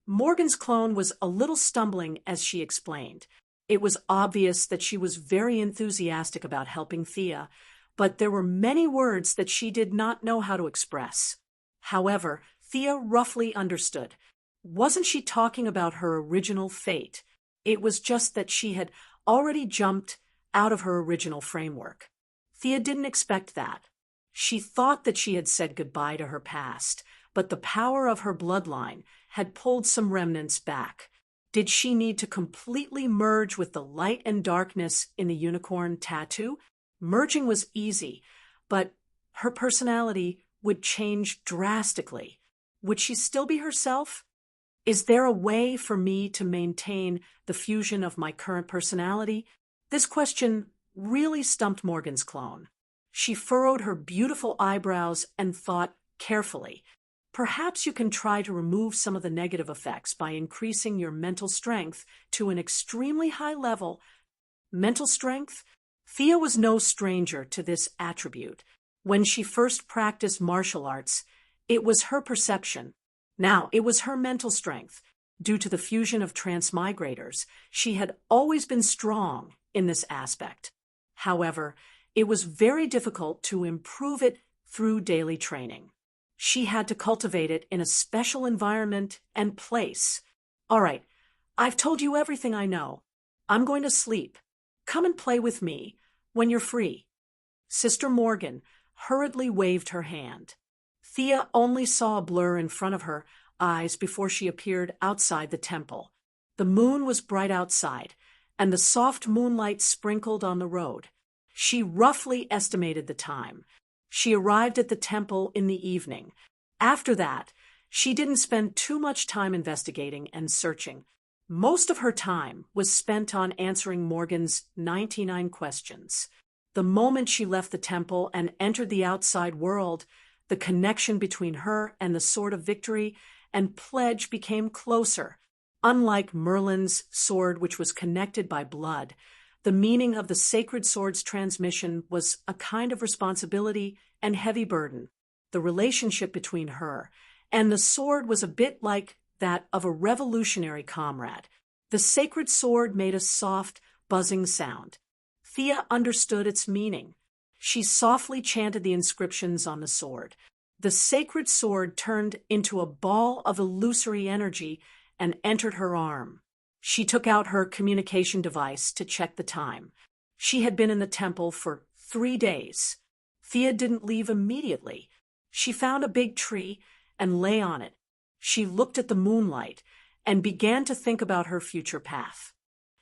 Morgan's clone was a little stumbling as she explained. It was obvious that she was very enthusiastic about helping Thea, but there were many words that she did not know how to express. However, Thea roughly understood. Wasn't she talking about her original fate? It was just that she had already jumped out of her original framework. Thea didn't expect that. She thought that she had said goodbye to her past, but the power of her bloodline had pulled some remnants back. Did she need to completely merge with the light and darkness in the unicorn tattoo? Merging was easy, but her personality would change drastically. Would she still be herself? Is there a way for me to maintain the fusion of my current personality? This question really stumped Morgan's clone. She furrowed her beautiful eyebrows and thought carefully. Perhaps you can try to remove some of the negative effects by increasing your mental strength to an extremely high level. Mental strength? Thea was no stranger to this attribute. When she first practiced martial arts, It was her perception. Now, it was her mental strength. Due to the fusion of transmigrators, she had always been strong in this aspect. However, it was very difficult to improve it through daily training. She had to cultivate it in a special environment and place. All right, I've told you everything I know. I'm going to sleep. Come and play with me when you're free. Sister Morgan hurriedly waved her hand. Thea only saw a blur in front of her eyes before she appeared outside the temple. The moon was bright outside, and the soft moonlight sprinkled on the road. She roughly estimated the time. She arrived at the temple in the evening. After that, she didn't spend too much time investigating and searching. Most of her time was spent on answering Morgan's 99 questions. The moment she left the temple and entered the outside world, the connection between her and the Sword of Victory and pledge became closer. Unlike Merlin's sword, which was connected by blood, the meaning of the sacred sword's transmission was a kind of responsibility and heavy burden. The relationship between her and the sword was a bit like that of a revolutionary comrade. The sacred sword made a soft, buzzing sound. Thea understood its meaning. She softly chanted the inscriptions on the sword. The sacred sword turned into a ball of illusory energy and entered her arm. She took out her communication device to check the time. She had been in the temple for 3 days. Thea didn't leave immediately. She found a big tree and lay on it. She looked at the moonlight and began to think about her future path.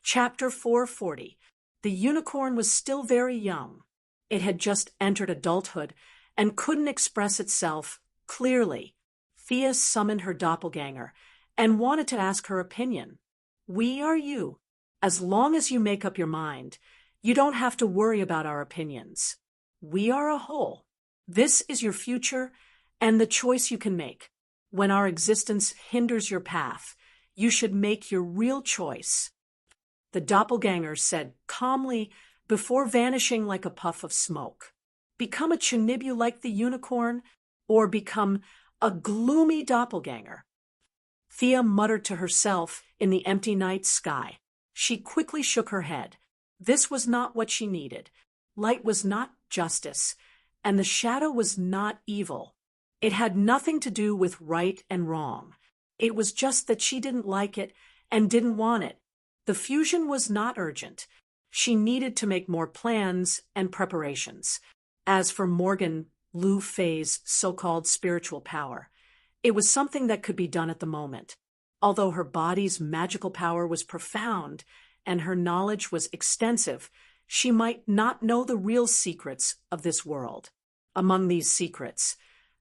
Chapter 440. The unicorn was still very young. It had just entered adulthood and couldn't express itself clearly. Thea summoned her doppelganger and wanted to ask her opinion. We are you. As long as you make up your mind, you don't have to worry about our opinions. We are a whole. This is your future and the choice you can make. When our existence hinders your path, you should make your real choice. The doppelganger said calmly before vanishing like a puff of smoke. Become a Chinibu like the unicorn, or become a gloomy doppelganger. Thea muttered to herself in the empty night sky. She quickly shook her head. This was not what she needed. Light was not justice, and the shadow was not evil. It had nothing to do with right and wrong. It was just that she didn't like it and didn't want it. The fusion was not urgent. She needed to make more plans and preparations. As for Morgan Lu Fei's so-called spiritual power, it was something that could be done at the moment. Although her body's magical power was profound and her knowledge was extensive, she might not know the real secrets of this world. Among these secrets,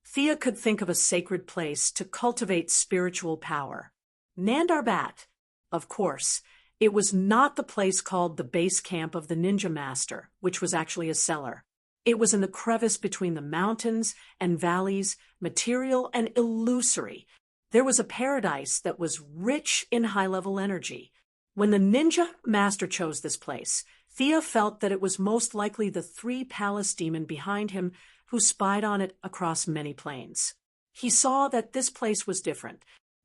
Thea could think of a sacred place to cultivate spiritual power. Nandarbat. Of course, it was not the place called the base camp of the ninja master, which was actually a cellar. It was in the crevice between the mountains and valleys, material and illusory. There was a paradise that was rich in high-level energy. When the ninja master chose this place, Thea felt that it was most likely the 3-palace demon behind him who spied on it across many planes. He saw that this place was different.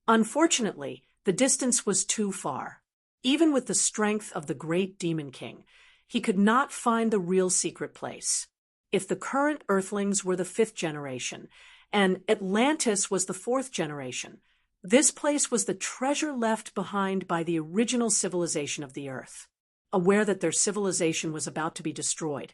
Unfortunately, the distance was too far. Even with the strength of the great demon king, he could not find the real secret place. If the current Earthlings were the 5th generation, and Atlantis was the 4th generation, this place was the treasure left behind by the original civilization of the Earth. Aware that their civilization was about to be destroyed,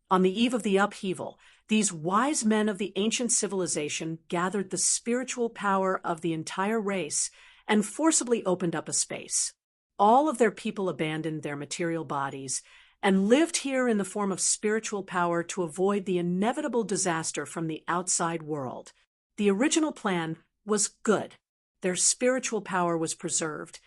on the eve of the upheaval, these wise men of the ancient civilization gathered the spiritual power of the entire race and forcibly opened up a space. All of their people abandoned their material bodies and lived here in the form of spiritual power to avoid the inevitable disaster from the outside world. The original plan was good. Their spiritual power was preserved,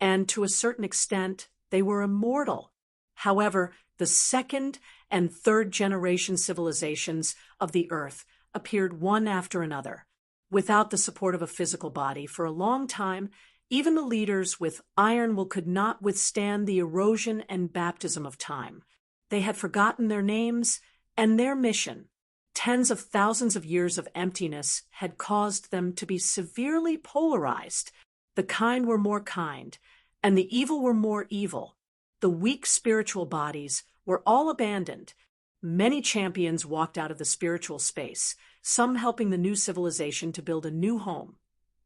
and to a certain extent, they were immortal. However, the 2nd and 3rd generation civilizations of the Earth appeared one after another. Without the support of a physical body for a long time, even the leaders with iron will could not withstand the erosion and baptism of time. They had forgotten their names and their mission. Tens of thousands of years of emptiness had caused them to be severely polarized. The kind were more kind, and the evil were more evil. The weak spiritual bodies were all abandoned. Many champions walked out of the spiritual space, some helping the new civilization to build a new home,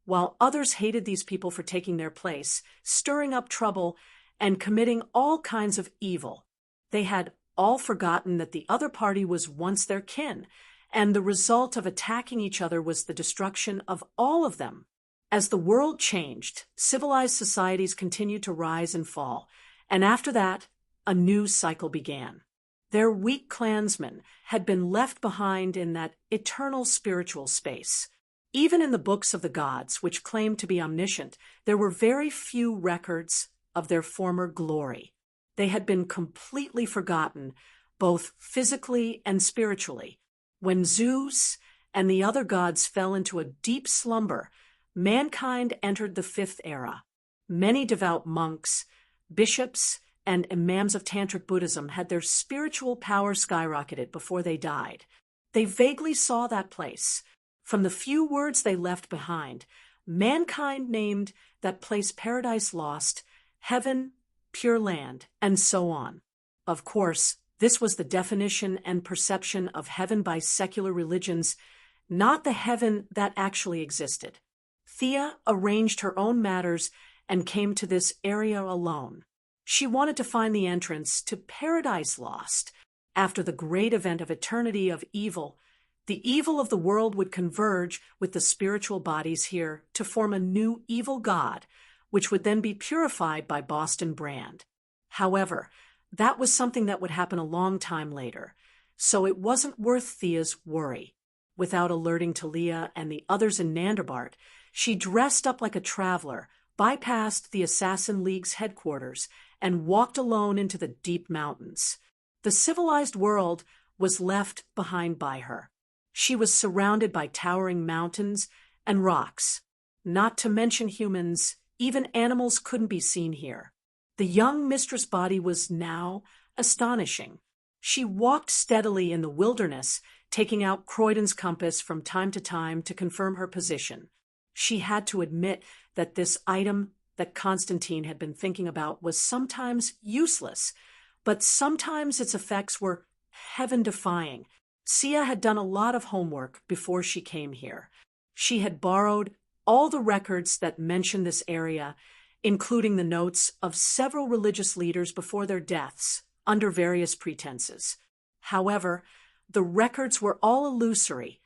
while others hated these people for taking their place, stirring up trouble, and committing all kinds of evil. They had all forgotten that the other party was once their kin, and the result of attacking each other was the destruction of all of them. As the world changed, civilized societies continued to rise and fall, and after that, a new cycle began. Their weak clansmen had been left behind in that eternal spiritual space. Even in the books of the gods, which claimed to be omniscient, there were very few records of their former glory. They had been completely forgotten, both physically and spiritually. When Zeus and the other gods fell into a deep slumber, mankind entered the fifth era. Many devout monks, bishops, and imams of Tantric Buddhism had their spiritual power skyrocketed before they died. They vaguely saw that place. From the few words they left behind, mankind named that place Paradise Lost, Heaven, Pure Land, and so on. Of course, this was the definition and perception of heaven by secular religions, not the heaven that actually existed. Thea arranged her own matters and came to this area alone. She wanted to find the entrance to Paradise Lost. After the great event of eternity of evil, the evil of the world would converge with the spiritual bodies here to form a new evil god, which would then be purified by Boston Brand. However, that was something that would happen a long time later, so it wasn't worth Thea's worry. Without alerting Talia and the others in Nandarbart, she dressed up like a traveler, bypassed the Assassin League's headquarters, and walked alone into the deep mountains. The civilized world was left behind by her. She was surrounded by towering mountains and rocks. Not to mention humans, even animals couldn't be seen here. The young mistress body was now astonishing. She walked steadily in the wilderness, taking out Croydon's compass from time to time to confirm her position. She had to admit that this item that Constantine had been thinking about was sometimes useless, but sometimes its effects were heaven-defying. Sia had done a lot of homework before she came here. She had borrowed all the records that mentioned this area, including the notes of several religious leaders before their deaths, under various pretenses. However, the records were all illusory,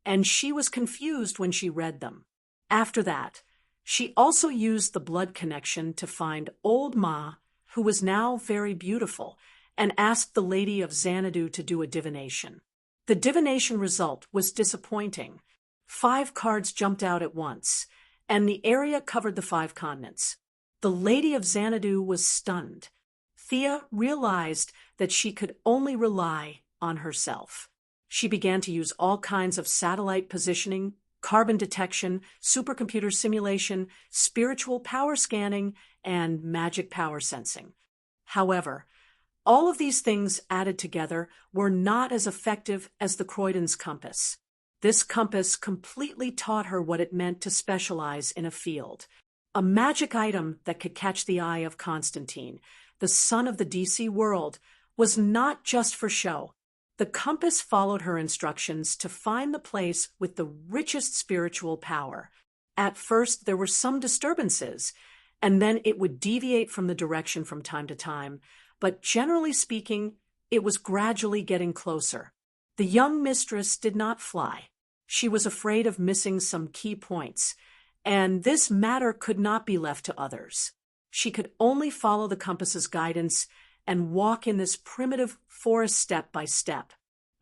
and she was confused when she read them. After that, she also used the blood connection to find old Ma, who was now very beautiful, and asked the Lady of Xanadu to do a divination. The divination result was disappointing. 5 cards jumped out at once, and the area covered the 5 continents. The Lady of Xanadu was stunned. Thea realized that she could only rely on herself. She began to use all kinds of satellite positioning, carbon detection, supercomputer simulation, spiritual power scanning, and magic power sensing. However, all of these things added together were not as effective as the Croydon's compass. This compass completely taught her what it meant to specialize in a field. A magic item that could catch the eye of Constantine, the son of the DC world, was not just for show. The compass followed her instructions to find the place with the richest spiritual power. At first, there were some disturbances, and then it would deviate from the direction from time to time, but generally speaking, it was gradually getting closer. The young mistress did not fly. She was afraid of missing some key points, and this matter could not be left to others. She could only follow the compass's guidance and walk in this primitive forest step by step.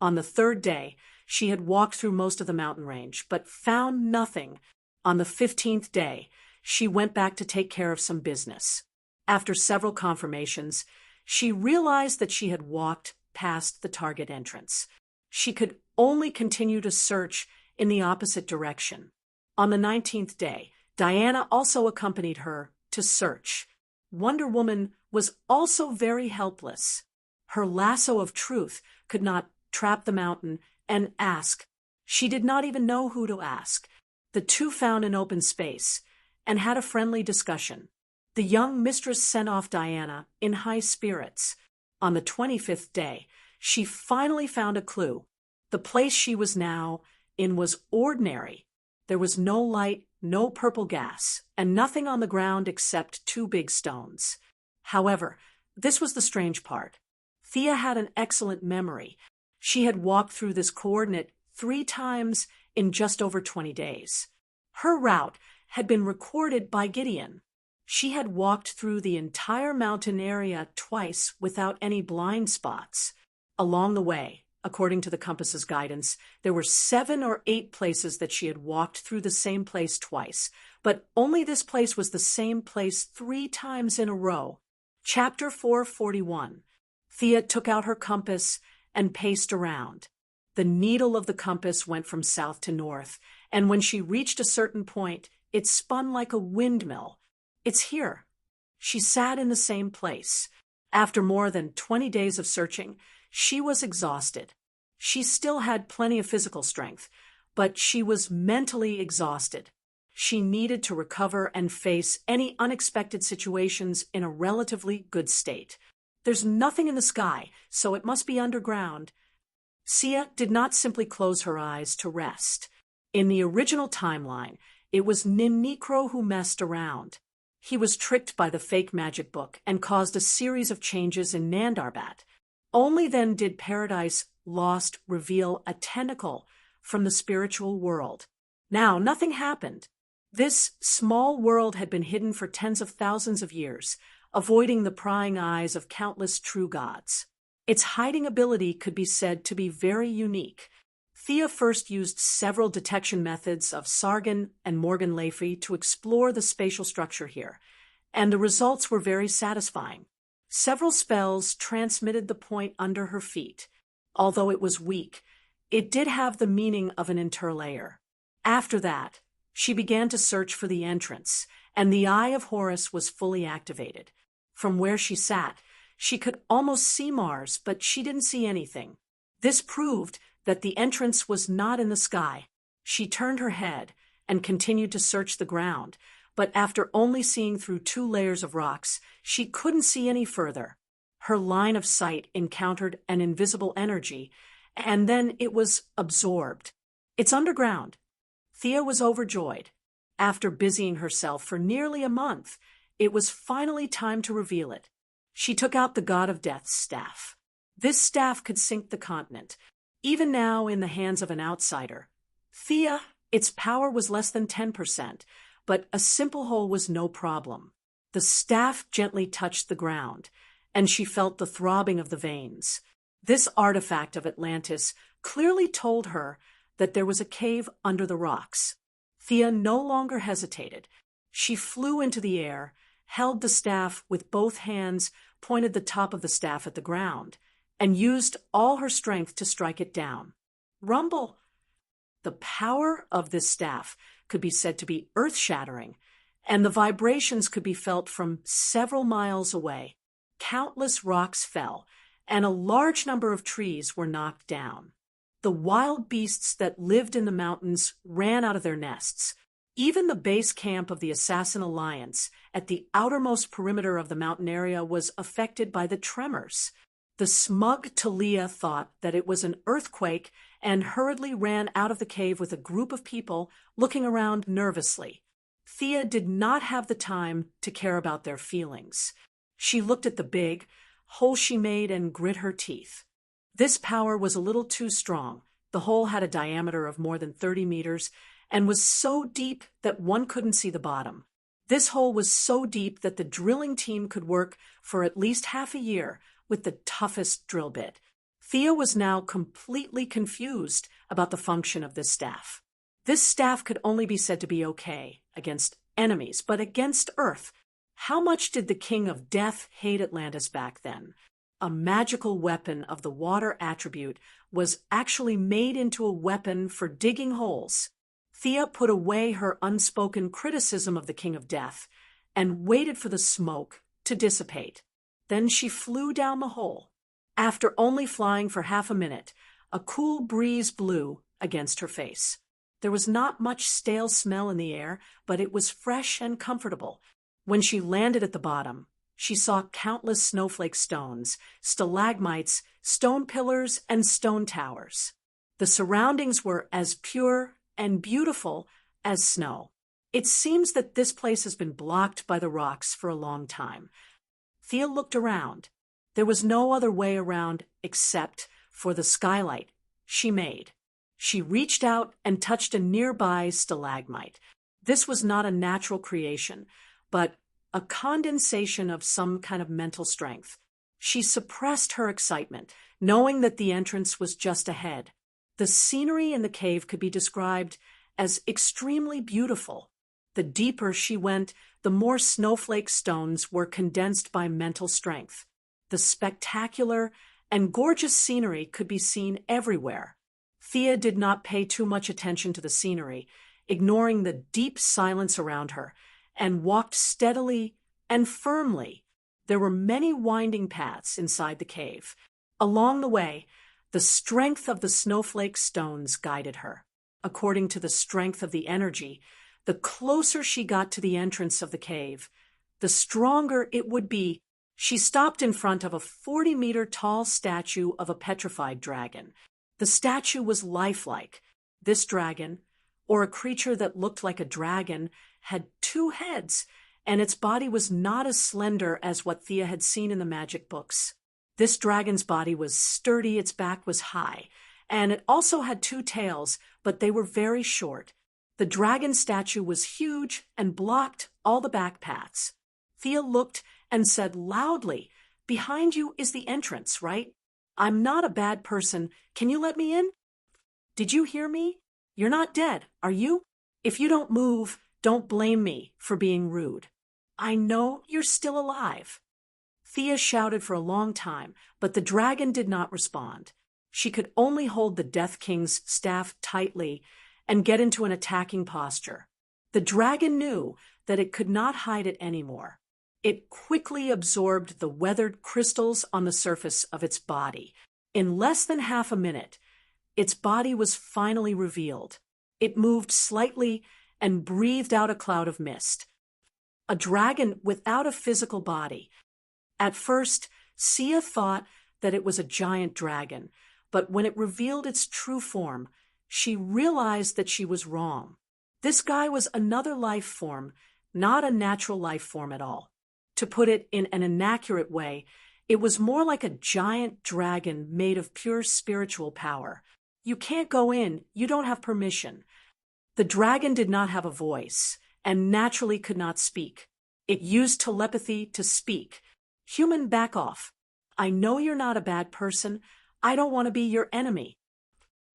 On the 3rd day, she had walked through most of the mountain range, but found nothing. On the 15th day, she went back to take care of some business. After several confirmations, she realized that she had walked past the target entrance. She could only continue to search in the opposite direction. On the 19th day, Diana also accompanied her to search. Wonder Woman was also very helpless. Her lasso of truth could not trap the mountain, and ask. She did not even know who to ask. The two found an open space and had a friendly discussion. The young mistress sent off Diana in high spirits. On the 25th day, she finally found a clue. The place she was now in was ordinary. There was no light, no purple gas, and nothing on the ground except two big stones. However, this was the strange part. Thea had an excellent memory. She had walked through this coordinate 3 times in just over 20 days. Her route had been recorded by Gideon. She had walked through the entire mountain area twice without any blind spots. Along the way, according to the compass's guidance, there were 7 or 8 places that she had walked through the same place twice, but only this place was the same place 3 times in a row. Chapter 441. Thea took out her compass and paced around. The needle of the compass went from south to north, and when she reached a certain point, it spun like a windmill. It's here. She sat in the same place. After more than 20 days of searching, she was exhausted. She still had plenty of physical strength, but she was mentally exhausted. She needed to recover and face any unexpected situations in a relatively good state. There's nothing in the sky, so it must be underground. Thea did not simply close her eyes to rest. In the original timeline, it was Nimnikro who messed around. He was tricked by the fake magic book and caused a series of changes in Nandarbat. Only then did Paradise Lost reveal a tentacle from the spiritual world. Now, nothing happened. This small world had been hidden for tens of thousands of years, avoiding the prying eyes of countless true gods. Its hiding ability could be said to be very unique. Thea first used several detection methods of Sargon and Morgan Lafey to explore the spatial structure here, and the results were very satisfying. Several spells transmitted the point under her feet. Although it was weak, it did have the meaning of an interlayer. After that, she began to search for the entrance, and the Eye of Horus was fully activated. From where she sat, she could almost see Mars, but she didn't see anything. This proved that the entrance was not in the sky. She turned her head and continued to search the ground, but after only seeing through 2 layers of rocks, she couldn't see any further. Her line of sight encountered an invisible energy, and then it was absorbed. It's underground. Thea was overjoyed. After busying herself for nearly a month, it was finally time to reveal it. She took out the God of Death's staff. This staff could sink the continent, even now in the hands of an outsider. Thea, its power was less than 10%, but a simple hole was no problem. The staff gently touched the ground, and she felt the throbbing of the veins. This artifact of Atlantis clearly told her that there was a cave under the rocks. Thea no longer hesitated. She flew into the air, held the staff with both hands, pointed the top of the staff at the ground, and used all her strength to strike it down. Rumble! The power of this staff could be said to be earth-shattering, and the vibrations could be felt from several miles away. Countless rocks fell, and a large number of trees were knocked down. The wild beasts that lived in the mountains ran out of their nests. Even the base camp of the Assassin Alliance at the outermost perimeter of the mountain area was affected by the tremors. The smug Talia thought that it was an earthquake and hurriedly ran out of the cave with a group of people looking around nervously. Thea did not have the time to care about their feelings. She looked at the big hole she made and grit her teeth. This power was a little too strong. The hole had a diameter of more than 30 meters and was so deep that one couldn't see the bottom. This hole was so deep that the drilling team could work for at least half a year with the toughest drill bit. Thea was now completely confused about the function of this staff. This staff could only be said to be okay against enemies, but against Earth. How much did the King of Death hate Atlantis back then? A magical weapon of the water attribute was actually made into a weapon for digging holes. Thea put away her unspoken criticism of the King of Death and waited for the smoke to dissipate. Then she flew down the hole. After only flying for half a minute, A cool breeze blew against her face. There was not much stale smell in the air, but it was fresh and comfortable. When she landed at the bottom, she saw countless snowflake stones, stalagmites, stone pillars, and stone towers. The surroundings were as pure and beautiful as snow. It seems that this place has been blocked by the rocks for a long time. Thea looked around. There was no other way around except for the skylight she made. She reached out and touched a nearby stalagmite. This was not a natural creation, but a condensation of some kind of mental strength. She suppressed her excitement, knowing that the entrance was just ahead. The scenery in the cave could be described as extremely beautiful. The deeper she went, the more snowflake stones were condensed by mental strength. The spectacular and gorgeous scenery could be seen everywhere. Thea did not pay too much attention to the scenery, ignoring the deep silence around her, and walked steadily and firmly. There were many winding paths inside the cave. Along the way, the strength of the snowflake stones guided her. According to the strength of the energy, the closer she got to the entrance of the cave, the stronger it would be. She stopped in front of a 40-meter tall statue of a petrified dragon. The statue was lifelike. This dragon, or a creature that looked like a dragon, had 2 heads, and its body was not as slender as what Thea had seen in the magic books. This dragon's body was sturdy, its back was high, and it also had 2 tails, but they were very short. The dragon statue was huge and blocked all the back paths. Thea looked and said loudly, "Behind you is the entrance, right? I'm not a bad person. Can you let me in?" "Did you hear me? You're not dead, are you? If you don't move, don't blame me for being rude. I know you're still alive." Thea shouted for a long time, but the dragon did not respond. She could only hold the Death King's staff tightly and get into an attacking posture. The dragon knew that it could not hide it anymore. It quickly absorbed the weathered crystals on the surface of its body. In less than half a minute, its body was finally revealed. It moved slightly and breathed out a cloud of mist. A dragon without a physical body. At first, Sia thought that it was a giant dragon, but when it revealed its true form, she realized that she was wrong. This guy was another life form, not a natural life form at all. To put it in an inaccurate way, it was more like a giant dragon made of pure spiritual power. You can't go in, you don't have permission. The dragon did not have a voice, and naturally could not speak. It used telepathy to speak. "Human, back off. I know you're not a bad person. I don't want to be your enemy.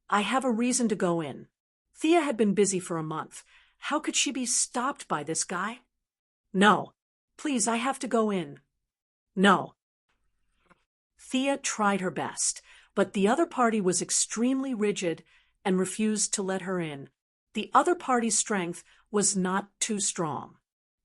I have a reason to go in." Thea had been busy for a month. How could she be stopped by this guy? "No. Please, I have to go in." "No." Thea tried her best, but the other party was extremely rigid and refused to let her in. The other party's strength was not too strong.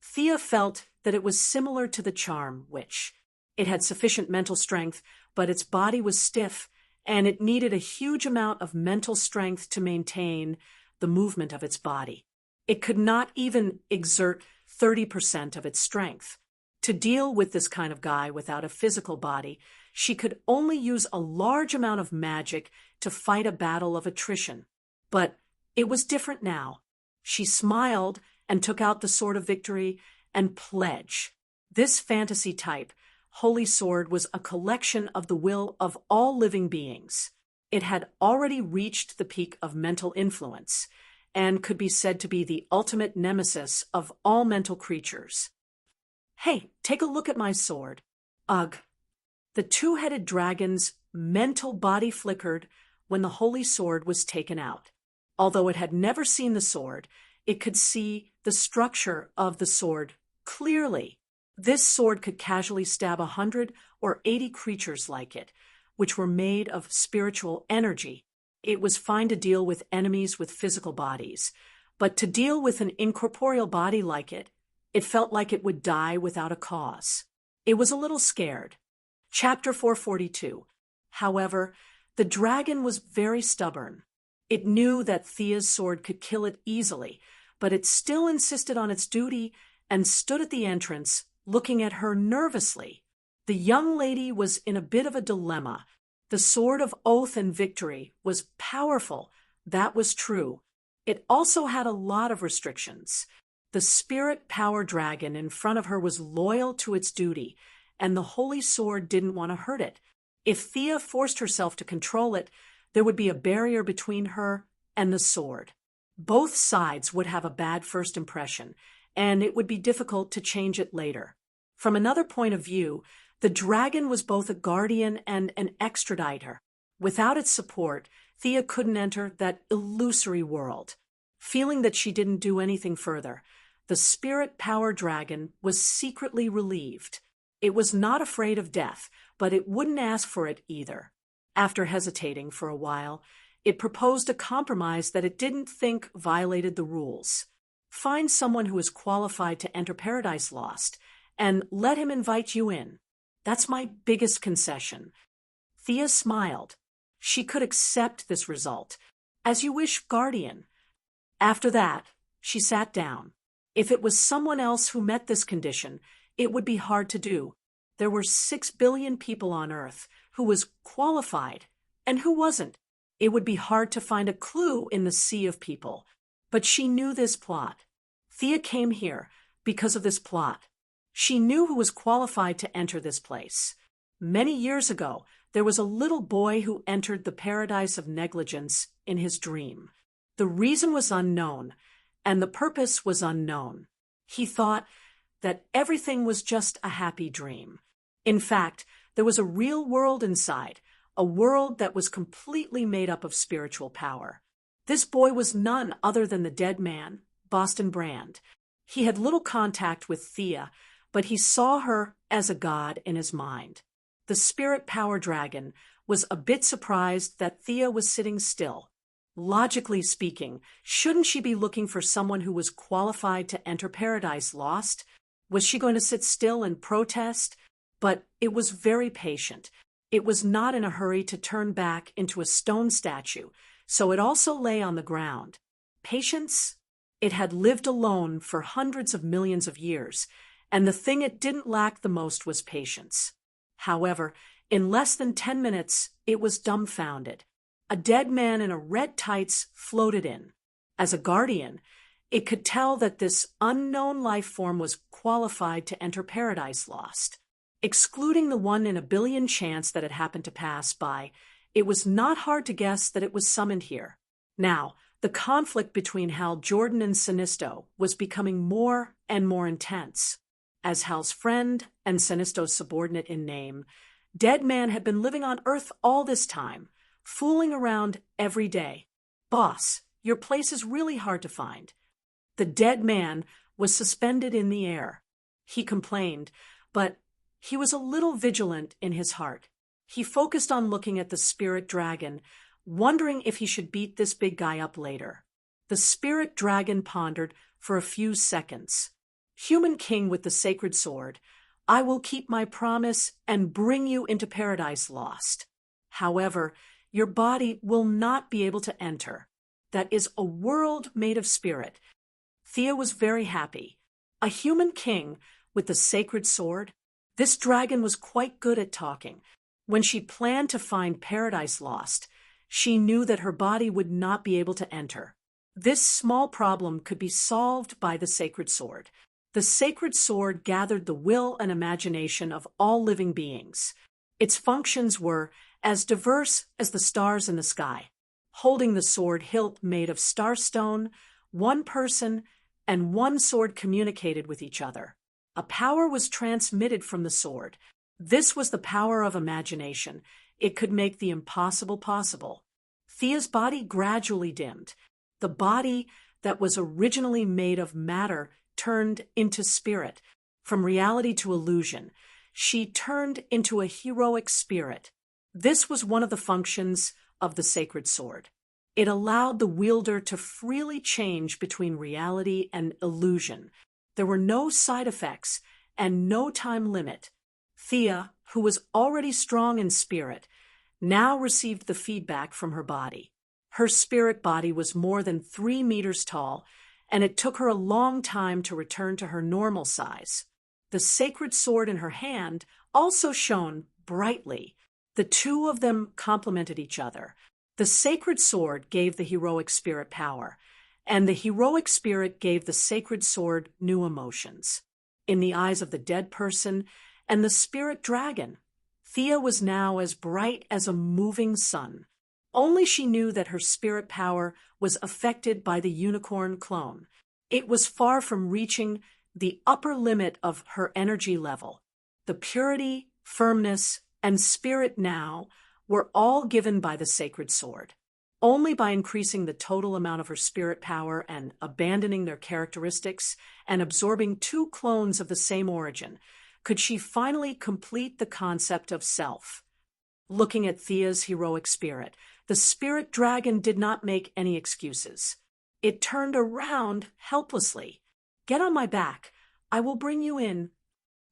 Thea felt that it was similar to the charm witch. It had sufficient mental strength, but its body was stiff, and it needed a huge amount of mental strength to maintain the movement of its body. It could not even exert 30% of its strength. To deal with this kind of guy without a physical body, she could only use a large amount of magic to fight a battle of attrition. But it was different now. She smiled and took out the Sword of Victory and pledge. This fantasy type, Holy Sword, was a collection of the will of all living beings. It had already reached the peak of mental influence and could be said to be the ultimate nemesis of all mental creatures. "Hey, take a look at my sword." Ugh. The 2-headed dragon's mental body flickered when the Holy Sword was taken out. Although it had never seen the sword, it could see the structure of the sword clearly. This sword could casually stab 100 or 80 creatures like it, which were made of spiritual energy. It was fine to deal with enemies with physical bodies, but to deal with an incorporeal body like it felt like it would die without a cause. It was a little scared. Chapter 442. However, The dragon was very stubborn. It knew that Thea's sword could kill it easily, but it still insisted on its duty and stood at the entrance, looking at her nervously. The young lady was in a bit of a dilemma. The sword of oath and victory was powerful, that was true. It also had a lot of restrictions. The spirit power dragon in front of her was loyal to its duty, and the holy sword didn't want to hurt it. If Thea forced herself to control it, there would be a barrier between her and the sword. Both sides would have a bad first impression, and it would be difficult to change it later. From another point of view, the dragon was both a guardian and an extraditer. Without its support, Thea couldn't enter that illusory world. Feeling that she didn't do anything further, the spirit power dragon was secretly relieved. It was not afraid of death, but it wouldn't ask for it either. After hesitating for a while, it proposed a compromise that it didn't think violated the rules. Find someone who is qualified to enter Paradise Lost, and let him invite you in. That's my biggest concession. Thea smiled. She could accept this result. As you wish, guardian. After that, she sat down. If it was someone else who met this condition, it would be hard to do. There were 6 billion people on Earth who was qualified and who wasn't. It would be hard to find a clue in the sea of people. But she knew this plot. Thea came here because of this plot. She knew who was qualified to enter this place. Many years ago, there was a little boy who entered the paradise of negligence in his dream. The reason was unknown, and the purpose was unknown. He thought that everything was just a happy dream. In fact, there was a real world inside, a world that was completely made up of spiritual power. This boy was none other than the dead man, Boston Brand. He had little contact with Thea, but he saw her as a god in his mind. The spirit power dragon was a bit surprised that Thea was sitting still. Logically speaking, shouldn't she be looking for someone who was qualified to enter Paradise Lost? Was she going to sit still and protest? But it was very patient. It was not in a hurry to turn back into a stone statue, so it also lay on the ground. Patience? It had lived alone for hundreds of millions of years, and the thing it didn't lack the most was patience. However, in less than 10 minutes, it was dumbfounded. A dead man in a red tights floated in. As a guardian, it could tell that this unknown life form was qualified to enter Paradise Lost. Excluding the 1 in a billion chance that it happened to pass by, it was not hard to guess that it was summoned here. Now, the conflict between Hal Jordan and Sinisto was becoming more and more intense. As Hal's friend and Sinisto's subordinate in name, Dead Man had been living on Earth all this time, fooling around every day. Boss, your place is really hard to find. The dead man was suspended in the air. He complained, but he was a little vigilant in his heart. He focused on looking at the spirit dragon, wondering if he should beat this big guy up later. The spirit dragon pondered for a few seconds. Human king with the sacred sword, I will keep my promise and bring you into Paradise Lost. However, your body will not be able to enter. That is a world made of spirit. Thea was very happy. A human king with the sacred sword? This dragon was quite good at talking. When she planned to find Paradise Lost, she knew that her body would not be able to enter. This small problem could be solved by the sacred sword. The sacred sword gathered the will and imagination of all living beings. Its functions were as diverse as the stars in the sky. Holding the sword hilt made of starstone, one person and one sword communicated with each other. A power was transmitted from the sword. This was the power of imagination. It could make the impossible possible. Thea's body gradually dimmed. The body that was originally made of matter turned into spirit. From reality to illusion, she turned into a heroic spirit. This was one of the functions of the sacred sword. It allowed the wielder to freely change between reality and illusion. There were no side effects and no time limit. Thea, who was already strong in spirit, now received the feedback from her body. Her spirit body was more than 3 meters tall, and it took her a long time to return to her normal size. The sacred sword in her hand also shone brightly. The two of them complemented each other. The sacred sword gave the heroic spirit power, and the heroic spirit gave the sacred sword new emotions. In the eyes of the dead person and the spirit dragon, Thea was now as bright as a moving sun. Only she knew that her spirit power was affected by the unicorn clone. It was far from reaching the upper limit of her energy level. The purity, firmness, and spirit now were all given by the sacred sword. Only by increasing the total amount of her spirit power and abandoning their characteristics and absorbing 2 clones of the same origin could she finally complete the concept of self. Looking at Thea's heroic spirit, the spirit dragon did not make any excuses. It turned around helplessly. "Get on my back. I will bring you in."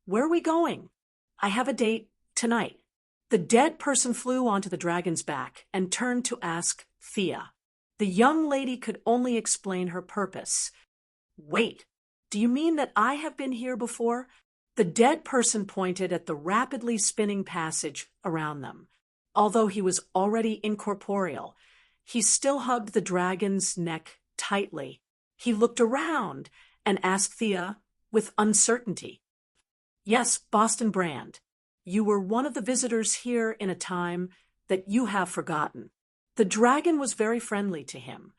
"Where are we going?" "I have a date tonight." The dead person flew onto the dragon's back and turned to ask Thea. The young lady could only explain her purpose. "Wait, do you mean that I have been here before?" The dead person pointed at the rapidly spinning passage around them. Although he was already incorporeal, he still hugged the dragon's neck tightly. He looked around and asked Thea with uncertainty. "Yes, Boston Brand. You were one of the visitors here in a time that you have forgotten." The dragon was very friendly to him.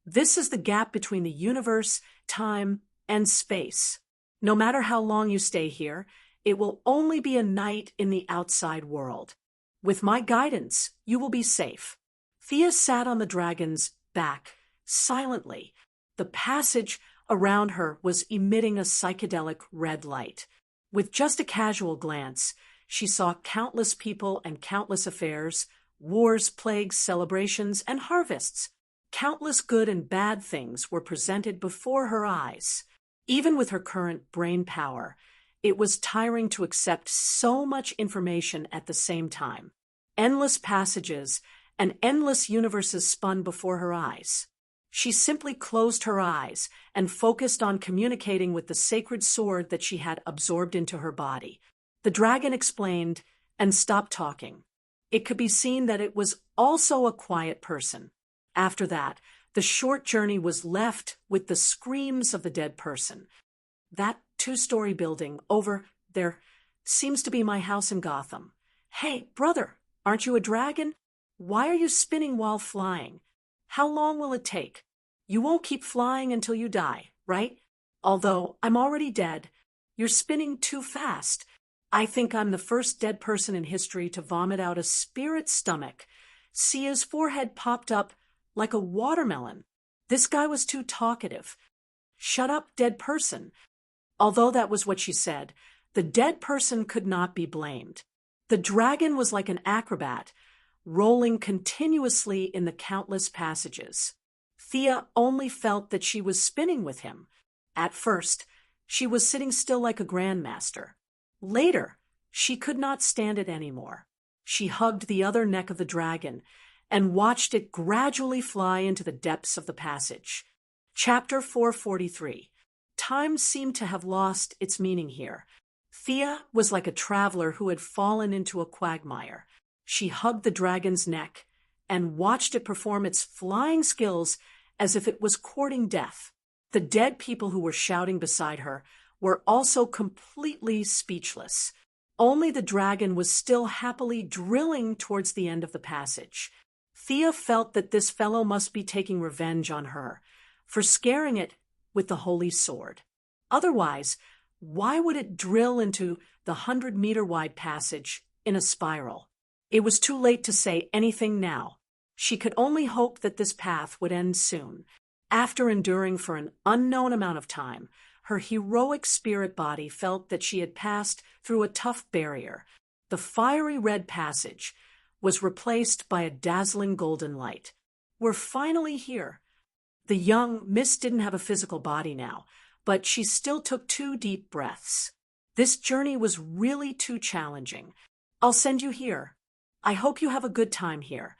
"This is the gap between the universe, time, and space. No matter how long you stay here, it will only be a night in the outside world. With my guidance, you will be safe." Thea sat on the dragon's back, silently. The passage around her was emitting a psychedelic red light. With just a casual glance, she saw countless people and countless affairs, wars, plagues, celebrations, and harvests. Countless good and bad things were presented before her eyes. Even with her current brain power, it was tiring to accept so much information at the same time. Endless passages and endless universes spun before her eyes. She simply closed her eyes and focused on communicating with the sacred sword that she had absorbed into her body. The dragon explained and stopped talking. It could be seen that it was also a quiet person. After that, the short journey was left with the screams of the dead person. "That 2-story building over there seems to be my house in Gotham." "Hey, brother, aren't you a dragon? Why are you spinning while flying? How long will it take? You won't keep flying until you die, right? Although I'm already dead, you're spinning too fast. I think I'm the first dead person in history to vomit out a spirit stomach." Sia's forehead popped up like a watermelon. This guy was too talkative. "Shut up, dead person." Although that was what she said, the dead person could not be blamed. The dragon was like an acrobat, rolling continuously in the countless passages. Thea only felt that she was spinning with him. At first, she was sitting still like a grandmaster. Later, she could not stand it anymore. She hugged the other neck of the dragon and watched it gradually fly into the depths of the passage. Chapter 443. Time seemed to have lost its meaning here. Thea was like a traveler who had fallen into a quagmire. She hugged the dragon's neck and watched it perform its flying skills as if it was courting death. The dead people who were shouting beside her were also completely speechless. Only the dragon was still happily drilling towards the end of the passage. Thea felt that this fellow must be taking revenge on her for scaring it with the holy sword. Otherwise, why would it drill into the 100-meter-wide passage in a spiral? It was too late to say anything now. She could only hope that this path would end soon. After enduring for an unknown amount of time, her heroic spirit body felt that she had passed through a tough barrier. The fiery red passage was replaced by a dazzling golden light. "We're finally here." The young Miss didn't have a physical body now, but she still took 2 deep breaths. This journey was really too challenging. "I'll send you here." I hope you have a good time here.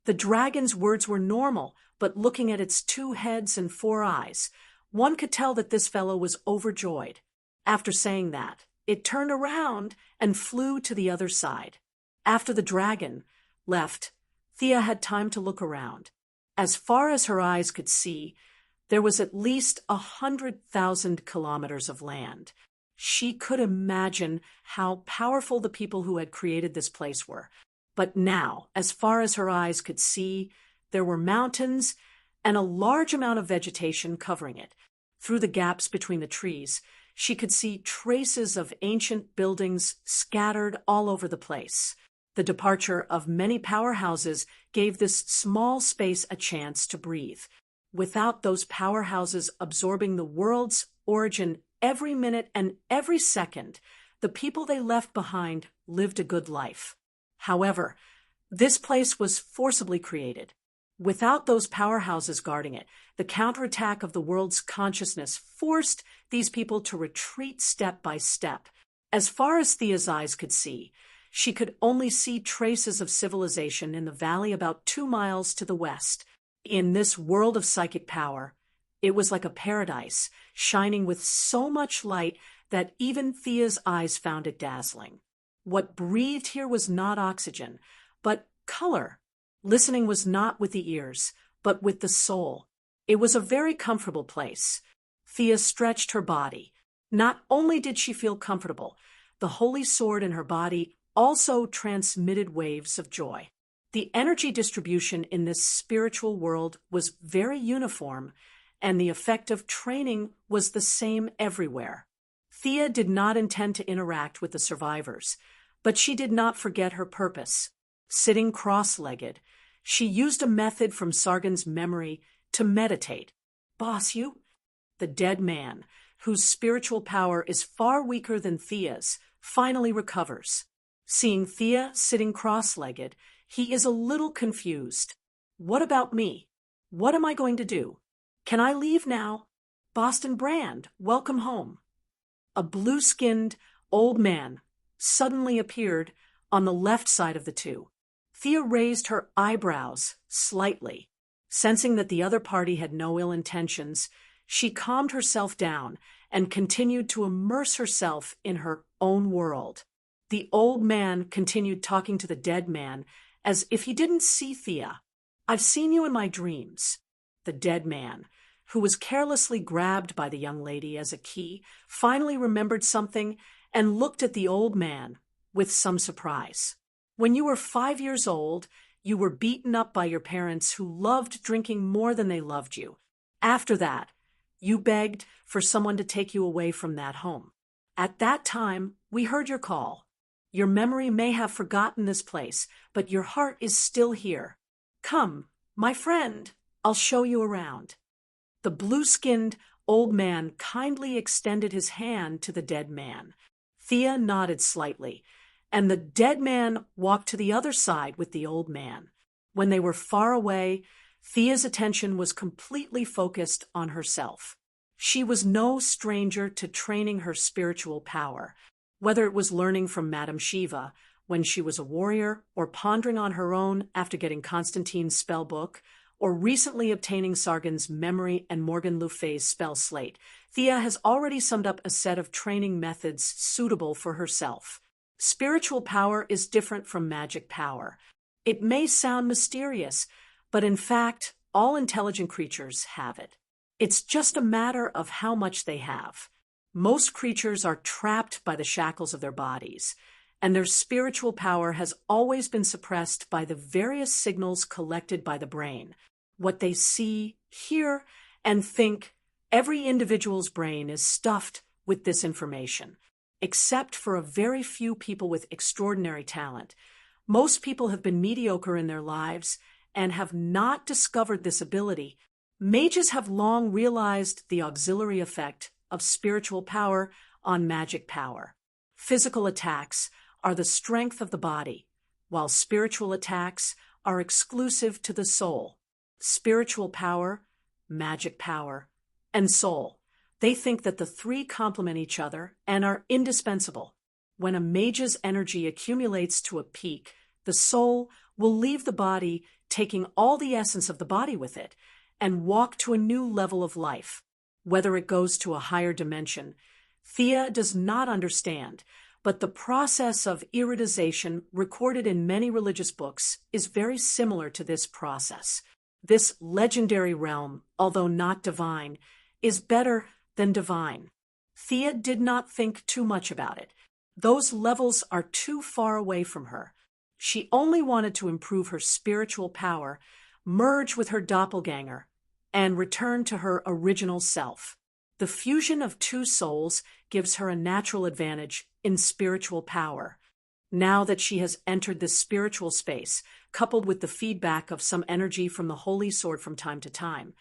The dragon's words were normal, but looking at its 2 heads and 4 eyes, one could tell that this fellow was overjoyed. After saying that, it turned around and flew to the other side. After the dragon left, Thea had time to look around. As far as her eyes could see, there was at least 100,000 kilometers of land. She could imagine how powerful the people who had created this place were. But now, as far as her eyes could see, there were mountains and a large amount of vegetation covering it. Through the gaps between the trees, she could see traces of ancient buildings scattered all over the place. The departure of many powerhouses gave this small space a chance to breathe. Without those powerhouses absorbing the world's origin every minute and every second, the people they left behind lived a good life. However, this place was forcibly created. Without those powerhouses guarding it, the counterattack of the world's consciousness forced these people to retreat step by step. As far as Thea's eyes could see, she could only see traces of civilization in the valley about 2 miles to the west. In this world of psychic power, it was like a paradise, shining with so much light that even Thea's eyes found it dazzling. What breathed here was not oxygen, but color. Listening was not with the ears, but with the soul. It was a very comfortable place. Thea stretched her body. Not only did she feel comfortable, the holy sword in her body also transmitted waves of joy. The energy distribution in this spiritual world was very uniform, and the effect of training was the same everywhere. Thea did not intend to interact with the survivors, but she did not forget her purpose. Sitting cross-legged, she used a method from Sargon's memory to meditate. Boss, you? The dead man, whose spiritual power is far weaker than Thea's, finally recovers. Seeing Thea sitting cross-legged, he is a little confused. What about me? What am I going to do? Can I leave now? Boston Brand, welcome home. A blue-skinned old man suddenly appeared on the left side of the two. Thea raised her eyebrows slightly. Sensing that the other party had no ill intentions, she calmed herself down and continued to immerse herself in her own world. The old man continued talking to the dead man as if he didn't see Thea. I've seen you in my dreams. The dead man, who was carelessly grabbed by the young lady as a key, finally remembered something and looked at the old man with some surprise. When you were 5 years old, you were beaten up by your parents who loved drinking more than they loved you. After that, you begged for someone to take you away from that home. At that time, we heard your call. Your memory may have forgotten this place, but your heart is still here. Come, my friend, I'll show you around. The blue-skinned old man kindly extended his hand to the dead man. Thea nodded slightly, and the dead man walked to the other side with the old man. When they were far away, Thea's attention was completely focused on herself. She was no stranger to training her spiritual power, whether it was learning from Madame Shiva when she was a warrior, or pondering on her own after getting Constantine's spell book, or recently obtaining Sargon's memory and Morgan Le Fay's spell slate. Thea has already summed up a set of training methods suitable for herself. Spiritual power is different from magic power. It may sound mysterious, but in fact, all intelligent creatures have it. It's just a matter of how much they have. Most creatures are trapped by the shackles of their bodies, and their spiritual power has always been suppressed by the various signals collected by the brain. What they see, hear, and think, every individual's brain is stuffed with this information, except for a very few people with extraordinary talent. Most people have been mediocre in their lives and have not discovered this ability. Mages have long realized the auxiliary effect of spiritual power on magic power. Physical attacks are the strength of the body, while spiritual attacks are exclusive to the soul. Spiritual power, magic power, and soul. They think that the three complement each other and are indispensable. When a mage's energy accumulates to a peak, The soul will leave the body, taking all the essence of the body with it, and walk to a new level of life, whether it goes to a higher dimension. Thea does not understand, but the process of iridization recorded in many religious books is very similar to this process. This legendary realm, although not divine, is better than divine. Thea did not think too much about it. Those levels are too far away from her. She only wanted to improve her spiritual power, merge with her doppelganger, and return to her original self. The fusion of two souls gives her a natural advantage in spiritual power. Now that she has entered this spiritual space, coupled with the feedback of some energy from the Holy Sword from time to time,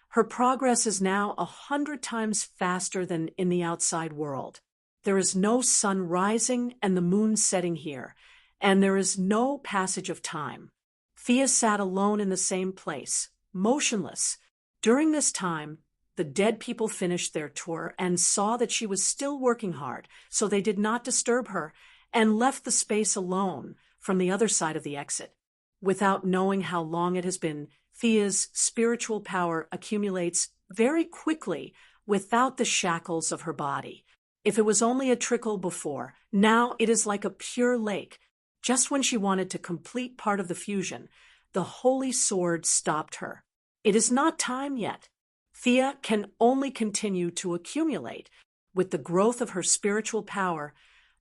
her progress is now 100 times faster than in the outside world. There is no sun rising and the moon setting here, and there is no passage of time. Thea sat alone in the same place, motionless. During this time, the dead people finished their tour and saw that she was still working hard, so they did not disturb her and left the space alone from the other side of the exit. Without knowing how long it has been, Thea's spiritual power accumulates very quickly without the shackles of her body. If it was only a trickle before, now it is like a pure lake. Just when she wanted to complete part of the fusion, the Holy Sword stopped her. It is not time yet. Thea can only continue to accumulate. With the growth of her spiritual power,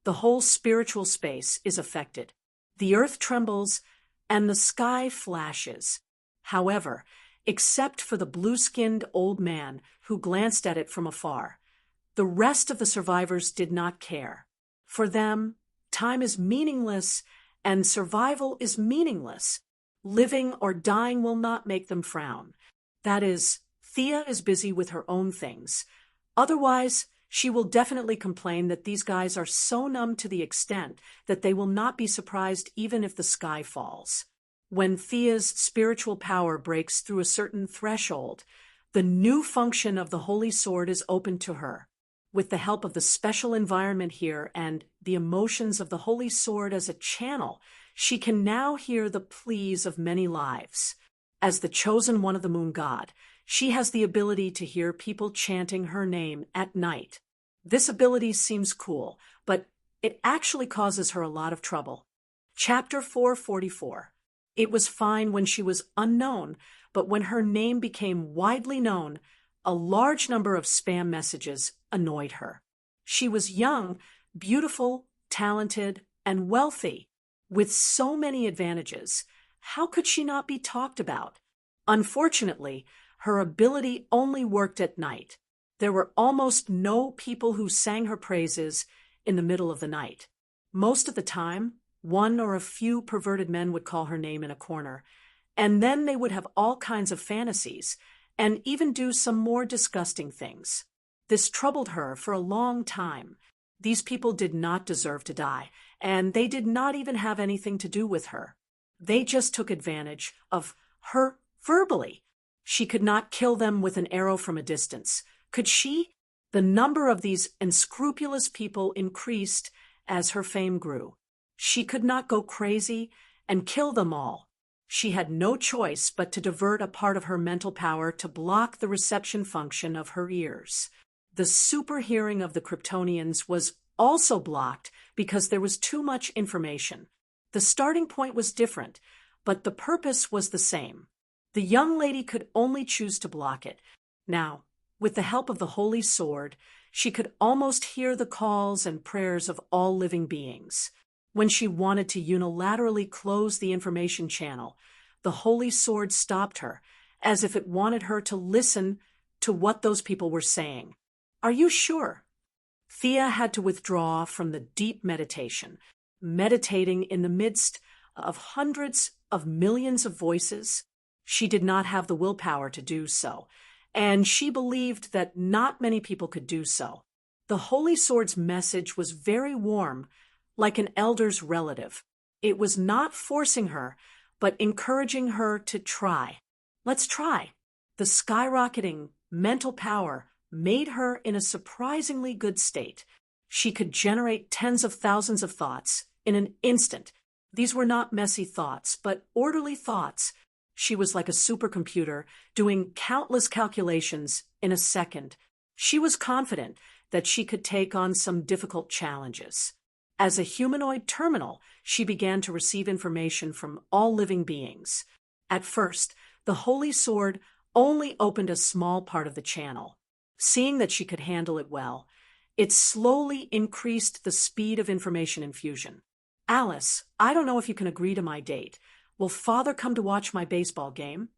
the whole spiritual space is affected. The earth trembles and the sky flashes. However, except for the blue-skinned old man who glanced at it from afar, the rest of the survivors did not care. For them, time is meaningless and survival is meaningless. Living or dying will not make them frown. That is, Thea is busy with her own things. Otherwise, she will definitely complain that these guys are so numb to the extent that they will not be surprised even if the sky falls. When Thea's spiritual power breaks through a certain threshold, the new function of the Holy Sword is open to her. With the help of the special environment here and the emotions of the Holy Sword as a channel, she can now hear the pleas of many lives. As the chosen one of the moon god, she has the ability to hear people chanting her name at night. This ability seems cool, but it actually causes her a lot of trouble. Chapter 444. It was fine when she was unknown, but when her name became widely known, a large number of spam messages annoyed her. She was young, beautiful, talented, and wealthy. With so many advantages, how could she not be talked about? Unfortunately, her ability only worked at night. There were almost no people who sang her praises in the middle of the night. Most of the time, one or a few perverted men would call her name in a corner, and then they would have all kinds of fantasies, and even do some more disgusting things. This troubled her for a long time. These people did not deserve to die, and they did not even have anything to do with her. They just took advantage of her verbally. She could not kill them with an arrow from a distance. Could she? The number of these unscrupulous people increased as her fame grew. She could not go crazy and kill them all. She had no choice but to divert a part of her mental power to block the reception function of her ears. The super hearing of the Kryptonians was also blocked because there was too much information. The starting point was different, but the purpose was the same. The young lady could only choose to block it. Now, with the help of the Holy Sword, she could almost hear the calls and prayers of all living beings. When she wanted to unilaterally close the information channel, the Holy Sword stopped her, as if it wanted her to listen to what those people were saying. Are you sure? Thea had to withdraw from the deep meditation, meditating in the midst of hundreds of millions of voices. She did not have the willpower to do so, and she believed that not many people could do so. The Holy Sword's message was very warm, like an elder's relative. It was not forcing her, but encouraging her to try. Let's try. The skyrocketing mental power made her in a surprisingly good state. She could generate tens of thousands of thoughts in an instant. These were not messy thoughts, but orderly thoughts. She was like a supercomputer, doing countless calculations in a second. She was confident that she could take on some difficult challenges. As a humanoid terminal, she began to receive information from all living beings. At first, the Holy Sword only opened a small part of the channel. Seeing that she could handle it well, it slowly increased the speed of information infusion. Alice, I don't know if you can agree to my date. Will Father come to watch my baseball game?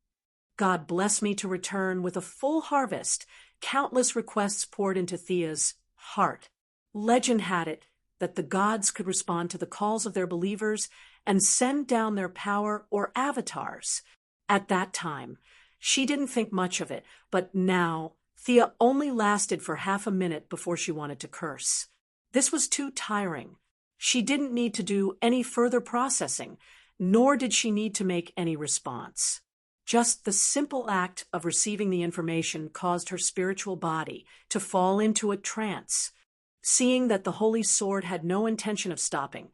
God bless me to return with a full harvest. Countless requests poured into Thea's heart. Legend had it that the gods could respond to the calls of their believers and send down their power or avatars. At that time, she didn't think much of it, but now Thea only lasted for half a minute before she wanted to curse. This was too tiring. She didn't need to do any further processing, nor did she need to make any response. Just the simple act of receiving the information caused her spiritual body to fall into a trance. Seeing that the Holy Sword had no intention of stopping,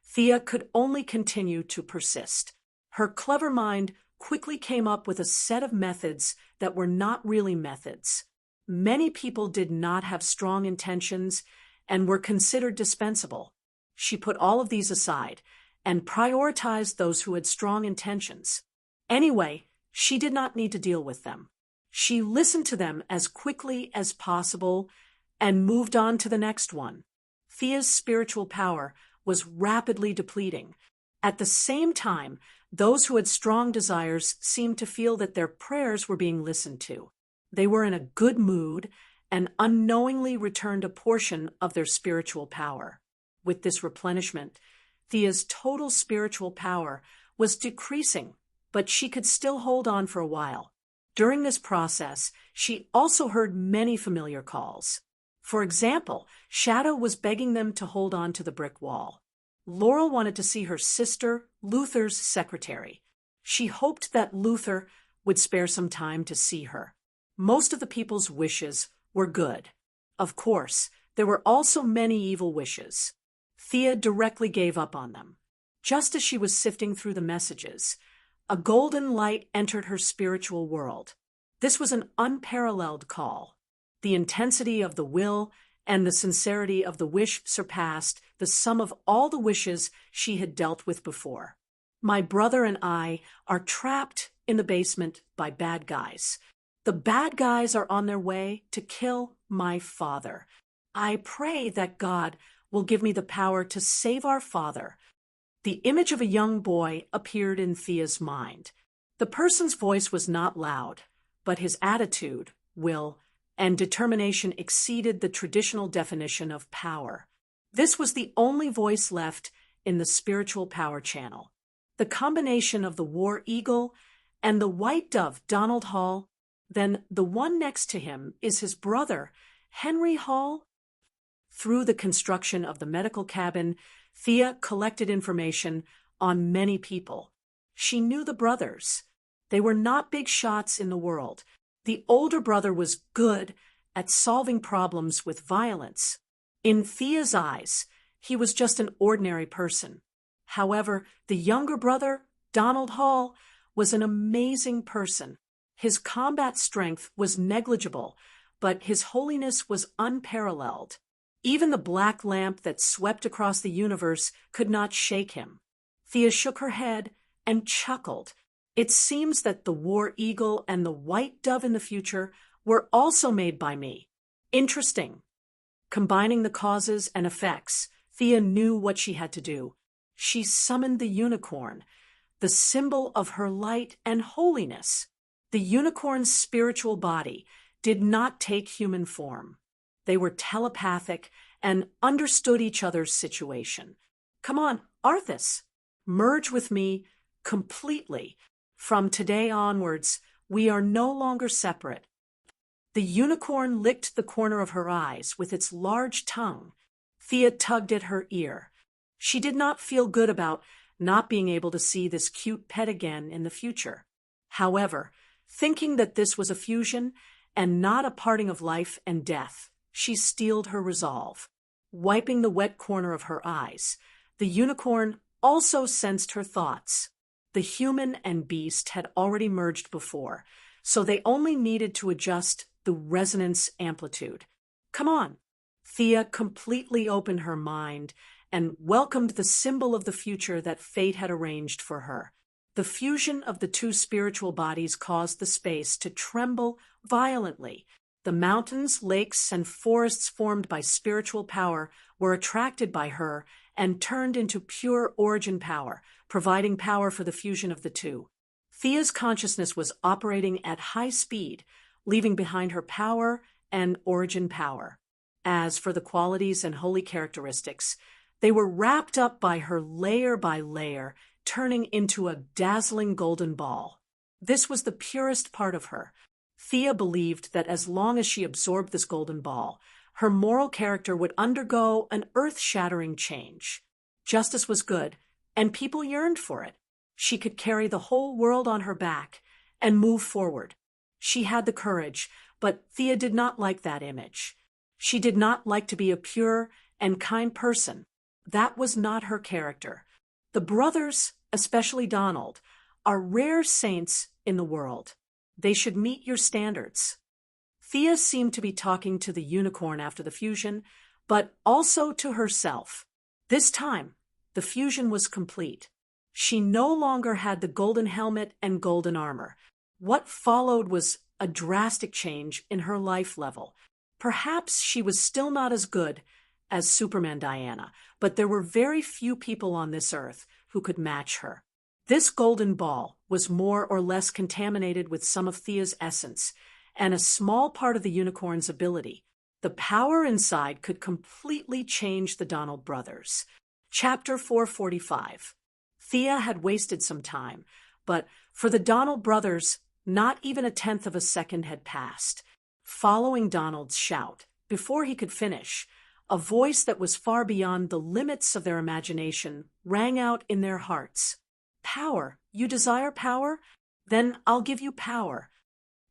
Thea could only continue to persist. Her clever mind quickly came up with a set of methods that were not really methods. Many people did not have strong intentions and were considered dispensable. She put all of these aside and prioritized those who had strong intentions. Anyway, she did not need to deal with them. She listened to them as quickly as possible and moved on to the next one. Thea's spiritual power was rapidly depleting. At the same time, those who had strong desires seemed to feel that their prayers were being listened to. They were in a good mood and unknowingly returned a portion of their spiritual power. With this replenishment, Thea's total spiritual power was decreasing, but she could still hold on for a while. During this process, she also heard many familiar calls. For example, Shadow was begging them to hold on to the brick wall. Laurel wanted to see her sister, Luther's secretary. She hoped that Luther would spare some time to see her. Most of the people's wishes were good. Of course, there were also many evil wishes. Thea directly gave up on them. Just as she was sifting through the messages, a golden light entered her spiritual world. This was an unparalleled call. The intensity of the will and the sincerity of the wish surpassed the sum of all the wishes she had dealt with before. My brother and I are trapped in the basement by bad guys. The bad guys are on their way to kill my father. I pray that God will give me the power to save our father. The image of a young boy appeared in Thea's mind. The person's voice was not loud, but his attitude, will, and determination exceeded the traditional definition of power. This was the only voice left in the spiritual power channel. The combination of the war eagle and the white dove, Donald Hall, then the one next to him is his brother, Henry Hall. Through the construction of the medical cabin, Thea collected information on many people. She knew the brothers. They were not big shots in the world. The older brother was good at solving problems with violence. In Thea's eyes, he was just an ordinary person. However, the younger brother, Donald Hall, was an amazing person. His combat strength was negligible, but his holiness was unparalleled. Even the black lamp that swept across the universe could not shake him. Thea shook her head and chuckled. It seems that the war eagle and the white dove in the future were also made by me. Interesting. Combining the causes and effects, Thea knew what she had to do. She summoned the unicorn, the symbol of her light and holiness. The unicorn's spiritual body did not take human form. They were telepathic and understood each other's situation. Come on, Arthas, merge with me completely. From today onwards, we are no longer separate. The unicorn licked the corner of her eyes with its large tongue. Thea tugged at her ear. She did not feel good about not being able to see this cute pet again in the future. However, thinking that this was a fusion and not a parting of life and death, she steeled her resolve. Wiping the wet corner of her eyes, the unicorn also sensed her thoughts. The human and beast had already merged before, so they only needed to adjust the resonance amplitude. Come on. Thea completely opened her mind and welcomed the symbol of the future that fate had arranged for her. The fusion of the two spiritual bodies caused the space to tremble violently. The mountains, lakes, and forests formed by spiritual power were attracted by her and turned into pure origin power, providing power for the fusion of the two. Thea's consciousness was operating at high speed, leaving behind her power and origin power. As for the qualities and holy characteristics, they were wrapped up by her layer by layer, turning into a dazzling golden ball. This was the purest part of her. Thea believed that as long as she absorbed this golden ball, her moral character would undergo an earth-shattering change. Justice was good, and people yearned for it. She could carry the whole world on her back and move forward. She had the courage, but Thea did not like that image. She did not like to be a pure and kind person. That was not her character. The brothers, especially Donald, are rare saints in the world. They should meet your standards. Thea seemed to be talking to the unicorn after the fusion, but also to herself. This time, the fusion was complete. She no longer had the golden helmet and golden armor. What followed was a drastic change in her life level. Perhaps she was still not as good as Superman Diana, but there were very few people on this earth who could match her. This golden ball was more or less contaminated with some of Thea's essence and a small part of the unicorn's ability. The power inside could completely change the Donald brothers. Chapter 445. Thea had wasted some time, but for the Donald brothers, not even a tenth of a second had passed. Following Donald's shout, before he could finish, a voice that was far beyond the limits of their imagination rang out in their hearts. Power. You desire power? Then I'll give you power.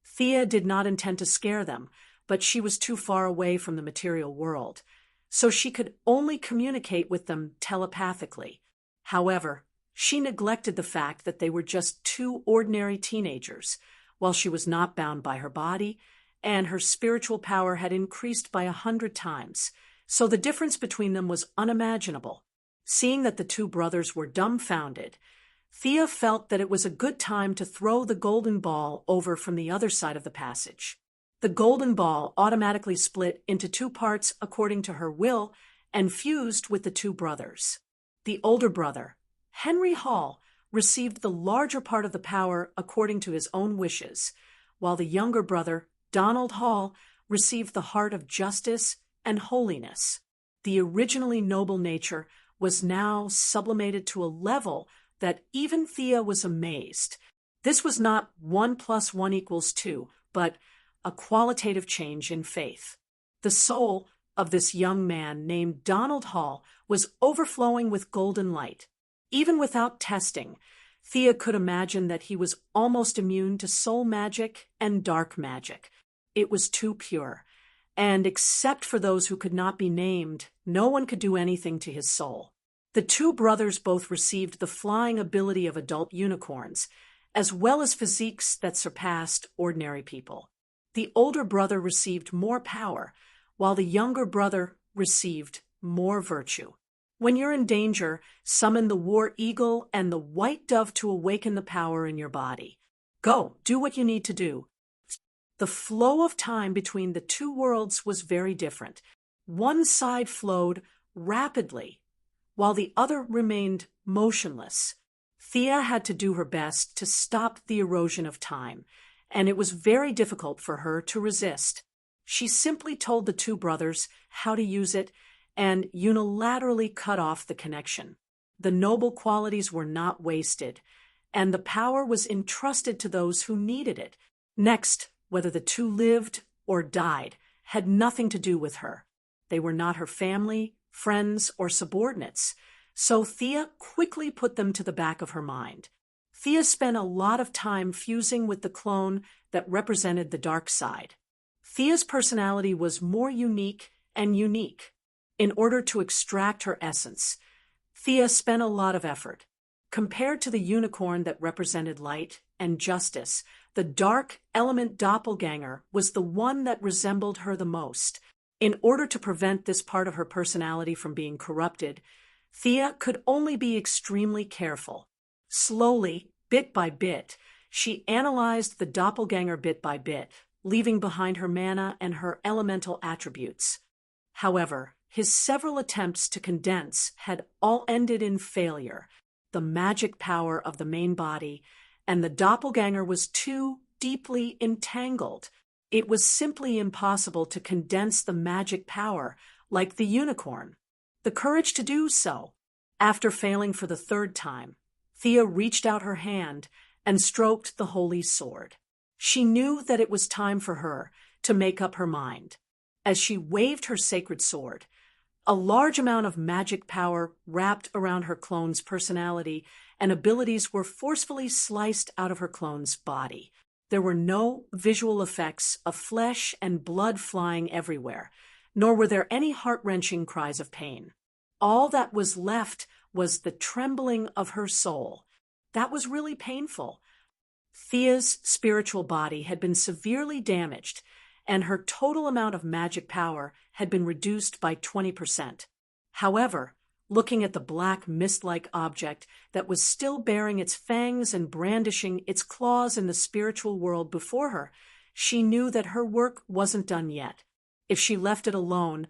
Thea did not intend to scare them, but she was too far away from the material world, so she could only communicate with them telepathically. However, she neglected the fact that they were just two ordinary teenagers, while she was not bound by her body, and her spiritual power had increased by 100 times, so the difference between them was unimaginable. Seeing that the two brothers were dumbfounded, Thea felt that it was a good time to throw the golden ball over from the other side of the passage. The golden ball automatically split into two parts according to her will and fused with the two brothers. The older brother, Henry Hall, received the larger part of the power according to his own wishes, while the younger brother, Donald Hall, received the heart of justice and holiness. The originally noble nature was now sublimated to a level that even Thea was amazed. This was not 1 + 1 = 2, but a qualitative change in faith. The soul of this young man named Donald Hall was overflowing with golden light. Even without testing, Thea could imagine that he was almost immune to soul magic and dark magic. It was too pure, and except for those who could not be named, no one could do anything to his soul. The two brothers both received the flying ability of adult unicorns, as well as physiques that surpassed ordinary people. The older brother received more power, while the younger brother received more virtue. When you're in danger, summon the war eagle and the white dove to awaken the power in your body. Go, do what you need to do. The flow of time between the two worlds was very different. One side flowed rapidly, while the other remained motionless. Thea had to do her best to stop the erosion of time, and it was very difficult for her to resist. She simply told the two brothers how to use it and unilaterally cut off the connection. The noble qualities were not wasted, and the power was entrusted to those who needed it. Next, whether the two lived or died had nothing to do with her. They were not her family, friends, or subordinates, so Thea quickly put them to the back of her mind. Thea spent a lot of time fusing with the clone that represented the dark side. Thea's personality was more unique and unique. In order to extract her essence, Thea spent a lot of effort. Compared to the unicorn that represented light and justice, the dark element doppelganger was the one that resembled her the most. In order to prevent this part of her personality from being corrupted, Thea could only be extremely careful. Slowly, bit by bit, she analyzed the doppelganger bit by bit, leaving behind her mana and her elemental attributes. However, his several attempts to condense had all ended in failure. The magic power of the main body and the doppelganger was too deeply entangled. It was simply impossible to condense the magic power like the unicorn. The courage to do so. After failing for the third time, Thea reached out her hand and stroked the holy sword. She knew that it was time for her to make up her mind. As she waved her sacred sword, a large amount of magic power wrapped around her clone's personality, and abilities were forcefully sliced out of her clone's body. There were no visual effects of flesh and blood flying everywhere, nor were there any heart-wrenching cries of pain. All that was left was the trembling of her soul. That was really painful. Thea's spiritual body had been severely damaged, and her total amount of magic power had been reduced by 20%. However, looking at the black mist-like object that was still baring its fangs and brandishing its claws in the spiritual world before her, she knew that her work wasn't done yet. If she left it alone,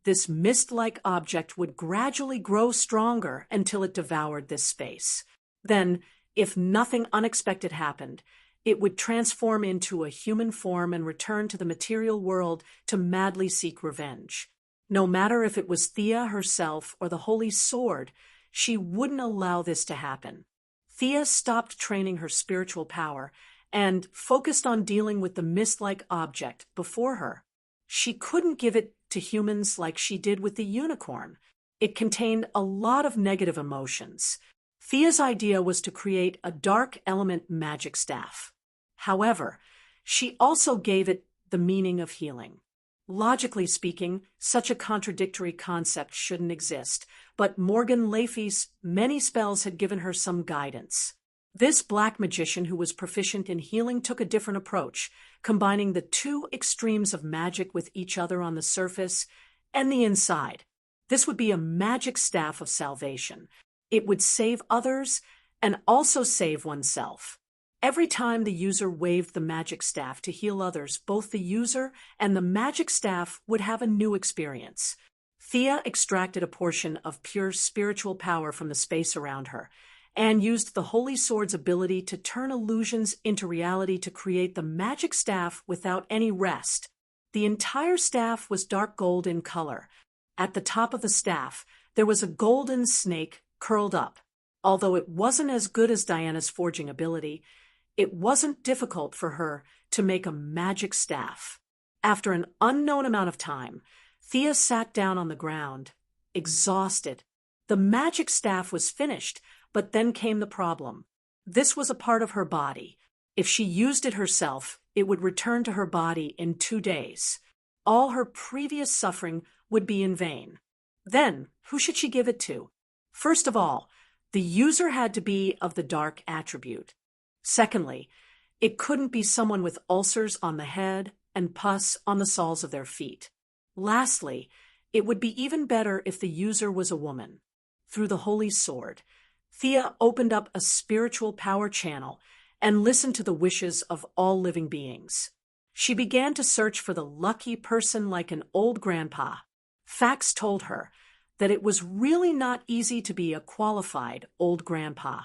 this mist-like object would gradually grow stronger until it devoured this space. Then, if nothing unexpected happened, it would transform into a human form and return to the material world to madly seek revenge. No matter if it was Thea herself or the Holy Sword, she wouldn't allow this to happen. Thea stopped training her spiritual power and focused on dealing with the mist-like object before her. She couldn't give it to humans like she did with the unicorn. It contained a lot of negative emotions. Thea's idea was to create a dark element magic staff. However, she also gave it the meaning of healing. Logically speaking, such a contradictory concept shouldn't exist, but Morgan Laffey's many spells had given her some guidance. This black magician who was proficient in healing took a different approach, combining the two extremes of magic with each other on the surface and the inside. This would be a magic staff of salvation. It would save others and also save oneself. Every time the user waved the magic staff to heal others, both the user and the magic staff would have a new experience. Thea extracted a portion of pure spiritual power from the space around her and used the Holy Sword's ability to turn illusions into reality to create the magic staff without any rest. The entire staff was dark gold in color. At the top of the staff, there was a golden snake curled up. Although it wasn't as good as Diana's forging ability, it wasn't difficult for her to make a magic staff. After an unknown amount of time, Thea sat down on the ground, exhausted. The magic staff was finished, but then came the problem. This was a part of her body. If she used it herself, it would return to her body in 2 days. All her previous suffering would be in vain. Then, who should she give it to? First of all, the user had to be of the dark attribute. Secondly, it couldn't be someone with ulcers on the head and pus on the soles of their feet. Lastly, it would be even better if the user was a woman. Through the Holy Sword, Thea opened up a spiritual power channel and listened to the wishes of all living beings. She began to search for the lucky person like an old grandpa. Facts told her that it was really not easy to be a qualified old grandpa.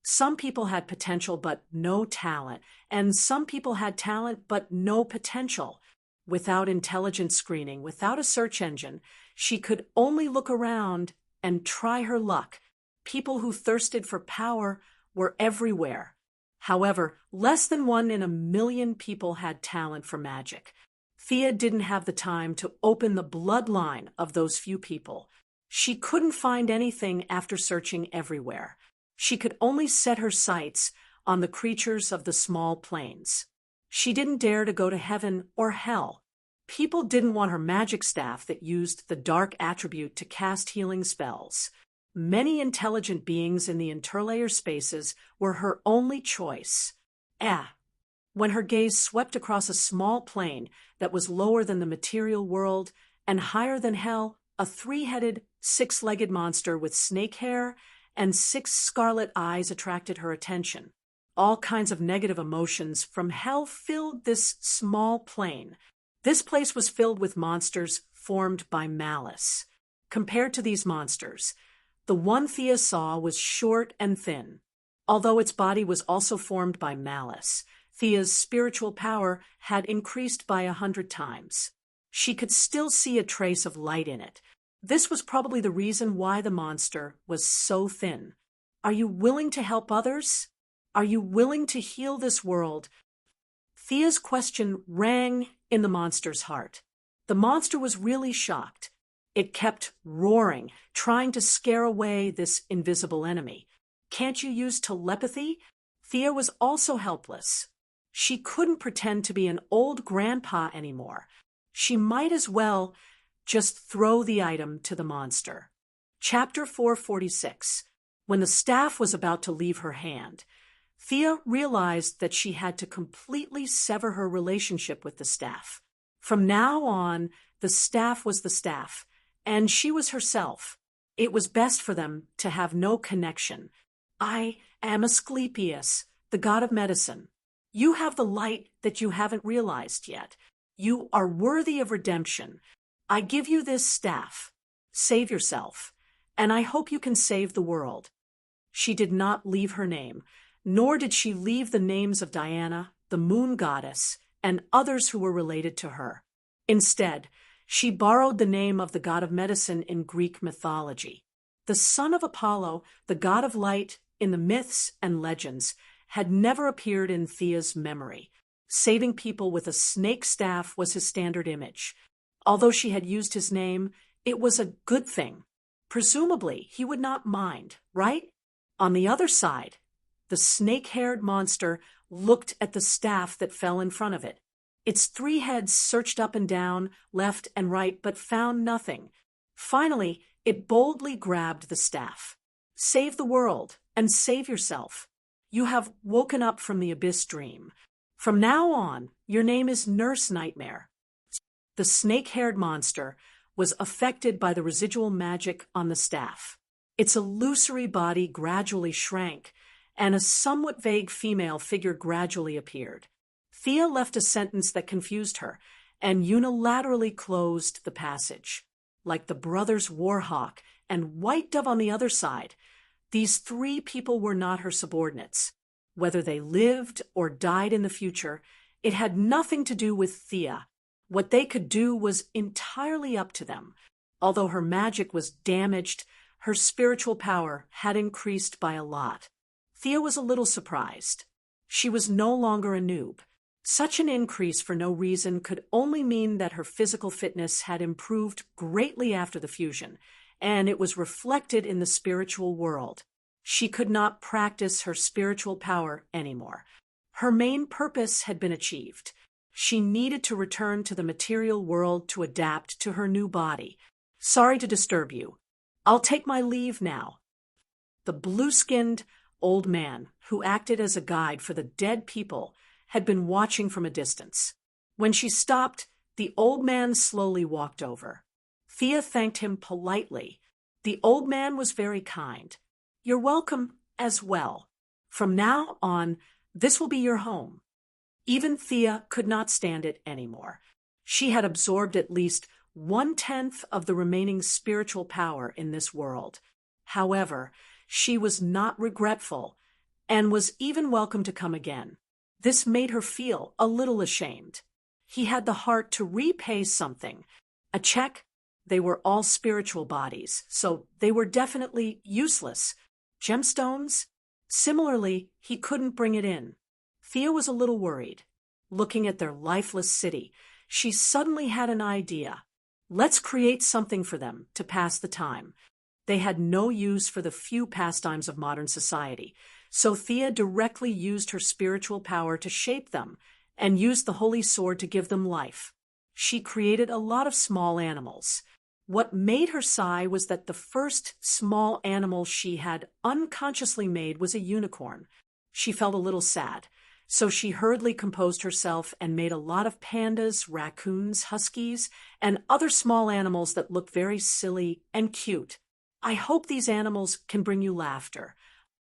Some people had potential but no talent, and some people had talent but no potential. Without intelligence screening, without a search engine, she could only look around and try her luck. People who thirsted for power were everywhere. However, less than 1 in a million people had talent for magic. Thea didn't have the time to open the bloodline of those few people. She couldn't find anything after searching everywhere. She could only set her sights on the creatures of the small planes. She didn't dare to go to heaven or hell. People didn't want her magic staff that used the dark attribute to cast healing spells. Many intelligent beings in the interlayer spaces were her only choice. When her gaze swept across a small plane that was lower than the material world and higher than hell, a three-headed, six-legged monster with snake hair and 6 scarlet eyes attracted her attention. All kinds of negative emotions from hell filled this small plane. This place was filled with monsters formed by malice. Compared to these monsters, the one Thea saw was short and thin. Although its body was also formed by malice, Thea's spiritual power had increased by 100 times. She could still see a trace of light in it. This was probably the reason why the monster was so thin. Are you willing to help others? Are you willing to heal this world? Thea's question rang in the monster's heart. The monster was really shocked. It kept roaring, trying to scare away this invisible enemy. Can't you use telepathy? Thea was also helpless. She couldn't pretend to be an old grandpa anymore. She might as well just throw the item to the monster. Chapter 446. When the staff was about to leave her hand, Thea realized that she had to completely sever her relationship with the staff. From now on, the staff was the staff, and she was herself. It was best for them to have no connection. I am Asclepius, the god of medicine. You have the light that you haven't realized yet. You are worthy of redemption. I give you this staff. Save yourself, and I hope you can save the world. She did not leave her name, nor did she leave the names of Diana, the moon goddess, and others who were related to her. Instead, she borrowed the name of the god of medicine in Greek mythology. The son of Apollo, the god of light in the myths and legends, had never appeared in Thea's memory. Saving people with a snake staff was his standard image. Although she had used his name, it was a good thing. Presumably, he would not mind, right? On the other side, the snake-haired monster looked at the staff that fell in front of it. Its 3 heads searched up and down, left and right, but found nothing. Finally, it boldly grabbed the staff. Save the world and save yourself. You have woken up from the abyss dream. From now on, your name is Nurse Nightmare. The snake-haired monster was affected by the residual magic on the staff. Its illusory body gradually shrank, and a somewhat vague female figure gradually appeared. Thea left a sentence that confused her, and unilaterally closed the passage. Like the brothers Warhawk and White Dove on the other side, these 3 people were not her subordinates. Whether they lived or died in the future, it had nothing to do with Thea. What they could do was entirely up to them. Although her magic was damaged, her spiritual power had increased by a lot. Thea was a little surprised. She was no longer a noob. Such an increase for no reason could only mean that her physical fitness had improved greatly after the fusion, and it was reflected in the spiritual world. She could not practice her spiritual power anymore. Her main purpose had been achieved. She needed to return to the material world to adapt to her new body. Sorry to disturb you. I'll take my leave now. The blue-skinned old man, who acted as a guide for the dead people, had been watching from a distance. When she stopped, the old man slowly walked over. Thea thanked him politely. The old man was very kind. You're welcome as well. From now on, this will be your home. Even Thea could not stand it anymore. She had absorbed at least 1/10 of the remaining spiritual power in this world. However, she was not regretful and was even welcome to come again. This made her feel a little ashamed. He had the heart to repay something. A check? They were all spiritual bodies, so they were definitely useless. Gemstones? Similarly, he couldn't bring it in. Thea was a little worried. Looking at their lifeless city, she suddenly had an idea. Let's create something for them to pass the time. They had no use for the few pastimes of modern society, so Thea directly used her spiritual power to shape them and used the holy sword to give them life. She created a lot of small animals. What made her sigh was that the first small animal she had unconsciously made was a unicorn. She felt a little sad, so she hurriedly composed herself and made a lot of pandas, raccoons, huskies, and other small animals that looked very silly and cute. I hope these animals can bring you laughter.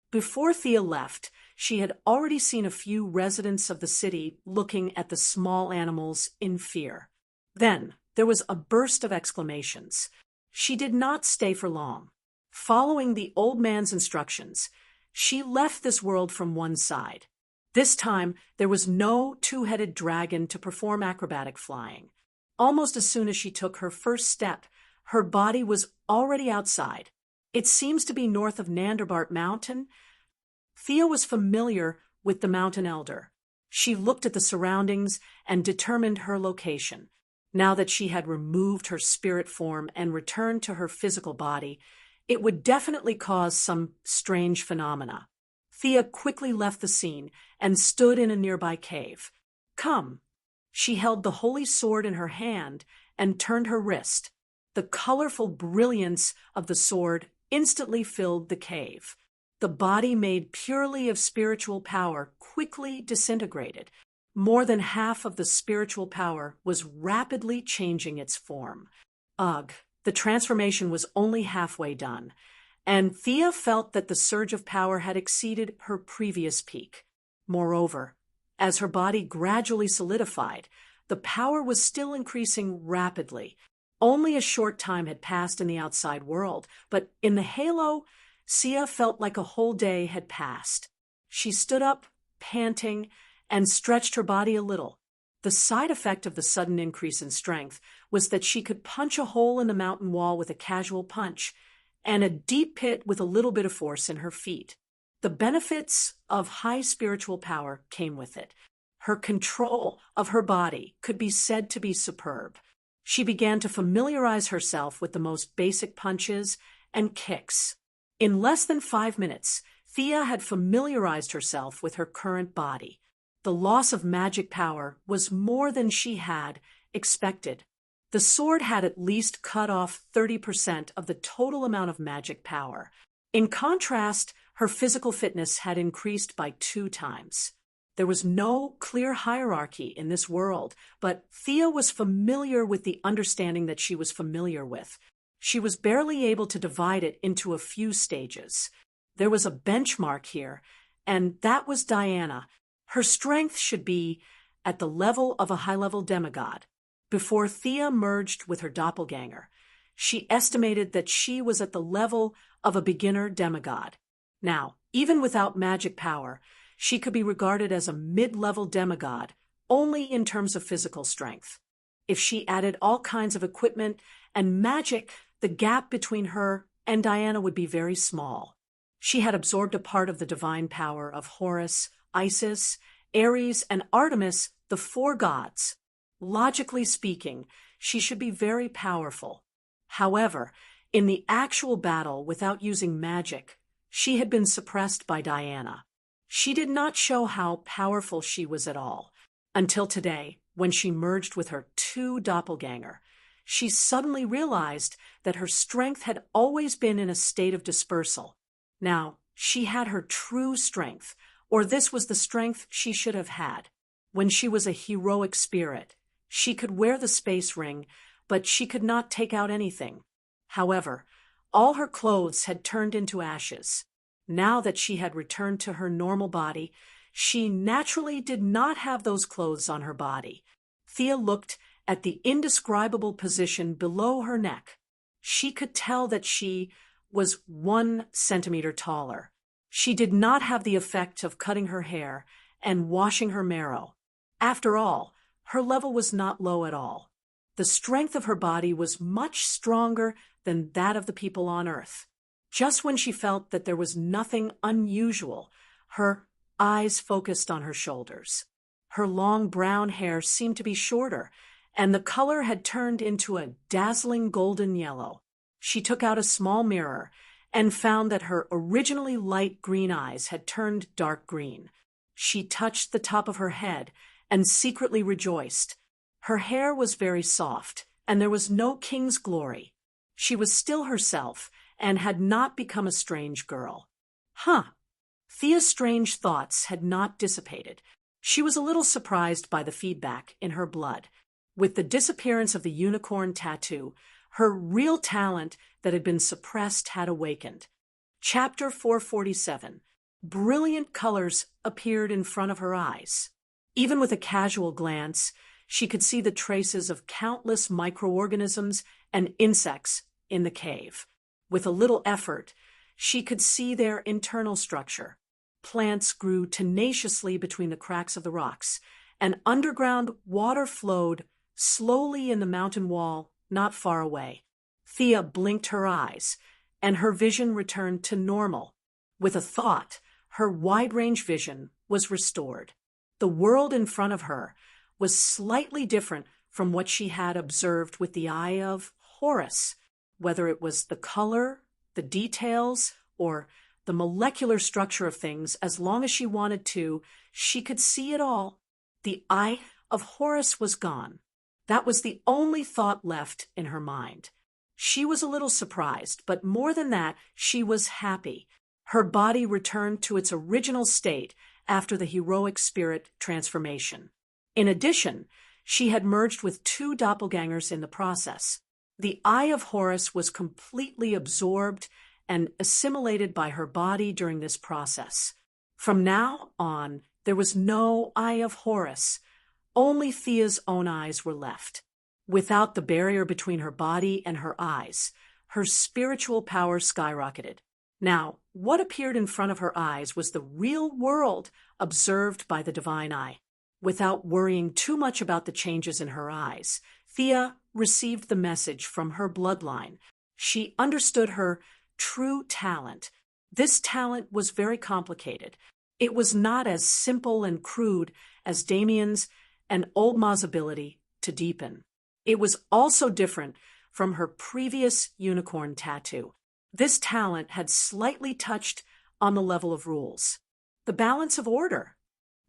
Before Thea left, she had already seen a few residents of the city looking at the small animals in fear. Then there was a burst of exclamations. She did not stay for long. Following the old man's instructions, she left this world from one side. This time, there was no two-headed dragon to perform acrobatic flying. Almost as soon as she took her first step, her body was already outside. It seems to be north of Nanderbart Mountain. Thea was familiar with the mountain elder. She looked at the surroundings and determined her location. Now that she had removed her spirit form and returned to her physical body, it would definitely cause some strange phenomena. Thea quickly left the scene and stood in a nearby cave. Come. She held the holy sword in her hand and turned her wrist. The colorful brilliance of the sword instantly filled the cave. The body made purely of spiritual power quickly disintegrated. More than half of the spiritual power was rapidly changing its form. Ugh, the transformation was only halfway done, and Thea felt that the surge of power had exceeded her previous peak. Moreover, as her body gradually solidified, the power was still increasing rapidly. Only a short time had passed in the outside world, but in the halo, Thea felt like a whole day had passed. She stood up, panting, and stretched her body a little. The side effect of the sudden increase in strength was that she could punch a hole in the mountain wall with a casual punch, and a deep pit with a little bit of force in her feet. The benefits of high spiritual power came with it. Her control of her body could be said to be superb. She began to familiarize herself with the most basic punches and kicks. In less than 5 minutes, Thea had familiarized herself with her current body. The loss of magic power was more than she had expected. The sword had at least cut off 30% of the total amount of magic power. In contrast, her physical fitness had increased by 2 times. There was no clear hierarchy in this world, but Thea was familiar with the understanding that she was familiar with. She was barely able to divide it into a few stages. There was a benchmark here, and that was Diana. Her strength should be at the level of a high-level demigod. Before Thea merged with her doppelganger, she estimated that she was at the level of a beginner demigod. Now, even without magic power, she could be regarded as a mid-level demigod, only in terms of physical strength. If she added all kinds of equipment and magic, the gap between her and Diana would be very small. She had absorbed a part of the divine power of Horus, Isis, Ares, and Artemis, the 4 gods. Logically speaking, she should be very powerful. However, in the actual battle without using magic, she had been suppressed by Diana. She did not show how powerful she was at all, until today, when she merged with her 2 doppelganger. She suddenly realized that her strength had always been in a state of dispersal. Now, she had her true strength, or this was the strength she should have had. When she was a heroic spirit, she could wear the space ring, but she could not take out anything. However, all her clothes had turned into ashes. Now that she had returned to her normal body, she naturally did not have those clothes on her body. Thea looked at the indescribable position below her neck. She could tell that she was 1 centimeter taller. She did not have the effect of cutting her hair and washing her marrow. After all, her level was not low at all. The strength of her body was much stronger than that of the people on Earth. Just when she felt that there was nothing unusual, her eyes focused on her shoulders. Her long brown hair seemed to be shorter, and the color had turned into a dazzling golden yellow. She took out a small mirror and found that her originally light green eyes had turned dark green. She touched the top of her head and secretly rejoiced. Her hair was very soft, and there was no king's glory. She was still herself and had not become a strange girl. Huh. Thea's strange thoughts had not dissipated. She was a little surprised by the feedback in her blood. With the disappearance of the unicorn tattoo, her real talent that had been suppressed had awakened. Chapter 447. Brilliant colors appeared in front of her eyes. Even with a casual glance, she could see the traces of countless microorganisms and insects in the cave. With a little effort, she could see their internal structure. Plants grew tenaciously between the cracks of the rocks, and underground water flowed slowly in the mountain wall not far away. Thea blinked her eyes, and her vision returned to normal. With a thought, her wide-range vision was restored. The world in front of her was slightly different from what she had observed with the eye of Horus. Whether it was the color, the details, or the molecular structure of things, as long as she wanted to, she could see it all. The eye of Horus was gone. That was the only thought left in her mind. She was a little surprised, but more than that, she was happy. Her body returned to its original state after the heroic spirit transformation. In addition, she had merged with 2 doppelgangers in the process. The eye of Horus was completely absorbed and assimilated by her body during this process. From now on, there was no eye of Horus. Only Thea's own eyes were left. Without the barrier between her body and her eyes, her spiritual power skyrocketed. Now, what appeared in front of her eyes was the real world observed by the divine eye. Without worrying too much about the changes in her eyes, Thea received the message from her bloodline. She understood her true talent. This talent was very complicated. It was not as simple and crude as Damien's and Old Ma's ability to deepen. It was also different from her previous unicorn tattoo. This talent had slightly touched on the level of rules. The balance of order.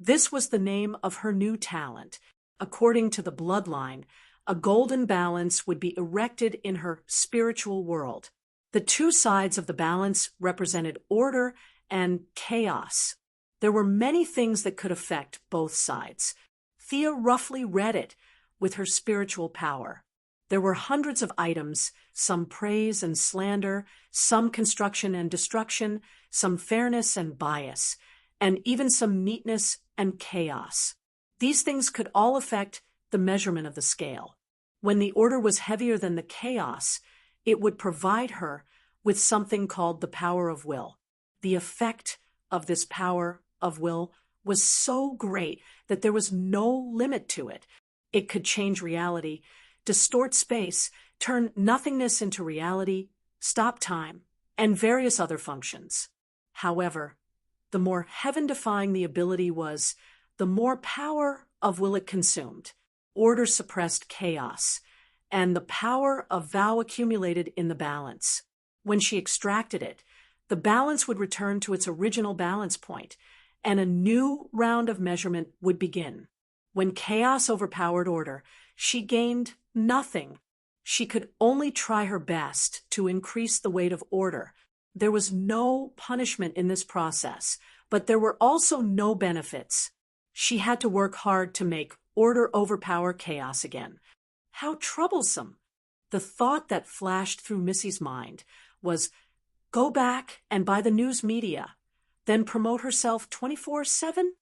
This was the name of her new talent. According to the bloodline, a golden balance would be erected in her spiritual world. The 2 sides of the balance represented order and chaos. There were many things that could affect both sides. Thea roughly read it with her spiritual power. There were hundreds of items, some praise and slander, some construction and destruction, some fairness and bias, and even some neatness and chaos. These things could all affect the measurement of the scale. When the order was heavier than the chaos, it would provide her with something called the power of will. The effect of this power of will was so great that there was no limit to it. It could change reality, distort space, turn nothingness into reality, stop time, and various other functions. However, the more heaven-defying the ability was, the more power of will it consumed. Order suppressed chaos, and the power of vow accumulated in the balance. When she extracted it, the balance would return to its original balance point, and a new round of measurement would begin. When chaos overpowered order, she gained nothing. She could only try her best to increase the weight of order. There was no punishment in this process, but there were also no benefits. She had to work hard to make order overpower chaos again. How troublesome! The thought that flashed through Missy's mind was, go back and buy the news media, then promote herself 24/7?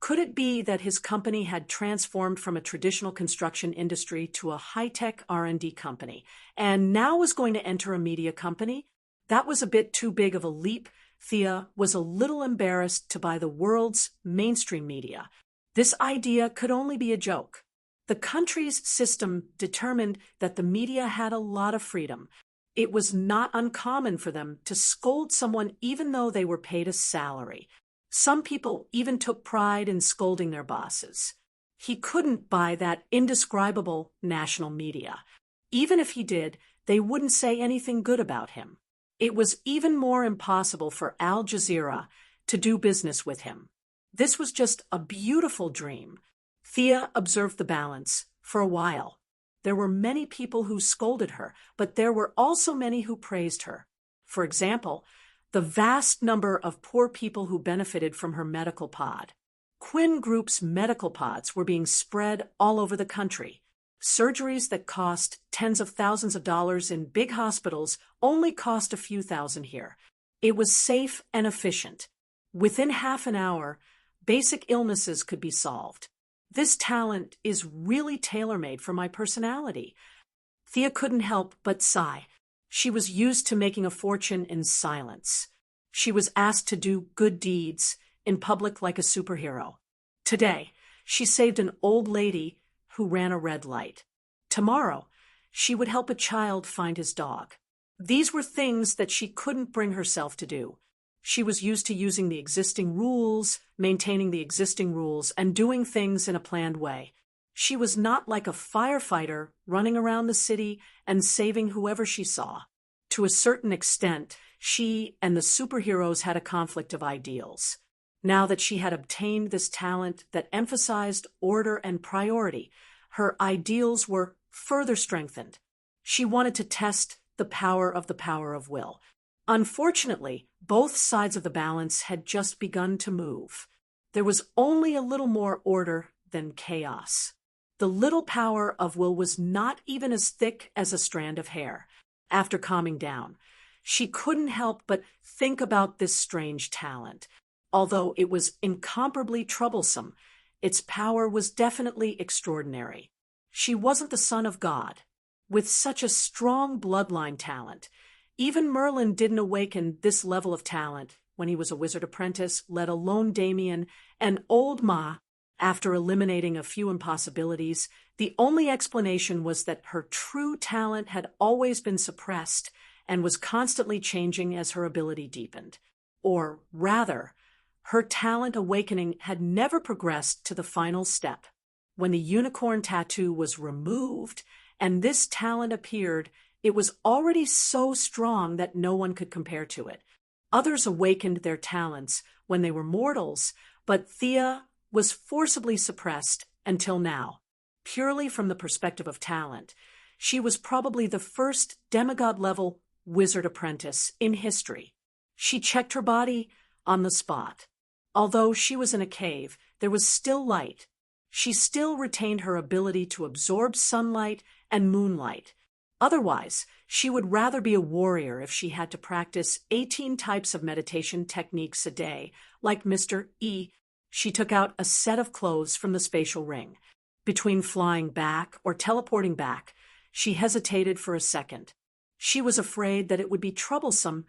Could it be that his company had transformed from a traditional construction industry to a high-tech R&D company, and now was going to enter a media company? That was a bit too big of a leap. Thea was a little embarrassed to buy the world's mainstream media. This idea could only be a joke. The country's system determined that the media had a lot of freedom. It was not uncommon for them to scold someone even though they were paid a salary. Some people even took pride in scolding their bosses. He couldn't buy that indescribable national media. Even if he did, they wouldn't say anything good about him. It was even more impossible for Al Jazeera to do business with him. This was just a beautiful dream. Thea observed the balance for a while. There were many people who scolded her, but there were also many who praised her. For example, the vast number of poor people who benefited from her medical pod. Quinn Group's medical pods were being spread all over the country. Surgeries that cost tens of thousands of dollars in big hospitals only cost a few thousand here. It was safe and efficient. Within half an hour, basic illnesses could be solved. This talent is really tailor-made for my personality. Thea couldn't help but sigh. She was used to making a fortune in silence. She was asked to do good deeds in public like a superhero. Today, she saved an old lady who ran a red light. Tomorrow, she would help a child find his dog. These were things that she couldn't bring herself to do. She was used to using the existing rules, maintaining the existing rules, and doing things in a planned way. She was not like a firefighter running around the city and saving whoever she saw. To a certain extent, she and the superheroes had a conflict of ideals. Now that she had obtained this talent that emphasized order and priority, her ideals were further strengthened. She wanted to test the power of will. Unfortunately, both sides of the balance had just begun to move. There was only a little more order than chaos. The little power of will was not even as thick as a strand of hair. After calming down, she couldn't help but think about this strange talent. Although it was incomparably troublesome, its power was definitely extraordinary. She wasn't the son of God. With such a strong bloodline talent, even Merlin didn't awaken this level of talent when he was a wizard apprentice, let alone Damien and old Ma. After eliminating a few impossibilities, the only explanation was that her true talent had always been suppressed and was constantly changing as her ability deepened. Or rather, her talent awakening had never progressed to the final step. When the unicorn tattoo was removed and this talent appeared, it was already so strong that no one could compare to it. Others awakened their talents when they were mortals, but Thea was forcibly suppressed until now. Purely from the perspective of talent, she was probably the first demigod-level wizard apprentice in history. She checked her body on the spot. Although she was in a cave, there was still light. She still retained her ability to absorb sunlight and moonlight. Otherwise, she would rather be a warrior if she had to practice 18 types of meditation techniques a day, like Mr. E. She took out a set of clothes from the spatial ring. Between flying back or teleporting back, she hesitated for a second. She was afraid that it would be troublesome,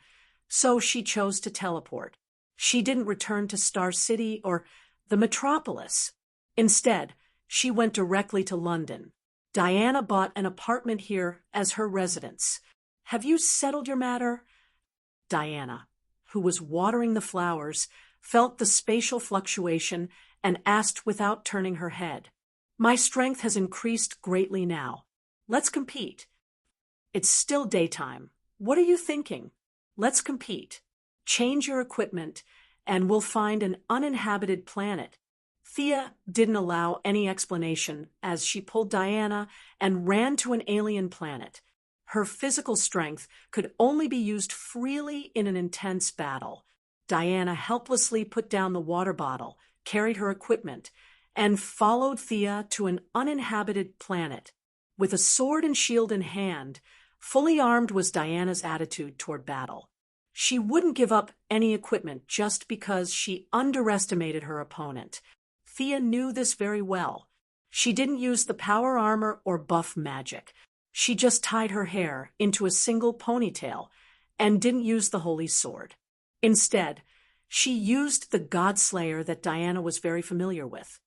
so she chose to teleport. She didn't return to Star City or the metropolis. Instead, she went directly to London. Diana bought an apartment here as her residence. Have you settled your matter? Diana, who was watering the flowers, felt the spatial fluctuation and asked without turning her head. My strength has increased greatly now. Let's compete. It's still daytime. What are you thinking? Let's compete. Change your equipment, and we'll find an uninhabited planet. Thea didn't allow any explanation as she pulled Diana and ran to an alien planet. Her physical strength could only be used freely in an intense battle. Diana helplessly put down the water bottle, carried her equipment, and followed Thea to an uninhabited planet. With a sword and shield in hand, fully armed was Diana's attitude toward battle. She wouldn't give up any equipment just because she underestimated her opponent. Thea knew this very well. She didn't use the power armor or buff magic. She just tied her hair into a single ponytail and didn't use the holy sword. Instead, she used the Godslayer that Diana was very familiar with.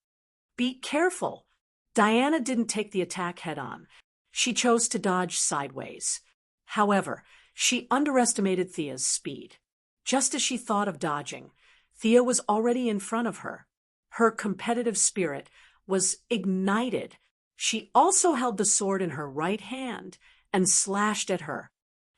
Be careful. Diana didn't take the attack head-on. She chose to dodge sideways. However, she underestimated Thea's speed. Just as she thought of dodging, Thea was already in front of her. Her competitive spirit was ignited. She also held the sword in her right hand and slashed at her.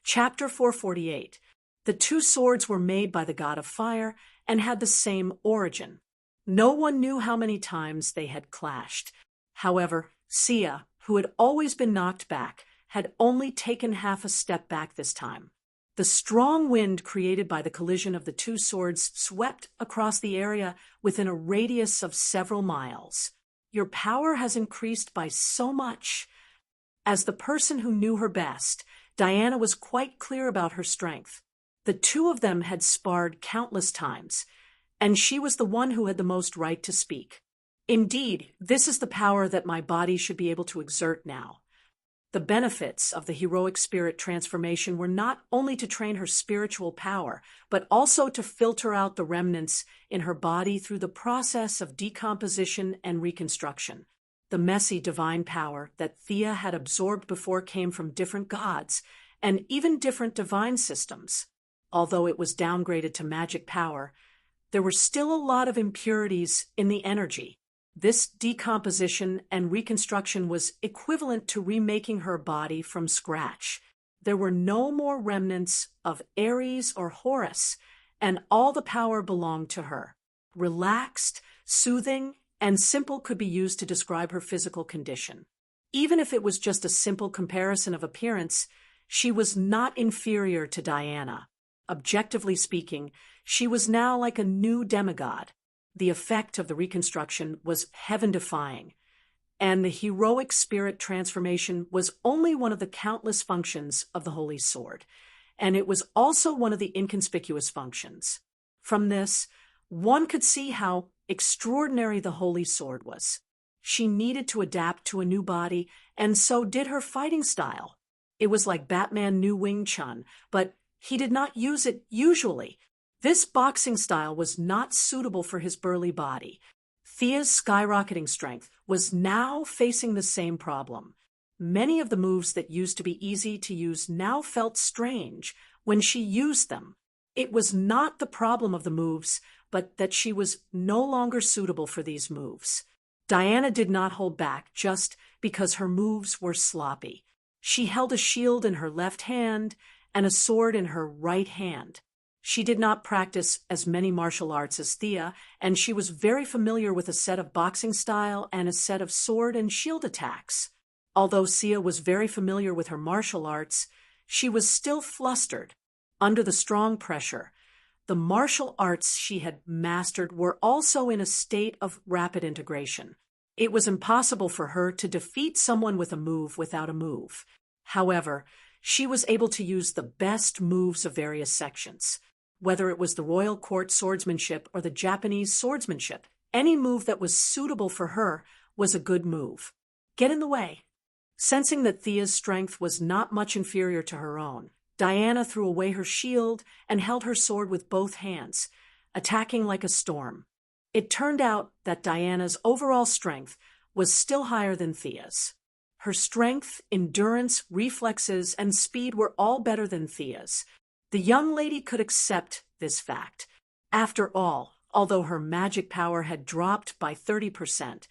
Chapter 448. The two swords were made by the god of fire and had the same origin. No one knew how many times they had clashed. However, Sia, who had always been knocked back, had only taken half a step back this time. The strong wind created by the collision of the two swords swept across the area within a radius of several miles. Your power has increased by so much. As the person who knew her best, Diana was quite clear about her strength. The two of them had sparred countless times, and she was the one who had the most right to speak. Indeed, this is the power that my body should be able to exert now. The benefits of the heroic spirit transformation were not only to train her spiritual power, but also to filter out the remnants in her body through the process of decomposition and reconstruction. The messy divine power that Thea had absorbed before came from different gods, and even different divine systems. Although it was downgraded to magic power, there were still a lot of impurities in the energy. This decomposition and reconstruction was equivalent to remaking her body from scratch. There were no more remnants of Ares or Horus, and all the power belonged to her. Relaxed, soothing, and simple could be used to describe her physical condition. Even if it was just a simple comparison of appearance, she was not inferior to Diana. Objectively speaking, she was now like a new demigod. The effect of the reconstruction was heaven-defying, and the heroic spirit transformation was only one of the countless functions of the Holy Sword, and it was also one of the inconspicuous functions. From this, one could see how extraordinary the Holy Sword was. She needed to adapt to a new body, and so did her fighting style. It was like Batman knew Wing Chun, but he did not use it usually. This boxing style was not suitable for his burly body. Thea's skyrocketing strength was now facing the same problem. Many of the moves that used to be easy to use now felt strange when she used them. It was not the problem of the moves, but that she was no longer suitable for these moves. Diana did not hold back just because her moves were sloppy. She held a shield in her left hand and a sword in her right hand. She did not practice as many martial arts as Thea, and she was very familiar with a set of boxing style and a set of sword and shield attacks. Although Thea was very familiar with her martial arts, she was still flustered. Under the strong pressure, the martial arts she had mastered were also in a state of rapid integration. It was impossible for her to defeat someone with a move without a move. However, she was able to use the best moves of various sections. Whether it was the royal court swordsmanship or the Japanese swordsmanship, any move that was suitable for her was a good move. Get in the way. Sensing that Thea's strength was not much inferior to her own, Diana threw away her shield and held her sword with both hands, attacking like a storm. It turned out that Diana's overall strength was still higher than Thea's. Her strength, endurance, reflexes, and speed were all better than Thea's. The young lady could accept this fact. After all, although her magic power had dropped by 30%,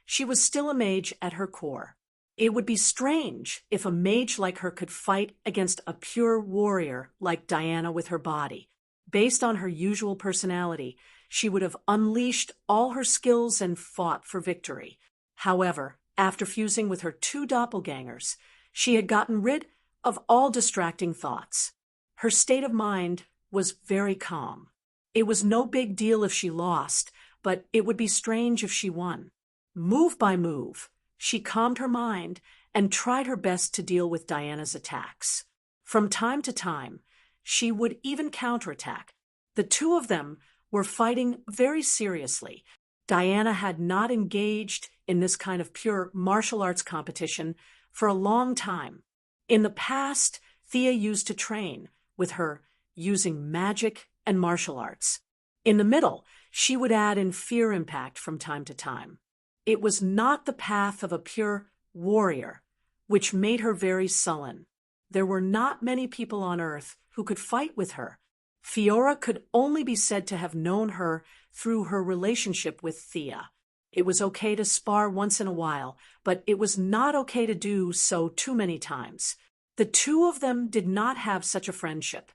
she was still a mage at her core. It would be strange if a mage like her could fight against a pure warrior like Diana with her body. Based on her usual personality, she would have unleashed all her skills and fought for victory. However, after fusing with her two doppelgangers, she had gotten rid of all distracting thoughts. Her state of mind was very calm. It was no big deal if she lost, but it would be strange if she won. Move by move, she calmed her mind and tried her best to deal with Diana's attacks. From time to time, she would even counterattack. The two of them were fighting very seriously. Diana had not engaged in this kind of pure martial arts competition for a long time. In the past, Thea used to train with her using magic and martial arts. In the middle, she would add in fear impact from time to time. It was not the path of a pure warrior, which made her very sullen. There were not many people on Earth who could fight with her. Fiora could only be said to have known her through her relationship with Thea. It was okay to spar once in a while, but it was not okay to do so too many times. The two of them did not have such a friendship.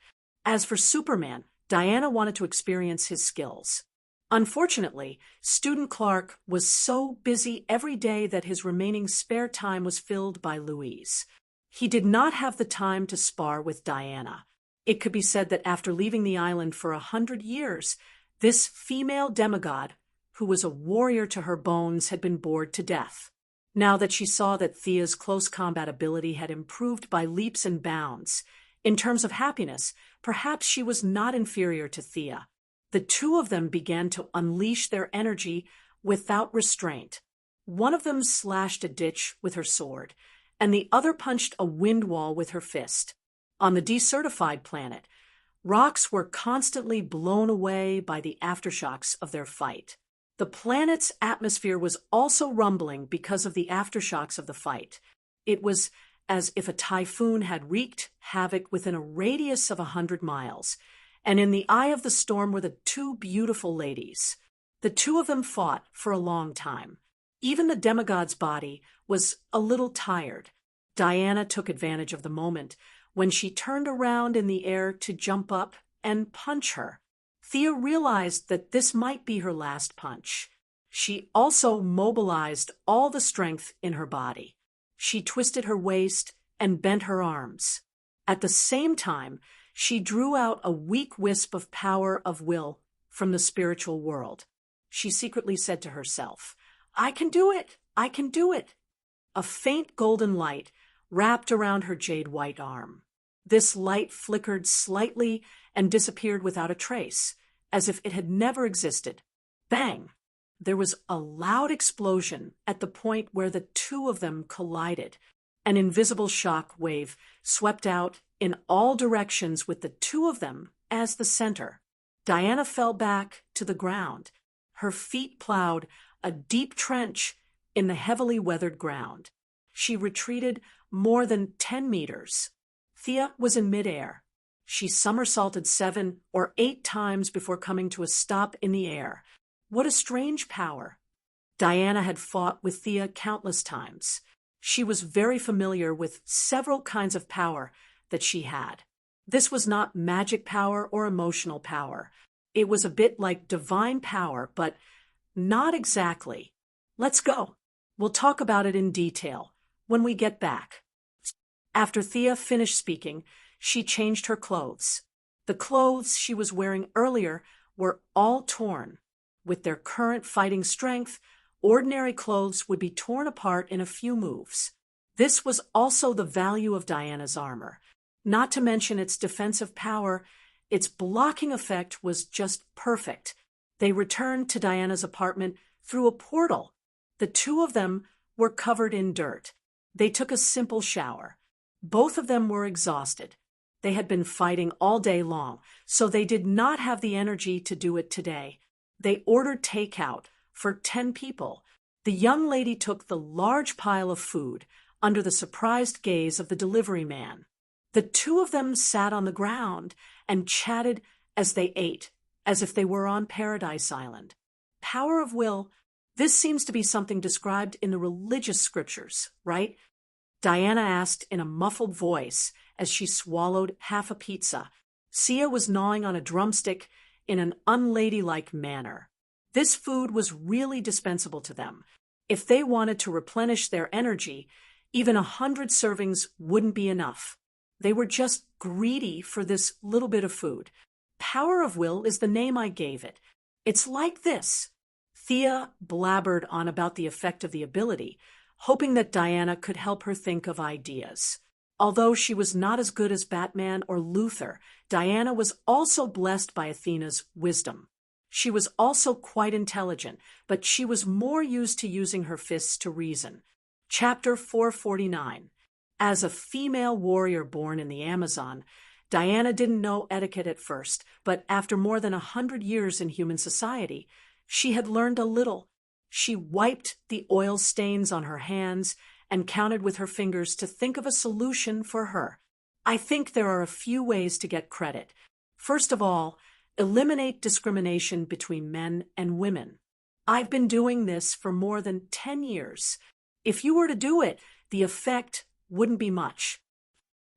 As for Superman, Diana wanted to experience his skills. Unfortunately, student Clark was so busy every day that his remaining spare time was filled by Louise. He did not have the time to spar with Diana. It could be said that after leaving the island for 100 years, this female demigod, who was a warrior to her bones, had been bored to death. Now that she saw that Thea's close combat ability had improved by leaps and bounds, in terms of happiness, perhaps she was not inferior to Thea. The two of them began to unleash their energy without restraint. One of them slashed a ditch with her sword, and the other punched a wind wall with her fist. On the decertified planet, rocks were constantly blown away by the aftershocks of their fight. The planet's atmosphere was also rumbling because of the aftershocks of the fight. It was as if a typhoon had wreaked havoc within a radius of 100 miles, and in the eye of the storm were the two beautiful ladies. The two of them fought for a long time. Even the demigod's body was a little tired. Diana took advantage of the moment when she turned around in the air to jump up and punch her. Thea realized that this might be her last punch. She also mobilized all the strength in her body. She twisted her waist and bent her arms. At the same time, she drew out a weak wisp of power of will from the spiritual world. She secretly said to herself, "I can do it! I can do it!" A faint golden light wrapped around her jade-white arm. This light flickered slightly and disappeared without a trace, as if it had never existed. Bang! There was a loud explosion at the point where the two of them collided. An invisible shock wave swept out in all directions with the two of them as the center. Diana fell back to the ground. Her feet plowed a deep trench in the heavily weathered ground. She retreated more than 10 meters. Thea was in midair. She somersaulted 7 or 8 times before coming to a stop in the air. What a strange power. Diana had fought with Thea countless times. She was very familiar with several kinds of power that she had. This was not magic power or emotional power. It was a bit like divine power, but not exactly. Let's go. We'll talk about it in detail when we get back. After Thea finished speaking, she changed her clothes. The clothes she was wearing earlier were all torn. With their current fighting strength, ordinary clothes would be torn apart in a few moves. This was also the value of Diana's armor. Not to mention its defensive power, its blocking effect was just perfect. They returned to Diana's apartment through a portal. The two of them were covered in dirt. They took a simple shower. Both of them were exhausted. They had been fighting all day long, so they did not have the energy to do it today. They ordered takeout for 10 people. The young lady took the large pile of food under the surprised gaze of the delivery man. The two of them sat on the ground and chatted as they ate, as if they were on Paradise Island. Power of will, this seems to be something described in the religious scriptures, right? Diana asked in a muffled voice as she swallowed half a pizza. Sia was gnawing on a drumstick in an unladylike manner. This food was really dispensable to them. If they wanted to replenish their energy, even 100 servings wouldn't be enough. They were just greedy for this little bit of food. Power of will is the name I gave it. It's like this. Thea blabbered on about the effect of the ability, hoping that Diana could help her think of ideas. Although she was not as good as Batman or Luther, Diana was also blessed by Athena's wisdom. She was also quite intelligent, but she was more used to using her fists to reason. Chapter 449. As a female warrior born in the Amazon, Diana didn't know etiquette at first, but after more than 100 years in human society, she had learned a little. She wiped the oil stains on her hands and counted with her fingers to think of a solution for her. I think there are a few ways to get credit. First of all, eliminate discrimination between men and women. I've been doing this for more than 10 years. If you were to do it, the effect wouldn't be much.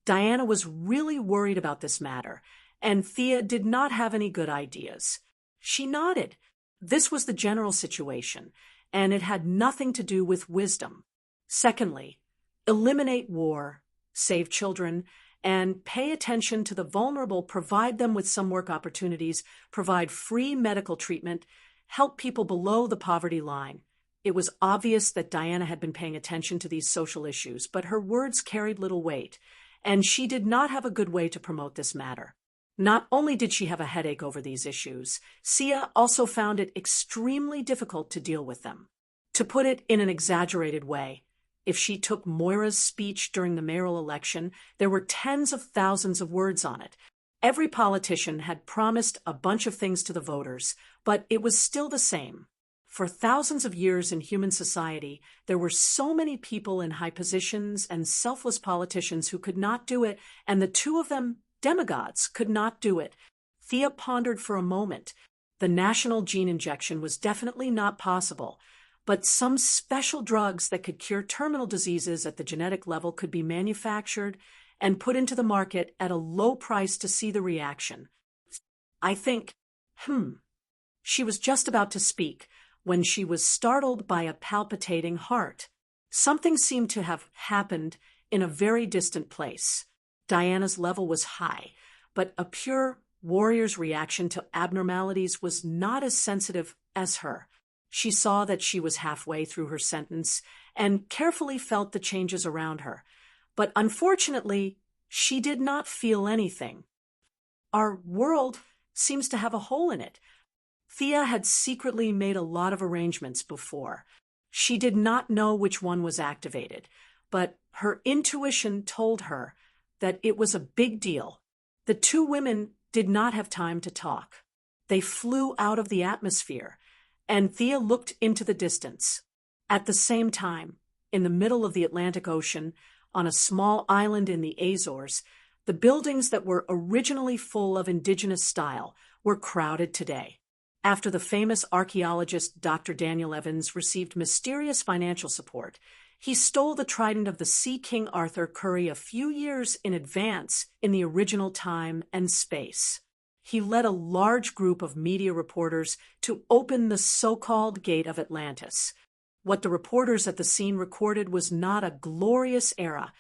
Diana was really worried about this matter, and Thea did not have any good ideas. She nodded. This was the general situation, and it had nothing to do with wisdom. Secondly, eliminate war, save children, and pay attention to the vulnerable, provide them with some work opportunities, provide free medical treatment, help people below the poverty line. It was obvious that Diana had been paying attention to these social issues, but her words carried little weight, and she did not have a good way to promote this matter. Not only did she have a headache over these issues, Sia also found it extremely difficult to deal with them. To put it in an exaggerated way, if she took Moira's speech during the mayoral election, there were tens of thousands of words on it. Every politician had promised a bunch of things to the voters, but it was still the same. For thousands of years in human society, there were so many people in high positions and selfless politicians who could not do it, and the two of them, demigods, could not do it. Thea pondered for a moment. The national gene injection was definitely not possible, but some special drugs that could cure terminal diseases at the genetic level could be manufactured and put into the market at a low price to see the reaction. I think, She was just about to speak when she was startled by a palpitating heart. Something seemed to have happened in a very distant place. Diana's level was high, but a pure warrior's reaction to abnormalities was not as sensitive as her. She saw that she was halfway through her sentence and carefully felt the changes around her. But unfortunately, she did not feel anything. Our world seems to have a hole in it. Thea had secretly made a lot of arrangements before. She did not know which one was activated, but her intuition told her that it was a big deal. The two women did not have time to talk. They flew out of the atmosphere, and Thea looked into the distance. At the same time, in the middle of the Atlantic Ocean, on a small island in the Azores, the buildings that were originally full of indigenous style were crowded today. After the famous archaeologist Dr. Daniel Evans received mysterious financial support, he stole the trident of the Sea King Arthur Curry a few years in advance in the original time and space. He led a large group of media reporters to open the so-called Gate of Atlantis. What the reporters at the scene recorded was not a glorious era,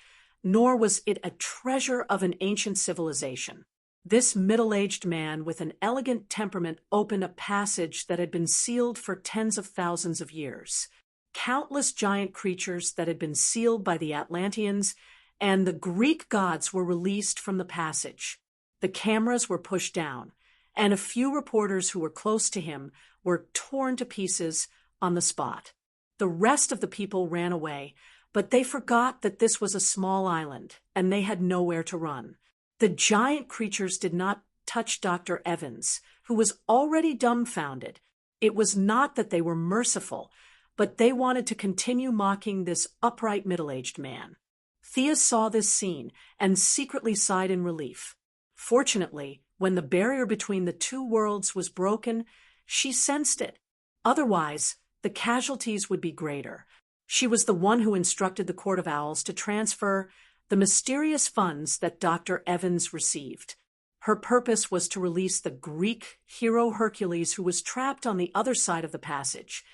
nor was it a treasure of an ancient civilization. This middle-aged man with an elegant temperament opened a passage that had been sealed for tens of thousands of years. Countless giant creatures that had been sealed by the Atlanteans and the Greek gods were released from the passage. The cameras were pushed down, and a few reporters who were close to him were torn to pieces on the spot. The rest of the people ran away, but they forgot that this was a small island, and they had nowhere to run. The giant creatures did not touch Dr. Evans, who was already dumbfounded. It was not that they were merciful, but they wanted to continue mocking this upright middle-aged man. Thea saw this scene and secretly sighed in relief. Fortunately, when the barrier between the two worlds was broken, she sensed it. Otherwise, the casualties would be greater. She was the one who instructed the Court of Owls to transfer the mysterious funds that Dr. Evans received. Her purpose was to release the Greek hero Hercules, who was trapped on the other side of the passage,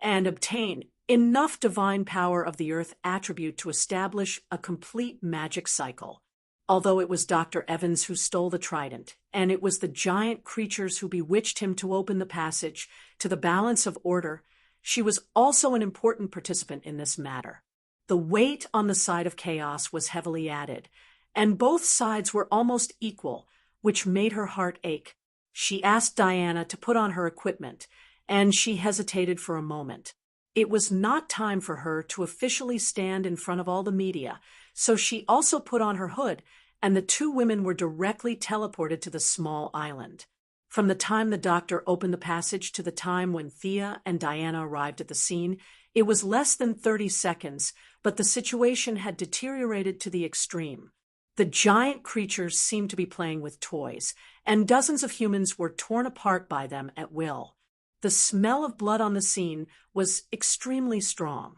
and obtain enough divine power of the earth attribute to establish a complete magic cycle. Although it was Dr. Evans who stole the trident, and it was the giant creatures who bewitched him to open the passage to the balance of order, she was also an important participant in this matter. The weight on the side of chaos was heavily added, and both sides were almost equal, which made her heart ache. She asked Diana to put on her equipment, and she hesitated for a moment. It was not time for her to officially stand in front of all the media, so she also put on her hood, and the two women were directly teleported to the small island. From the time the doctor opened the passage to the time when Thea and Diana arrived at the scene, it was less than 30 seconds, but the situation had deteriorated to the extreme. The giant creatures seemed to be playing with toys, and dozens of humans were torn apart by them at will. The smell of blood on the scene was extremely strong.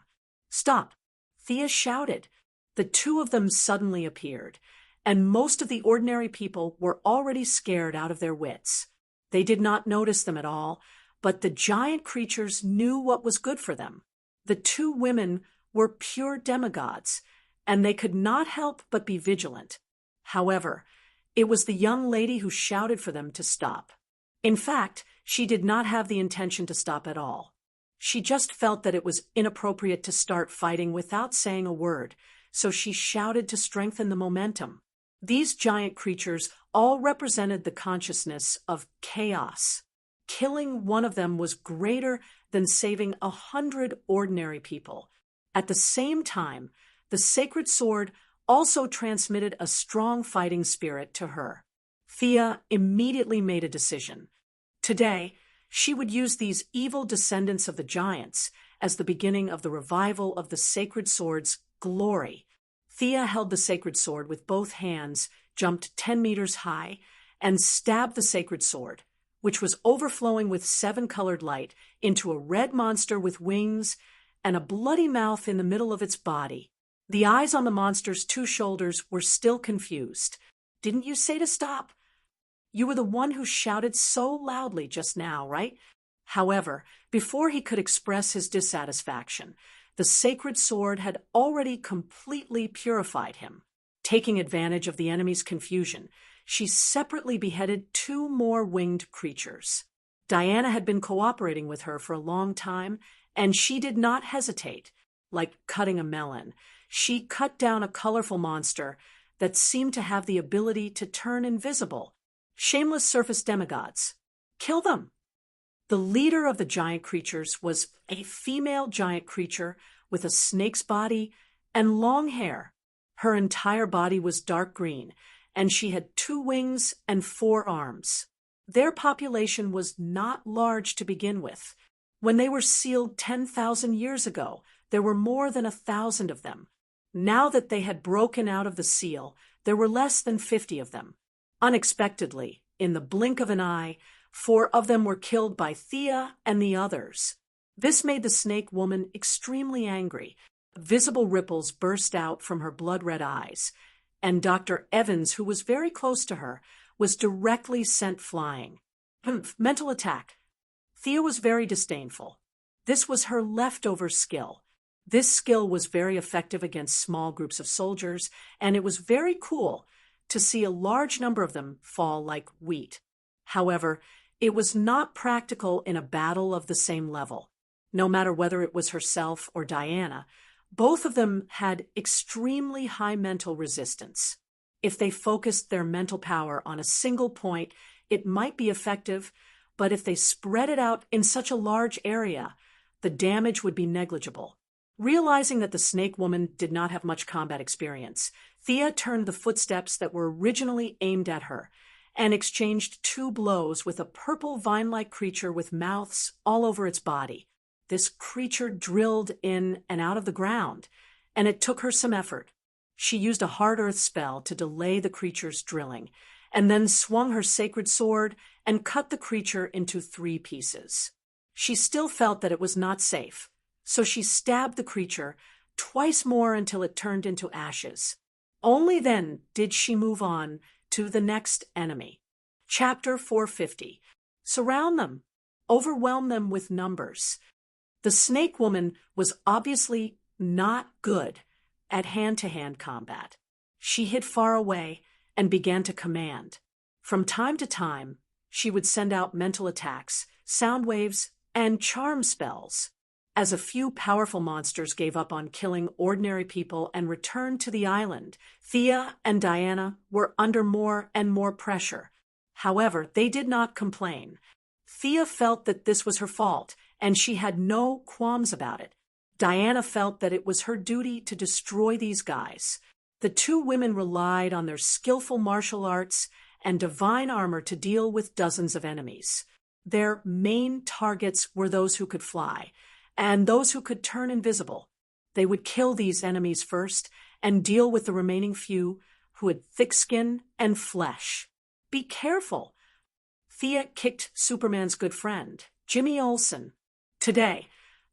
"Stop!" Thea shouted. The two of them suddenly appeared, and most of the ordinary people were already scared out of their wits. They did not notice them at all, but the giant creatures knew what was good for them. The two women were pure demigods, and they could not help but be vigilant. However, it was the young lady who shouted for them to stop. In fact, she did not have the intention to stop at all. She just felt that it was inappropriate to start fighting without saying a word, so she shouted to strengthen the momentum. These giant creatures all represented the consciousness of chaos. Killing one of them was greater than saving 100 ordinary people. At the same time, the sacred sword also transmitted a strong fighting spirit to her. Thea immediately made a decision. Today, she would use these evil descendants of the giants as the beginning of the revival of the sacred sword's glory. Thea held the sacred sword with both hands, jumped 10 meters high, and stabbed the sacred sword, which was overflowing with 7-colored light, into a red monster with wings and a bloody mouth in the middle of its body. The eyes on the monster's 2 shoulders were still confused. "Didn't you say to stop? You were the one who shouted so loudly just now, right?" However, before he could express his dissatisfaction, the sacred sword had already completely purified him. Taking advantage of the enemy's confusion, she separately beheaded 2 more winged creatures. Diana had been cooperating with her for a long time, and she did not hesitate. Like cutting a melon, she cut down a colorful monster that seemed to have the ability to turn invisible. Shameless surface demigods. Kill them! The leader of the giant creatures was a female giant creature with a snake's body and long hair. Her entire body was dark green, and she had 2 wings and 4 arms. Their population was not large to begin with. When they were sealed 10,000 years ago, there were more than 1,000 of them. Now that they had broken out of the seal, there were less than 50 of them. Unexpectedly, in the blink of an eye, 4 of them were killed by Thea and the others. This made the snake woman extremely angry. Visible ripples burst out from her blood-red eyes, and Dr. Evans, who was very close to her, was directly sent flying. Mental attack. Thea was very disdainful. This was her leftover skill. This skill was very effective against small groups of soldiers, and it was very cool to see a large number of them fall like wheat. However, it was not practical in a battle of the same level. No matter whether it was herself or Diana, both of them had extremely high mental resistance. If they focused their mental power on a single point, it might be effective, but if they spread it out in such a large area, the damage would be negligible. Realizing that the snake woman did not have much combat experience, Thea turned the footsteps that were originally aimed at her and exchanged 2 blows with a purple vine-like creature with mouths all over its body. This creature drilled in and out of the ground, and it took her some effort. She used a hard earth spell to delay the creature's drilling, and then swung her sacred sword and cut the creature into 3 pieces. She still felt that it was not safe, so she stabbed the creature twice more until it turned into ashes. Only then did she move on to the next enemy. Chapter 450. Surround them. Overwhelm them with numbers. The snake woman was obviously not good at hand-to-hand combat. She hid far away and began to command. From time to time, she would send out mental attacks, sound waves, and charm spells. As a few powerful monsters gave up on killing ordinary people and returned to the island, Thea and Diana were under more and more pressure. However, they did not complain. Thea felt that this was her fault, and she had no qualms about it. Diana felt that it was her duty to destroy these guys. The 2 women relied on their skillful martial arts and divine armor to deal with dozens of enemies. Their main targets were those who could fly, and those who could turn invisible. They would kill these enemies first and deal with the remaining few who had thick skin and flesh. Be careful. Thea kicked Superman's good friend, Jimmy Olsen. Today,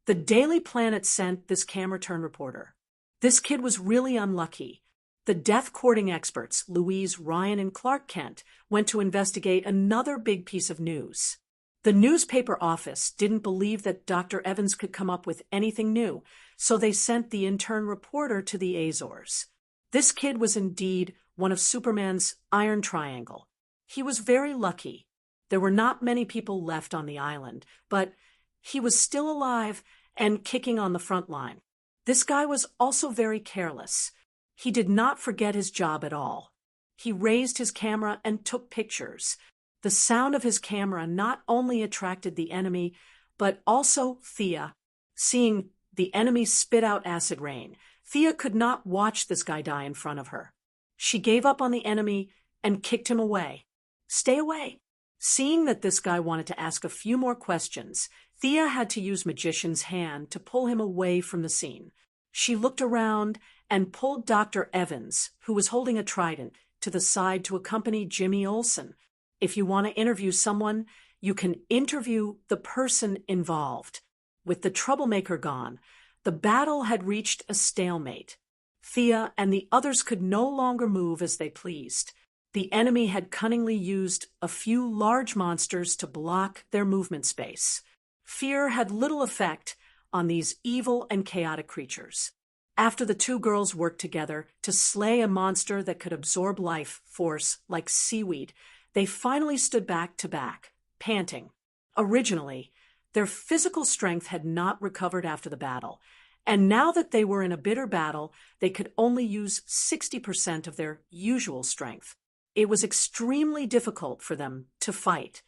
the Daily Planet sent this camera turn reporter. This kid was really unlucky. The death-courting experts, Louise, Ryan, and Clark Kent, went to investigate another big piece of news. The newspaper office didn't believe that Dr. Evans could come up with anything new, so they sent the intern reporter to the Azores. This kid was indeed one of Superman's Iron Triangle. He was very lucky. There were not many people left on the island, but he was still alive and kicking on the front line. This guy was also very careless. He did not forget his job at all. He raised his camera and took pictures. The sound of his camera not only attracted the enemy, but also Thea. Seeing the enemy spit out acid rain, Thea could not watch this guy die in front of her. She gave up on the enemy and kicked him away. Stay away. Seeing that this guy wanted to ask a few more questions, Thea had to use Magician's hand to pull him away from the scene. She looked around and pulled Dr. Evans, who was holding a trident, to the side to accompany Jimmy Olsen. If you want to interview someone, you can interview the person involved. With the troublemaker gone, the battle had reached a stalemate. Thea and the others could no longer move as they pleased. The enemy had cunningly used a few large monsters to block their movement space. Fear had little effect on these evil and chaotic creatures. After the two girls worked together to slay a monster that could absorb life force like seaweed, they finally stood back to back, panting. Originally, their physical strength had not recovered after the battle, and now that they were in a bitter battle, they could only use 60% of their usual strength. It was extremely difficult for them to fight.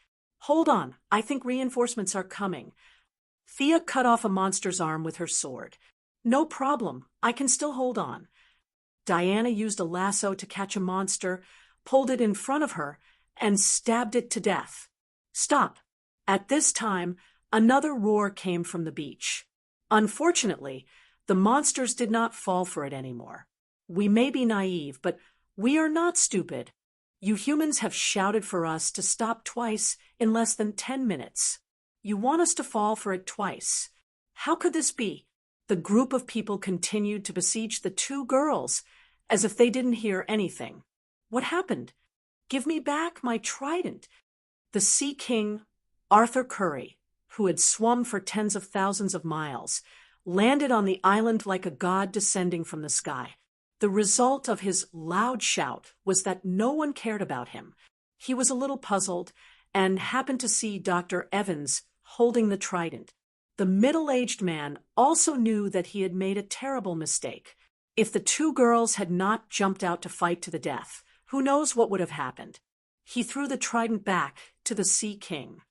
Hold on, I think reinforcements are coming. Thea cut off a monster's arm with her sword. No problem, I can still hold on. Diana used a lasso to catch a monster, pulled it in front of her, and stabbed it to death. Stop. At this time, another roar came from the beach. Unfortunately, the monsters did not fall for it anymore. We may be naive, but we are not stupid. You humans have shouted for us to stop twice in less than 10 minutes. You want us to fall for it twice. How could this be? The group of people continued to besiege the two girls, as if they didn't hear anything. What happened? Give me back my trident. The Sea King, Arthur Curry, who had swum for tens of thousands of miles, landed on the island like a god descending from the sky. The result of his loud shout was that no one cared about him. He was a little puzzled and happened to see Dr. Evans holding the trident. The middle-aged man also knew that he had made a terrible mistake. If the two girls had not jumped out to fight to the death, who knows what would have happened? He threw the trident back to the Sea King.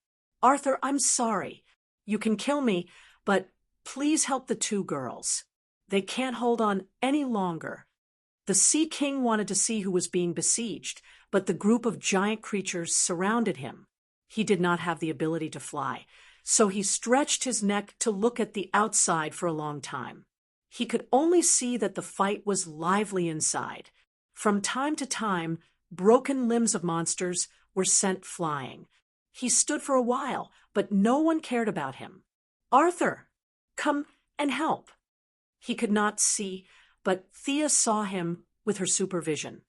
Arthur, I'm sorry. You can kill me, but please help the two girls. They can't hold on any longer. The Sea King wanted to see who was being besieged, but the group of giant creatures surrounded him. He did not have the ability to fly, so he stretched his neck to look at the outside for a long time. He could only see that the fight was lively inside. From time to time, broken limbs of monsters were sent flying. He stood for a while, but no one cared about him. Arthur, come and help. He could not see, but Thea saw him with her supervision.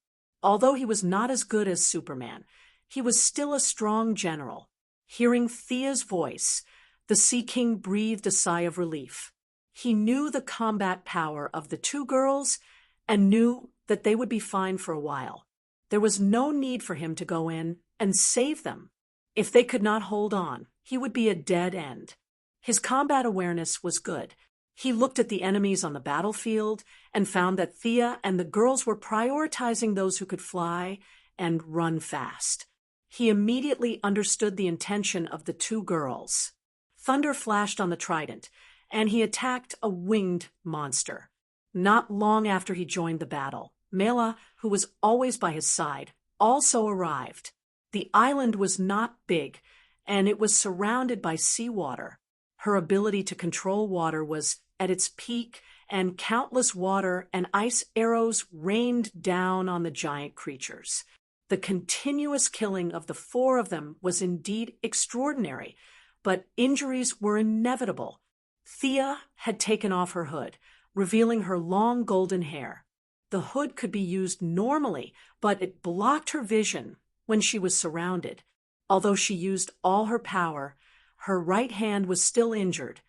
Although he was not as good as Superman, he was still a strong general. Hearing Thea's voice, the Sea King breathed a sigh of relief. He knew the combat power of the two girls and knew that they would be fine for a while. There was no need for him to go in and save them. If they could not hold on, he would be a dead end. His combat awareness was good. He looked at the enemies on the battlefield and found that Thea and the girls were prioritizing those who could fly and run fast. He immediately understood the intention of the two girls. Thunder flashed on the trident, and he attacked a winged monster. Not long after he joined the battle, Mela, who was always by his side, also arrived. The island was not big, and it was surrounded by seawater. Her ability to control water was at its peak, and countless water and ice arrows rained down on the giant creatures. The continuous killing of the four of them was indeed extraordinary, but injuries were inevitable. Thea had taken off her hood, revealing her long golden hair. The hood could be used normally, but it blocked her vision when she was surrounded. Although she used all her power, her right hand was still injured,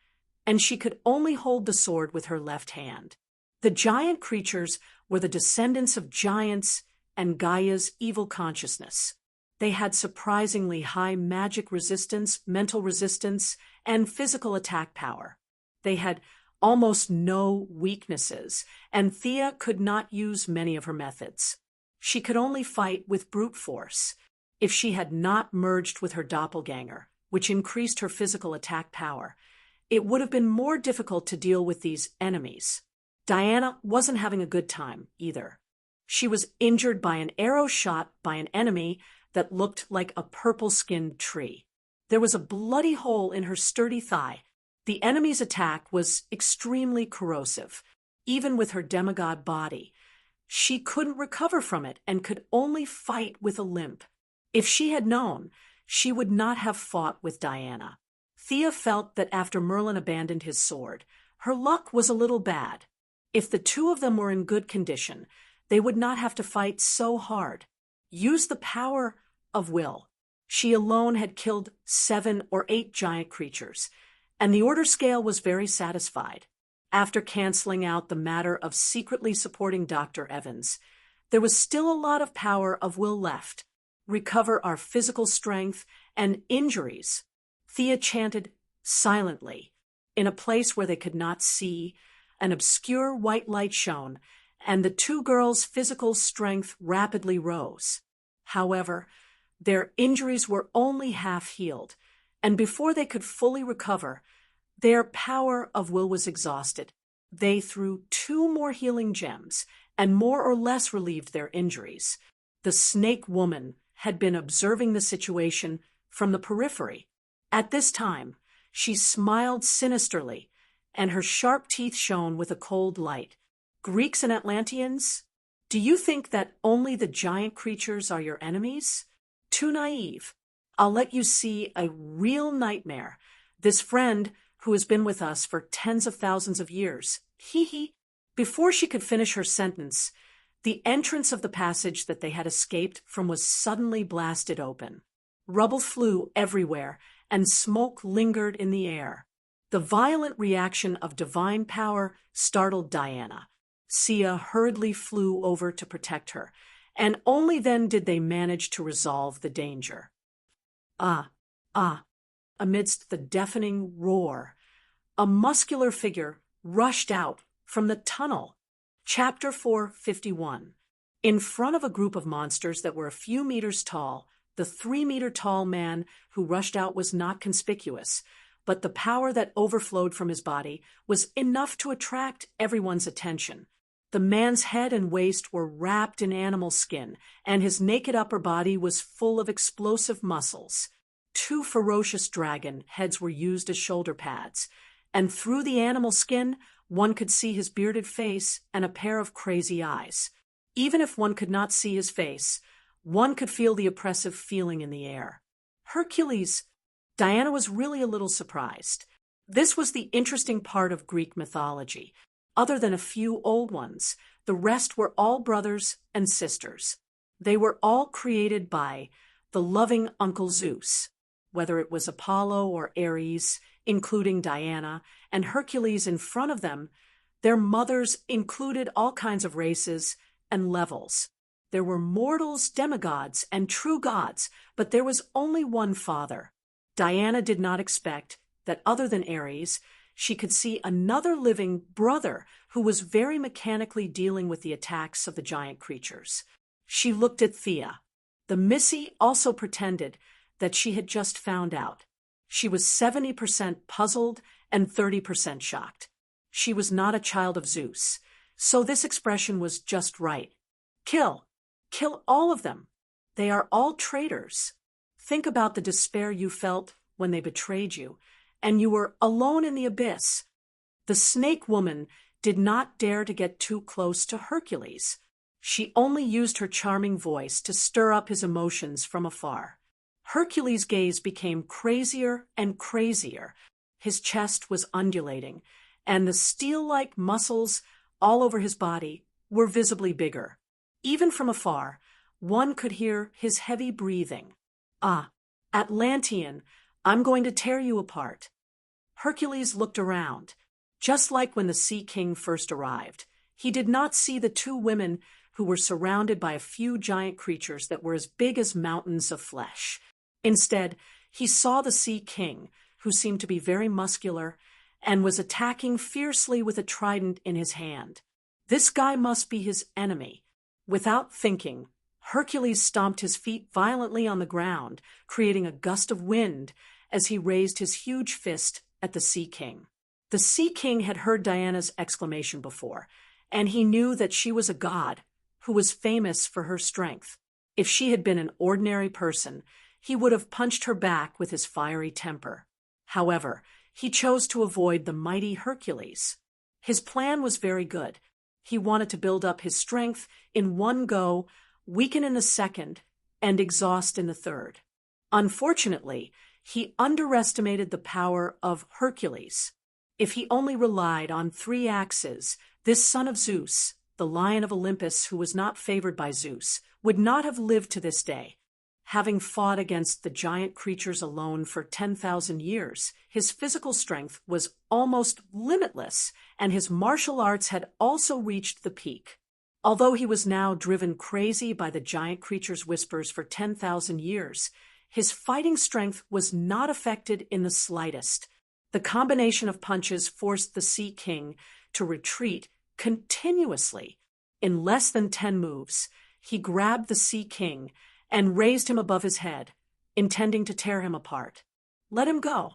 and she could only hold the sword with her left hand. The giant creatures were the descendants of giants and Gaia's evil consciousness. They had surprisingly high magic resistance, mental resistance, and physical attack power. They had almost no weaknesses, and Thea could not use many of her methods. She could only fight with brute force. If she had not merged with her doppelganger, which increased her physical attack power, it would have been more difficult to deal with these enemies. Diana wasn't having a good time either. She was injured by an arrow shot by an enemy that looked like a purple-skinned tree. There was a bloody hole in her sturdy thigh. The enemy's attack was extremely corrosive, even with her demigod body. She couldn't recover from it and could only fight with a limp. If she had known, she would not have fought with Diana. Thea felt that after Merlin abandoned his sword, her luck was a little bad. If the two of them were in good condition, they would not have to fight so hard. Use the power of will. She alone had killed 7 or 8 giant creatures, and the order scale was very satisfied. After canceling out the matter of secretly supporting Dr. Evans, there was still a lot of power of will left. Recover our physical strength and injuries. Thea chanted silently. In a place where they could not see, an obscure white light shone, and the two girls' physical strength rapidly rose. However, their injuries were only half healed, and before they could fully recover, their power of will was exhausted. They threw 2 more healing gems and more or less relieved their injuries. The snake woman had been observing the situation from the periphery. At this time, she smiled sinisterly, and her sharp teeth shone with a cold light. Greeks and Atlanteans, do you think that only the giant creatures are your enemies? Too naive. I'll let you see a real nightmare. This friend who has been with us for tens of thousands of years. Hee hee. Before she could finish her sentence, the entrance of the passage that they had escaped from was suddenly blasted open. Rubble flew everywhere, and smoke lingered in the air. The violent reaction of divine power startled Diana. Sia hurriedly flew over to protect her, and only then did they manage to resolve the danger. Amidst the deafening roar, a muscular figure rushed out from the tunnel. Chapter 451. In front of a group of monsters that were a few meters tall, the 3-meter-tall man who rushed out was not conspicuous, but the power that overflowed from his body was enough to attract everyone's attention. The man's head and waist were wrapped in animal skin, and his naked upper body was full of explosive muscles. 2 ferocious dragon heads were used as shoulder pads, and through the animal skin, one could see his bearded face and a pair of crazy eyes. Even if one could not see his face, one could feel the oppressive feeling in the air. Hercules. Diana was really a little surprised. This was the interesting part of Greek mythology. Other than a few old ones, the rest were all brothers and sisters. They were all created by the loving Uncle Zeus, whether it was Apollo or Ares, including Diana, and Hercules in front of them. Their mothers included all kinds of races and levels. There were mortals, demigods, and true gods, but there was only one father. Diana did not expect that, other than Ares, she could see another living brother who was very mechanically dealing with the attacks of the giant creatures. She looked at Thea. The Missy also pretended that she had just found out. She was 70% puzzled and 30% shocked. She was not a child of Zeus, so this expression was just right. Kill. Kill all of them. They are all traitors. Think about the despair you felt when they betrayed you, and you were alone in the abyss. The snake woman did not dare to get too close to Hercules. She only used her charming voice to stir up his emotions from afar. Hercules' gaze became crazier and crazier. His chest was undulating, and the steel-like muscles all over his body were visibly bigger. Even from afar, one could hear his heavy breathing. Atlantean, I'm going to tear you apart." Hercules looked around. Just like when the Sea King first arrived, he did not see the two women who were surrounded by a few giant creatures that were as big as mountains of flesh. Instead, he saw the Sea King, who seemed to be very muscular, and was attacking fiercely with a trident in his hand. This guy must be his enemy. Without thinking, Hercules stomped his feet violently on the ground, creating a gust of wind as he raised his huge fist at the Sea King. The Sea King had heard Diana's exclamation before, and he knew that she was a god who was famous for her strength. If she had been an ordinary person, he would have punched her back with his fiery temper. However, he chose to avoid the mighty Hercules. His plan was very good. He wanted to build up his strength in one go, weaken in the second, and exhaust in the third. Unfortunately, he underestimated the power of Hercules. If he only relied on 3 axes, this son of Zeus, the lion of Olympus who was not favored by Zeus, would not have lived to this day. Having fought against the giant creatures alone for 10,000 years, his physical strength was almost limitless, and his martial arts had also reached the peak. Although he was now driven crazy by the giant creatures' whispers for 10,000 years, his fighting strength was not affected in the slightest. The combination of punches forced the Sea King to retreat continuously. In less than 10 moves, he grabbed the Sea King and raised him above his head, intending to tear him apart. Let him go.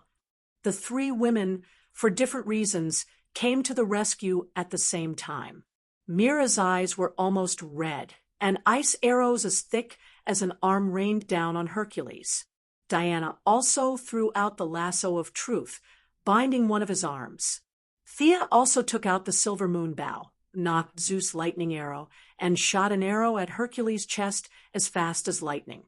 The 3 women, for different reasons, came to the rescue at the same time. Mira's eyes were almost red, and ice arrows as thick as an arm rained down on Hercules. Diana also threw out the lasso of truth, binding one of his arms. Thea also took out the silver moon bow, knocked Zeus' lightning arrow, and shot an arrow at Hercules' chest as fast as lightning.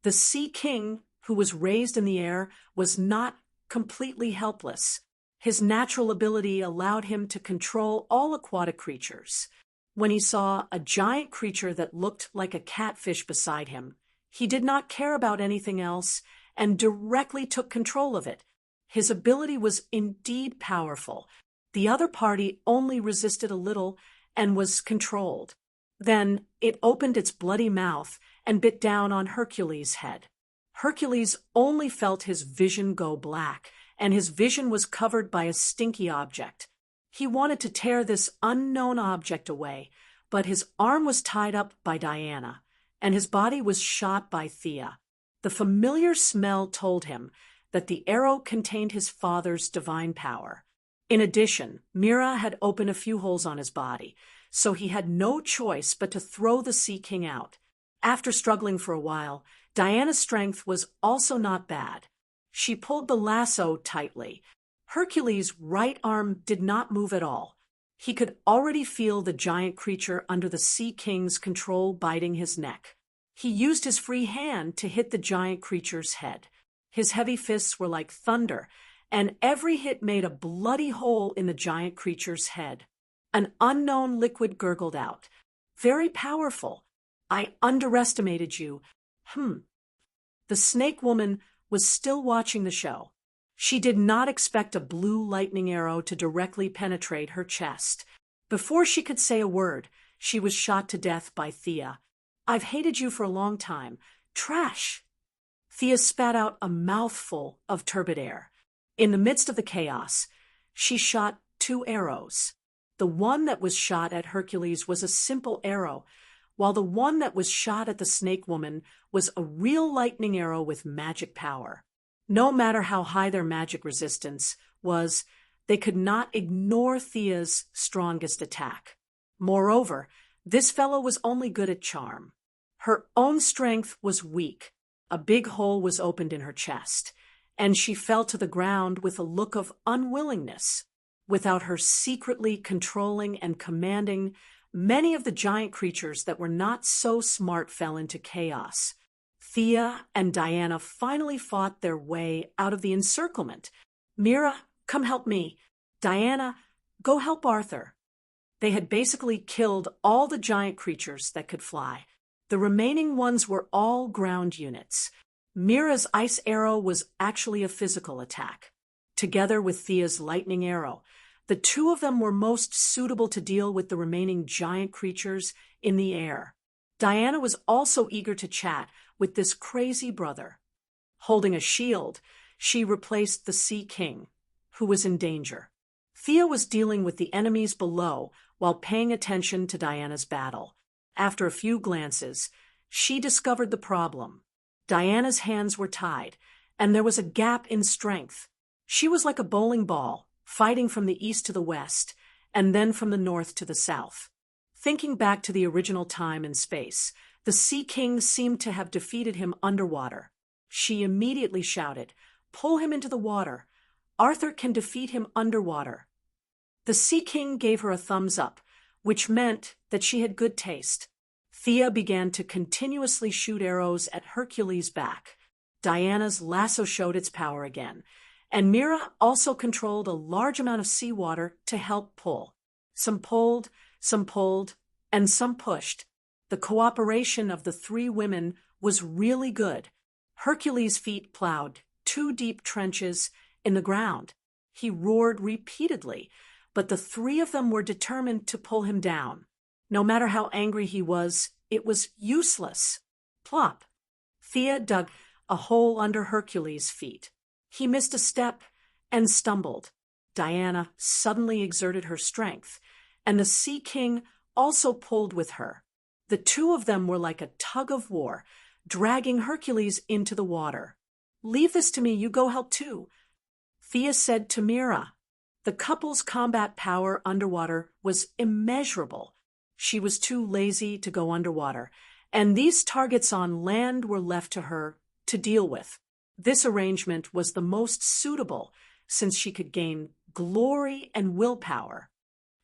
The Sea King, who was raised in the air, was not completely helpless. His natural ability allowed him to control all aquatic creatures. When he saw a giant creature that looked like a catfish beside him, he did not care about anything else and directly took control of it. His ability was indeed powerful. The other party only resisted a little and was controlled. Then it opened its bloody mouth and bit down on Hercules' head. Hercules only felt his vision go black, and his vision was covered by a stinky object. He wanted to tear this unknown object away, but his arm was tied up by Diana, and his body was shot by Thea. The familiar smell told him that the arrow contained his father's divine power. In addition, Mira had opened a few holes on his body, so he had no choice but to throw the Sea King out. After struggling for a while, Diana's strength was also not bad. She pulled the lasso tightly. Hercules' right arm did not move at all. He could already feel the giant creature under the Sea King's control biting his neck. He used his free hand to hit the giant creature's head. His heavy fists were like thunder, and every hit made a bloody hole in the giant creature's head. An unknown liquid gurgled out. "Very powerful. I underestimated you." The snake woman was still watching the show. She did not expect a blue lightning arrow to directly penetrate her chest. Before she could say a word, she was shot to death by Thea. "I've hated you for a long time. Trash!" Thea spat out a mouthful of turbid air. In the midst of the chaos, she shot 2 arrows. The one that was shot at Hercules was a simple arrow, while the one that was shot at the snake woman was a real lightning arrow with magic power. No matter how high their magic resistance was, they could not ignore Thea's strongest attack. Moreover, this fellow was only good at charm. Her own strength was weak. A big hole was opened in her chest, and she fell to the ground with a look of unwillingness. Without her secretly controlling and commanding, many of the giant creatures that were not so smart fell into chaos. Thea and Diana finally fought their way out of the encirclement. "Mira, come help me. Diana, go help Arthur." They had basically killed all the giant creatures that could fly. The remaining ones were all ground units. Mira's ice arrow was actually a physical attack. Together with Thea's lightning arrow, the two of them were most suitable to deal with the remaining giant creatures in the air. Diana was also eager to chat with this crazy brother. Holding a shield, she replaced the Sea King, who was in danger. Thea was dealing with the enemies below while paying attention to Diana's battle. After a few glances, she discovered the problem. Diana's hands were tied, and there was a gap in strength. She was like a bowling ball, fighting from the east to the west, and then from the north to the south. Thinking back to the original time and space, the Sea King seemed to have defeated him underwater. She immediately shouted, "Pull him into the water. Arthur can defeat him underwater." The Sea King gave her a thumbs up, which meant that she had good taste. Thea began to continuously shoot arrows at Hercules' back. Diana's lasso showed its power again, and Mira also controlled a large amount of seawater to help pull. Some pulled, and some pushed. The cooperation of the three women was really good. Hercules' feet plowed 2 deep trenches in the ground. He roared repeatedly, but the three of them were determined to pull him down. No matter how angry he was, it was useless. Plop! Thea dug a hole under Hercules' feet. He missed a step and stumbled. Diana suddenly exerted her strength, and the Sea King also pulled with her. The two of them were like a tug of war, dragging Hercules into the water. "Leave this to me, you go help too," Thea said to Mira. The couple's combat power underwater was immeasurable. She was too lazy to go underwater, and these targets on land were left to her to deal with. This arrangement was the most suitable, since she could gain glory and willpower.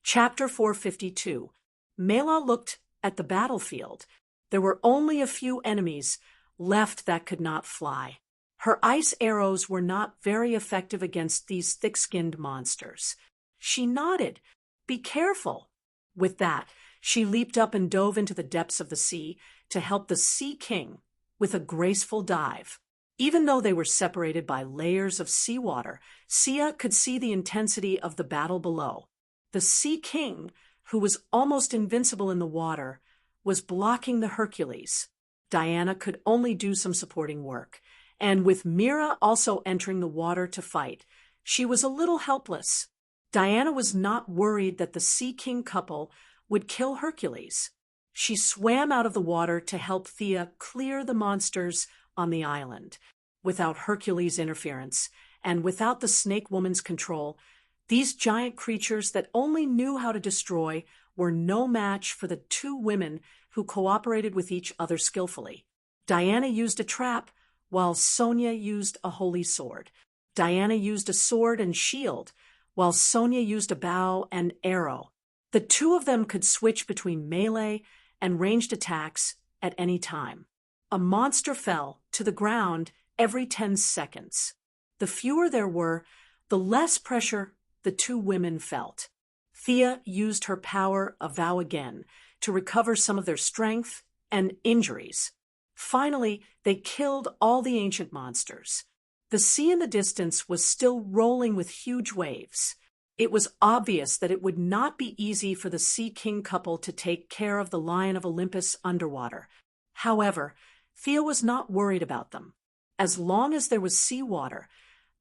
Chapter 452. Mela looked at the battlefield. There were only a few enemies left that could not fly. Her ice arrows were not very effective against these thick-skinned monsters. She nodded. "Be careful." With that, she leaped up and dove into the depths of the sea to help the Sea King with a graceful dive. Even though they were separated by layers of seawater, Sia could see the intensity of the battle below. The Sea King, who was almost invincible in the water, was blocking the Hercules. Diana could only do some supporting work, and with Mira also entering the water to fight, she was a little helpless. Diana was not worried that the Sea King couple would kill Hercules. She swam out of the water to help Thea clear the monsters on the island. Without Hercules' interference, and without the Snake Woman's control, these giant creatures that only knew how to destroy were no match for the two women who cooperated with each other skillfully. Diana used a trap, while Sonia used a holy sword. Diana used a sword and shield, while Sonia used a bow and arrow. The two of them could switch between melee and ranged attacks at any time. A monster fell to the ground every 10 seconds. The fewer there were, the less pressure the two women felt. Thea used her power of vow again to recover some of their strength and injuries. Finally, they killed all the ancient monsters. The sea in the distance was still rolling with huge waves. It was obvious that it would not be easy for the Sea King couple to take care of the Lion of Olympus underwater. However, Thea was not worried about them. As long as there was seawater,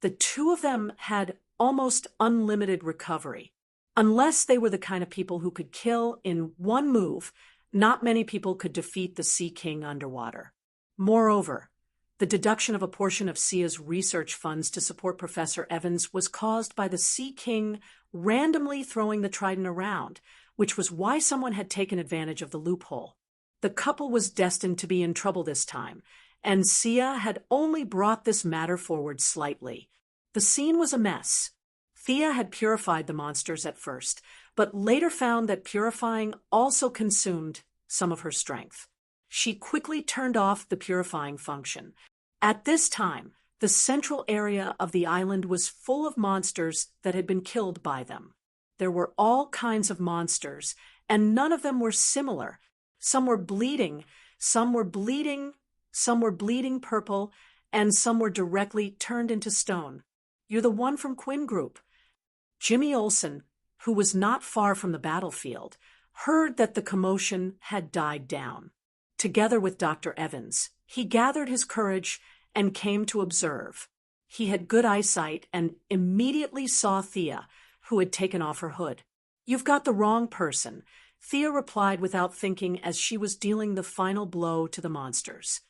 the two of them had almost unlimited recovery. Unless they were the kind of people who could kill in one move, not many people could defeat the Sea King underwater. Moreover, the deduction of a portion of Sia's research funds to support Professor Evans was caused by the Sea King randomly throwing the trident around, which was why someone had taken advantage of the loophole. The couple was destined to be in trouble this time, and Sia had only brought this matter forward slightly. The scene was a mess. Thea had purified the monsters at first, but later found that purifying also consumed some of her strength. She quickly turned off the purifying function. At this time, the central area of the island was full of monsters that had been killed by them. There were all kinds of monsters, and none of them were similar. Some were bleeding purple, and some were directly turned into stone. You're the one from Quinn Group. Jimmy Olsen, who was not far from the battlefield, heard that the commotion had died down. Together with Dr. Evans, he gathered his courage and came to observe. He had good eyesight and immediately saw Thea, who had taken off her hood. "You've got the wrong person," Thea replied without thinking as she was dealing the final blow to the monsters.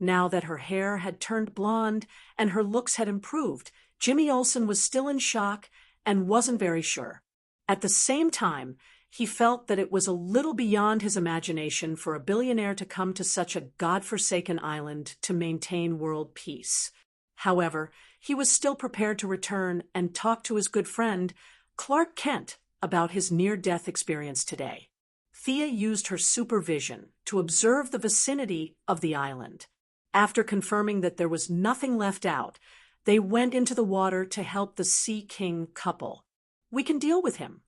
Now that her hair had turned blonde and her looks had improved, Jimmy Olsen was still in shock and wasn't very sure. At the same time, he felt that it was a little beyond his imagination for a billionaire to come to such a godforsaken island to maintain world peace. However, he was still prepared to return and talk to his good friend, Clark Kent, about his near-death experience today. Thea used her supervision to observe the vicinity of the island. After confirming that there was nothing left out, they went into the water to help the Sea King couple. "We can deal with him."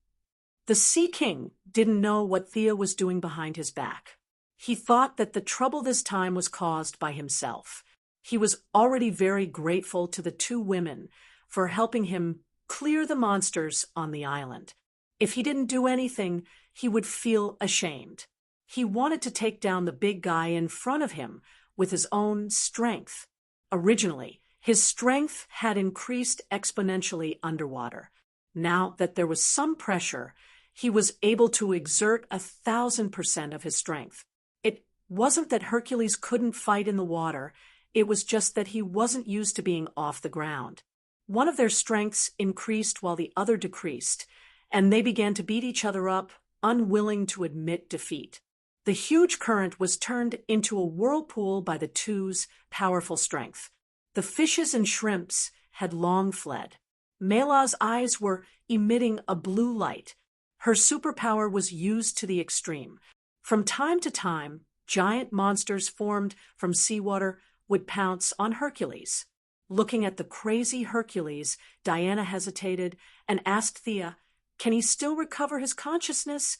The Sea King didn't know what Thea was doing behind his back. He thought that the trouble this time was caused by himself. He was already very grateful to the two women for helping him clear the monsters on the island. If he didn't do anything, he would feel ashamed. He wanted to take down the big guy in front of him with his own strength. Originally, his strength had increased exponentially underwater. Now that there was some pressure, he was able to exert 1,000% of his strength. It wasn't that Hercules couldn't fight in the water, it was just that he wasn't used to being off the ground. One of their strengths increased while the other decreased, and they began to beat each other up, unwilling to admit defeat. The huge current was turned into a whirlpool by the two's powerful strength. The fishes and shrimps had long fled. Mela's eyes were emitting a blue light. Her superpower was used to the extreme. From time to time, giant monsters formed from seawater would pounce on Hercules. Looking at the crazy Hercules, Diana hesitated and asked Thea, "Can he still recover his consciousness?"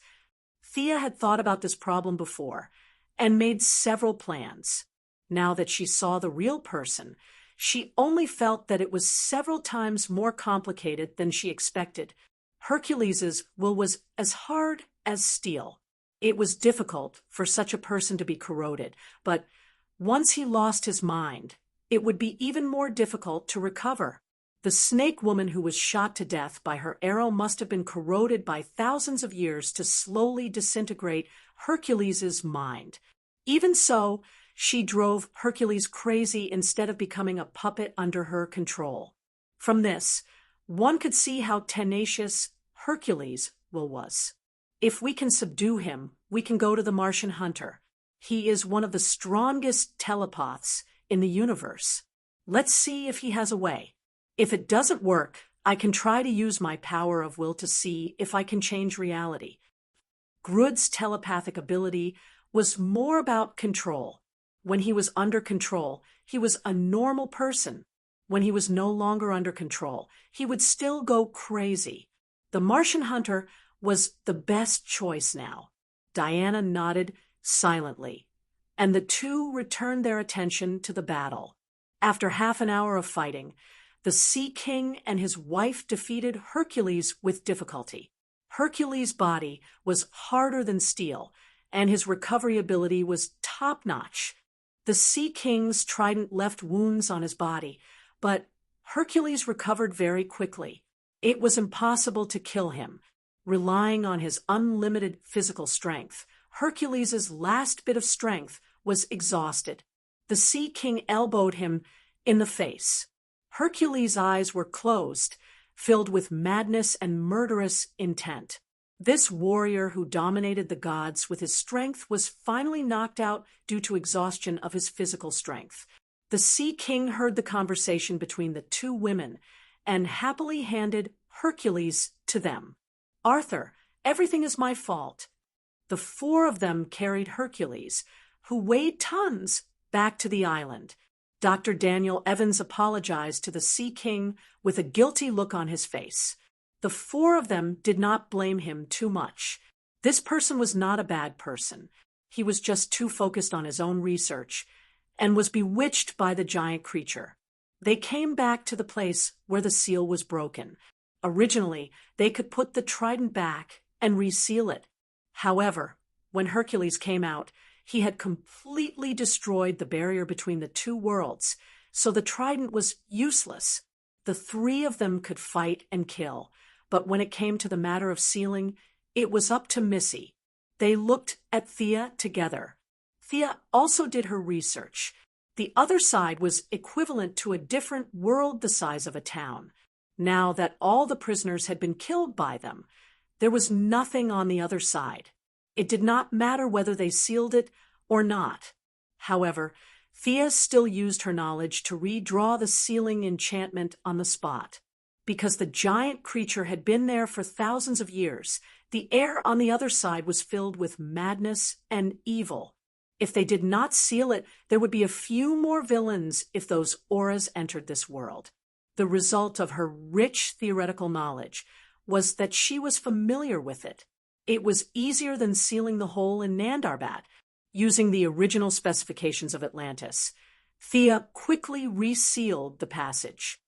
Thea had thought about this problem before and made several plans. Now that she saw the real person, she only felt that it was several times more complicated than she expected. Hercules's will was as hard as steel. It was difficult for such a person to be corroded, but once he lost his mind, it would be even more difficult to recover. The snake woman who was shot to death by her arrow must have been corroded by thousands of years to slowly disintegrate Hercules's mind. Even so, she drove Hercules crazy instead of becoming a puppet under her control. From this, one could see how tenacious Hercules' will was. If we can subdue him, we can go to the Martian hunter. He is one of the strongest telepaths in the universe. Let's see if he has a way. If it doesn't work, I can try to use my power of will to see if I can change reality. Grud's telepathic ability was more about control. When he was under control, he was a normal person. When he was no longer under control, he would still go crazy. The Martian hunter was the best choice now. Diana nodded silently, and the two returned their attention to the battle. After half an hour of fighting, the Sea King and his wife defeated Hercules with difficulty. Hercules' body was harder than steel, and his recovery ability was top-notch. The Sea King's trident left wounds on his body, but Hercules recovered very quickly. It was impossible to kill him. Relying on his unlimited physical strength, Hercules' last bit of strength was exhausted. The Sea King elbowed him in the face. Hercules' eyes were closed, filled with madness and murderous intent. This warrior who dominated the gods with his strength was finally knocked out due to exhaustion of his physical strength. The Sea King heard the conversation between the two women and happily handed Hercules to them. "Arthur, everything is my fault." The four of them carried Hercules, who weighed tons, back to the island. Dr. Daniel Evans apologized to the Sea King with a guilty look on his face. The four of them did not blame him too much. This person was not a bad person. He was just too focused on his own research, and was bewitched by the giant creature. They came back to the place where the seal was broken. Originally, they could put the trident back and reseal it. However, when Hercules came out, he had completely destroyed the barrier between the two worlds, so the trident was useless. The three of them could fight and kill, but when it came to the matter of sealing, it was up to Missy. They looked at Thea together. Thea also did her research. The other side was equivalent to a different world the size of a town. Now that all the prisoners had been killed by them, there was nothing on the other side. It did not matter whether they sealed it or not. However, Thea still used her knowledge to redraw the sealing enchantment on the spot. Because the giant creature had been there for thousands of years, the air on the other side was filled with madness and evil. If they did not seal it, there would be a few more villains if those auras entered this world. The result of her rich theoretical knowledge was that she was familiar with it. It was easier than sealing the hole in Nandarbat, using the original specifications of Atlantis. Thea quickly resealed the passage.